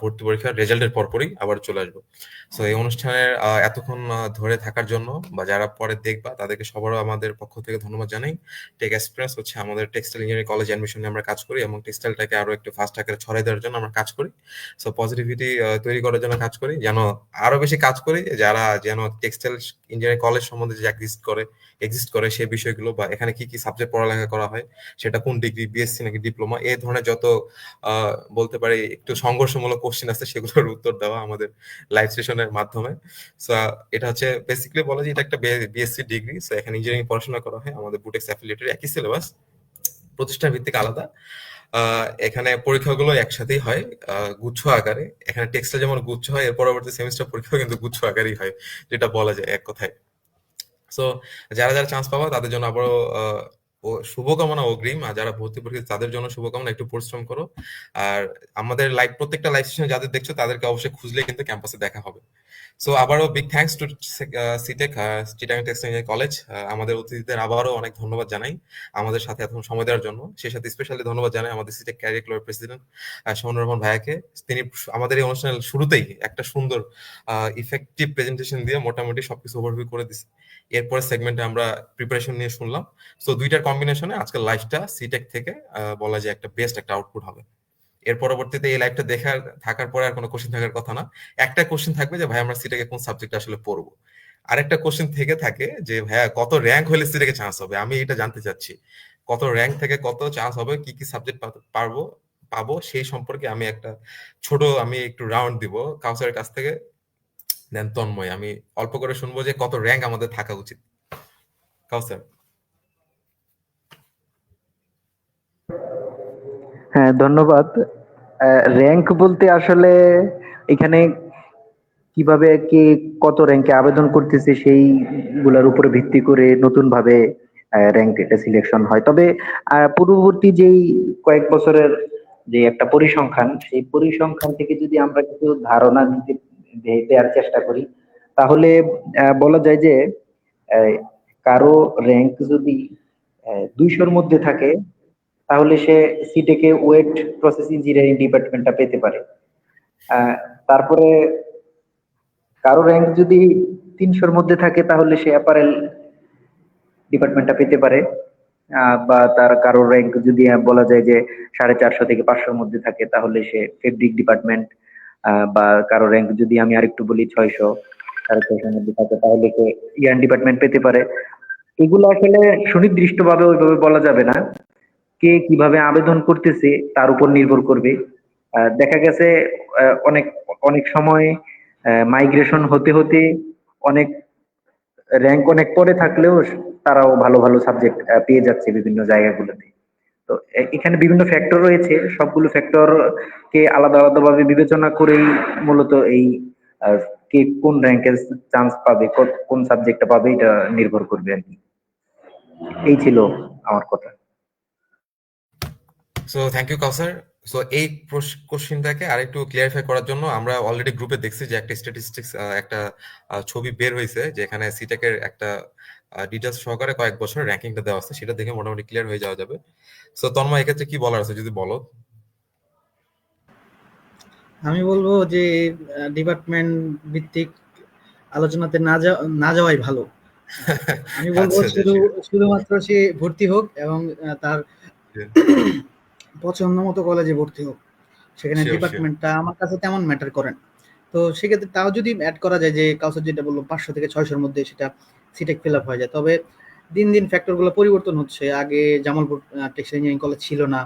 ভর্তি পরীক্ষার রেজাল্টের পরপরই আবার চলে আসবো। সো এই অনুষ্ঠানের এতক্ষণ ধরে থাকার জন্য বা যারা পরে দেখবা তাদেরকে সবারও আমাদের পক্ষ থেকে ধন্যবাদ জানাই। টেক এক্সপিরিয়েন্স হচ্ছে আমাদের টেক্সটাইল ইঞ্জিনিয়ারিং কলেজ অ্যাডমিশনে আমরা কাজ করি এবং টেক্সটাইলটাকে আরো একটু ফাস্ট আকারে ছড়াই দেওয়ার জন্য আমরা কাজ করি। সো পজিটিভিটি তৈরি করার জন্য কাজ করি, যেন আরো বেশি কাজ করি, যারা যেন টেক্সটাইল ইঞ্জিনিয়ারিং কলেজ সম্বন্ধে যে এক্সিস্ট করে সেই বিষয়গুলো, বা এখানে কি কি সাবজেক্ট পড়ালেখা করা হয়, সেটা কোন ডিগ্রি, বিএসসি নাকি ডিপ্লোমা, এই ধরনের যত বলতে পারি একটু সংঘর্ষমূলক কোশ্চেন আছে সেগুলোর উত্তর দেওয়া আমাদের লাইভ সেশনের মাধ্যমে। সো এটা হচ্ছে বেসিক্যালি বলা যায় এটা একটা বিএসসি ডিগ্রি। সো এখানে ইঞ্জিনিয়ারিং পড়াশোনা করা হয়, আমাদের বুটেক্স অ্যাফিলিয়েটেড, একই সিলেবাস, প্রতিষ্ঠান ভিত্তিক আলাদা। এখানে পরীক্ষাগুলো একসাথেই হয় গুচ্ছ আকারে। এখানে টেক্সটে যেমন গুচ্ছ হয়, এর পরবর্তী সেমিস্টার পরীক্ষা কিন্তু গুচ্ছ আকারেই হয়, যেটা বলা যায় এক কথায়। সো যারা যারা চান্স পাবা তাদের জন্য আবারও শুভকামনা অগ্রিম, আর যারা ভর্তি পরীক্ষা তাদের জন্য শুভকামনা, একটু পরিশ্রম করো। আর আমাদের প্রত্যেকটা লাইভ সেশনে যাদের দেখছো তাদেরকে অবশ্যই খুঁজলে কিন্তু ক্যাম্পাসে দেখা হবে। সো আবারও big thanks to CTEC, Chittagong textile engineering college. আমাদের অতিথিদের আবারও অনেক ধন্যবাদ জানাই আমাদের সাথে এত সময় দেওয়ার জন্য। সেই সাথে স্পেশালি ধন্যবাদ জানাই আমাদের সিটেক ক্যারিয়ার ক্লাবের প্রেসিডেন্ট শামনুর রহমান ভাইয়াকে। তিনি আমাদের এই অনুষ্ঠানের শুরুতেই একটা সুন্দর ইফেক্টিভ প্রেজেন্টেশন দিয়ে মোটামুটি সবকিছু ওভারভিউ করে দিচ্ছে। এরপরে সেগমেন্টে আমরা প্রিপারেশন নিয়ে শুনলাম। সো দুইটার কম্বিনেশনে আজকের লাইভটা সিটেক থেকে বলা যায় একটা বেস্ট একটা আউটপুট হবে। এর পরবর্তীতে এই লাইভটা থাকার পরে আর কোনো কোশ্চেন থাকার কথা না। একটা কোশ্চেন থাকবে যে ভাই আমরা সিটেকে কোন সাবজেক্ট আসলে পড়বো। আরেকটা কোশ্চেন থেকে থাকে যে ভাইয়া কত র্যাঙ্ক হলে সিটেকে চান্স হবে, আমি এটা জানতে চাচ্ছি। কত র্যাঙ্ক থেকে কত চান্স হবে, কি কি সাবজেক্ট পাবো সেই সম্পর্কে আমি একটু রাউন্ড দিব কাউসারের কাছ থেকে। দেন তন্ময়, আমি অল্প করে শুনবো যে কত র্যাঙ্ক আমাদের থাকা উচিত। কাউসার। হ্যাঁ, ধন্যবাদ। র্যাঙ্ক বলতে আসলে এখানে কিভাবে কে কত র্যাঙ্কে আবেদন করতেছে সেই গুলার উপরে ভিত্তি করে নতুন ভাবে র্যাঙ্ক এটা সিলেকশন হয়। তবে পূর্ববর্তী যেই কয়েক বছরের যে একটা পরিসংখ্যান, সেই পরিসংখ্যান থেকে যদি আমরা কিছু ধারণা দেওয়ার চেষ্টা করি, তাহলে বলা যায় যে আহ, কারো র্যাঙ্ক যদি 200-র মধ্যে থাকে, তাহলে সে সিটেকে ওয়েট প্রসেস ইঞ্জিনিয়ারিং ডিপার্টমেন্টটা পেতে পারে। আহ, তারপরে কারো র্যাঙ্ক যদি 300-র মধ্যে থাকে, তাহলে সে অ্যাপারেল ডিপার্টমেন্টটা পেতে পারে। বা তার কারো র্যাঙ্ক যদি বলা যায় যে 450 থেকে 500-র মধ্যে থাকে, তাহলে সে ফেব্রিক ডিপার্টমেন্ট। বা কারো র্যাঙ্ক যদি আমি আরেকটু বলি 600, 650-র মধ্যে থাকে, তাহলে সে ইয়ান ডিপার্টমেন্ট পেতে পারে। এগুলো আসলে সুনির্দিষ্ট ভাবে ওইভাবে বলা যাবে না, কে কিভাবে আবেদন করতেছে তার উপর নির্ভর করবে। দেখা গেছে অনেক অনেক সময় মাইগ্রেশন হতে হতে অনেক র্যাঙ্ক অনেক পরে থাকলেও তারাও ভালো ভালো সাবজেক্ট পেয়ে যাচ্ছে বিভিন্ন জায়গাগুলোতে। তো এখানে বিভিন্ন ফ্যাক্টর রয়েছে, সবগুলো ফ্যাক্টর কে আলাদা আলাদা ভাবে বিবেচনা করেই মূলত এই আহ, কে কোন র্যাঙ্কের চান্স পাবে, কোন সাবজেক্টটা পাবে, এটা নির্ভর করবে আর কি। এই ছিল আমার কথা। So thank you Kausar. So এই কোশ্চেনটাকে আরেকটু ক্লিয়ারিফাই করার জন্য আমরা অলরেডি গ্রুপে দেখছি যে একটা স্ট্যাটিস্টিক্স একটা ছবি বের হয়েছে, যে এখানে সিটেকের একটা ডিটেলস সহকারে কয়েক বছর র্যাঙ্কিংটা দেওয়া আছে, সেটা দেখে মোটামুটি ক্লিয়ার হয়ে যাওয়া যাবে। সো তন্ময়, এক্ষেত্রে কি বলার আছে যদি বলো। আমি বলবো যে ডিপার্টমেন্ট ভিত্তিক আলোচনাতে না যাওয়াই ভালো। আমি বলবো আচ্ছা আচ্ছা, শুধুমাত্র সে ভর্তি হোক এবং তার পছন্দ মতো কলেজে ভর্তি হোক, সেখানে শিওর শিওর। ডিপার্টমেন্টটা আমার কাছে তেমন ম্যাটার করে না। তো সেক্ষেত্রে তাও যদি অ্যাড করা যায় যে কাউসার যেটা বললো 500 থেকে 600-র মধ্যে সেটা সিটেক ফিল আপ হয়ে যায়। তবে দিন দিন ফ্যাক্টরগুলো পরিবর্তন হচ্ছে। আগে জামালপুর টেক্সটাইল ইঞ্জিনিয়ারিং কলেজ ছিল না,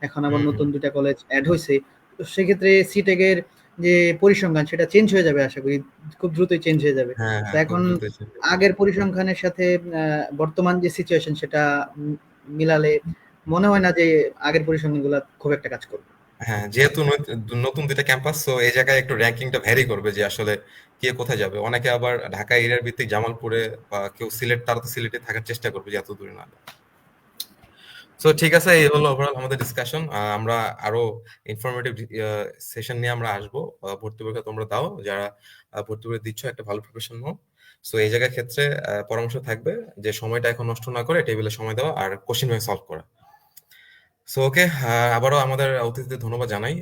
এখন আবার নতুন দুইটা কলেজ অ্যাড হয়েছে। তো সেক্ষেত্রে সিটেকের যে পরিসংখ্যান সেটা চেঞ্জ হয়ে যাবে, আশা করি খুব দ্রুতই চেঞ্জ হয়ে যাবে। হ্যাঁ তো হ্যাঁ, খুব এখন দ্রুত। আগের পরিসংখ্যানের সাথে বর্তমান যে সিচুয়েশন সেটা মিলালে মনে হয় না যে আগের পরিসংখ্যানগুলো খুব একটা কাজ করবে। হ্যাঁ, যেহেতু নতুন দুইটা ক্যাম্পাস, তো এই জায়গায় একটু র্যাঙ্কিংটা ভ্যারি করবে যে আসলে কে কোথায় যাবে। অনেকে আবার ঢাকা এরিয়ার ভিত্তিক জামালপুরে, বা কেউ সিলেট, তারা তো সিলেটে থাকার চেষ্টা করবে যে এত দূরে না। সো ঠিক আছে, এই হলো ওভারঅল আমাদের ডিসকাশন। আমরা আরো ইনফরমেটিভ সেশন নিয়ে আমরা আসবো। ভর্তি পরীক্ষা তোমরা দাও, যারা ভর্তি পরীক্ষা দিচ্ছ একটা ভালো প্রিপারেশন নাও। সো এই জায়গার ক্ষেত্রে পরামর্শ থাকবে যে সময়টা এখন নষ্ট না করে টেবিলে সময় দেওয়া আর কোশ্চেন ব্যাংক সলভ করা। সো ওকে, আবারও আমাদের অতিথিদের ধন্যবাদ জানাই।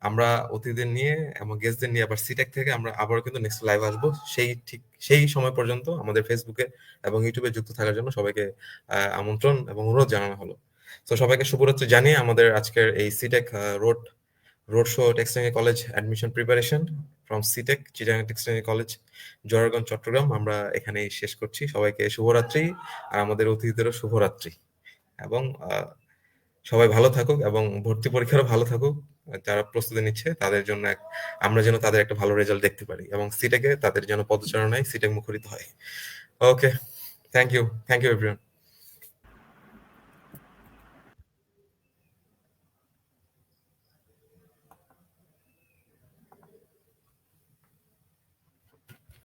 আমরা অতিথিদের নিয়ে এবং গেস্টদের নিয়ে আবার সিটেক থেকে আমরা আবারও কিন্তু নেক্সট লাইভ আসবো। সেই সময় পর্যন্ত আমাদের ফেসবুকে এবং ইউটিউবে যুক্ত থাকার জন্য সবাইকে আমন্ত্রণ এবং অনুরোধ জানানো হলো। তো সবাইকে শুভরাত্রি জানিয়ে আমাদের আজকের এই CTEC road show textile college admission preparation from CTEC Chittagong textile college Joyganj Chattogram আমরা এখানেই শেষ করছি। সবাইকে শুভরাত্রি, আর আমাদের অতিথিদেরও শুভরাত্রি। এবং সবাই ভালো থাকুক এবং ভর্তি পরীক্ষারও ভালো থাকুক। যারা প্রস্তুতি নিচ্ছে তাদের জন্য আমরা যেন তাদের একটা ভালো রেজাল্ট দেখতে পারি এবং সিটেকে তাদের যেন পদচারণায় সিটেক মুখরিত হয়। ওকে, থ্যাংক ইউ এভরিওয়ান।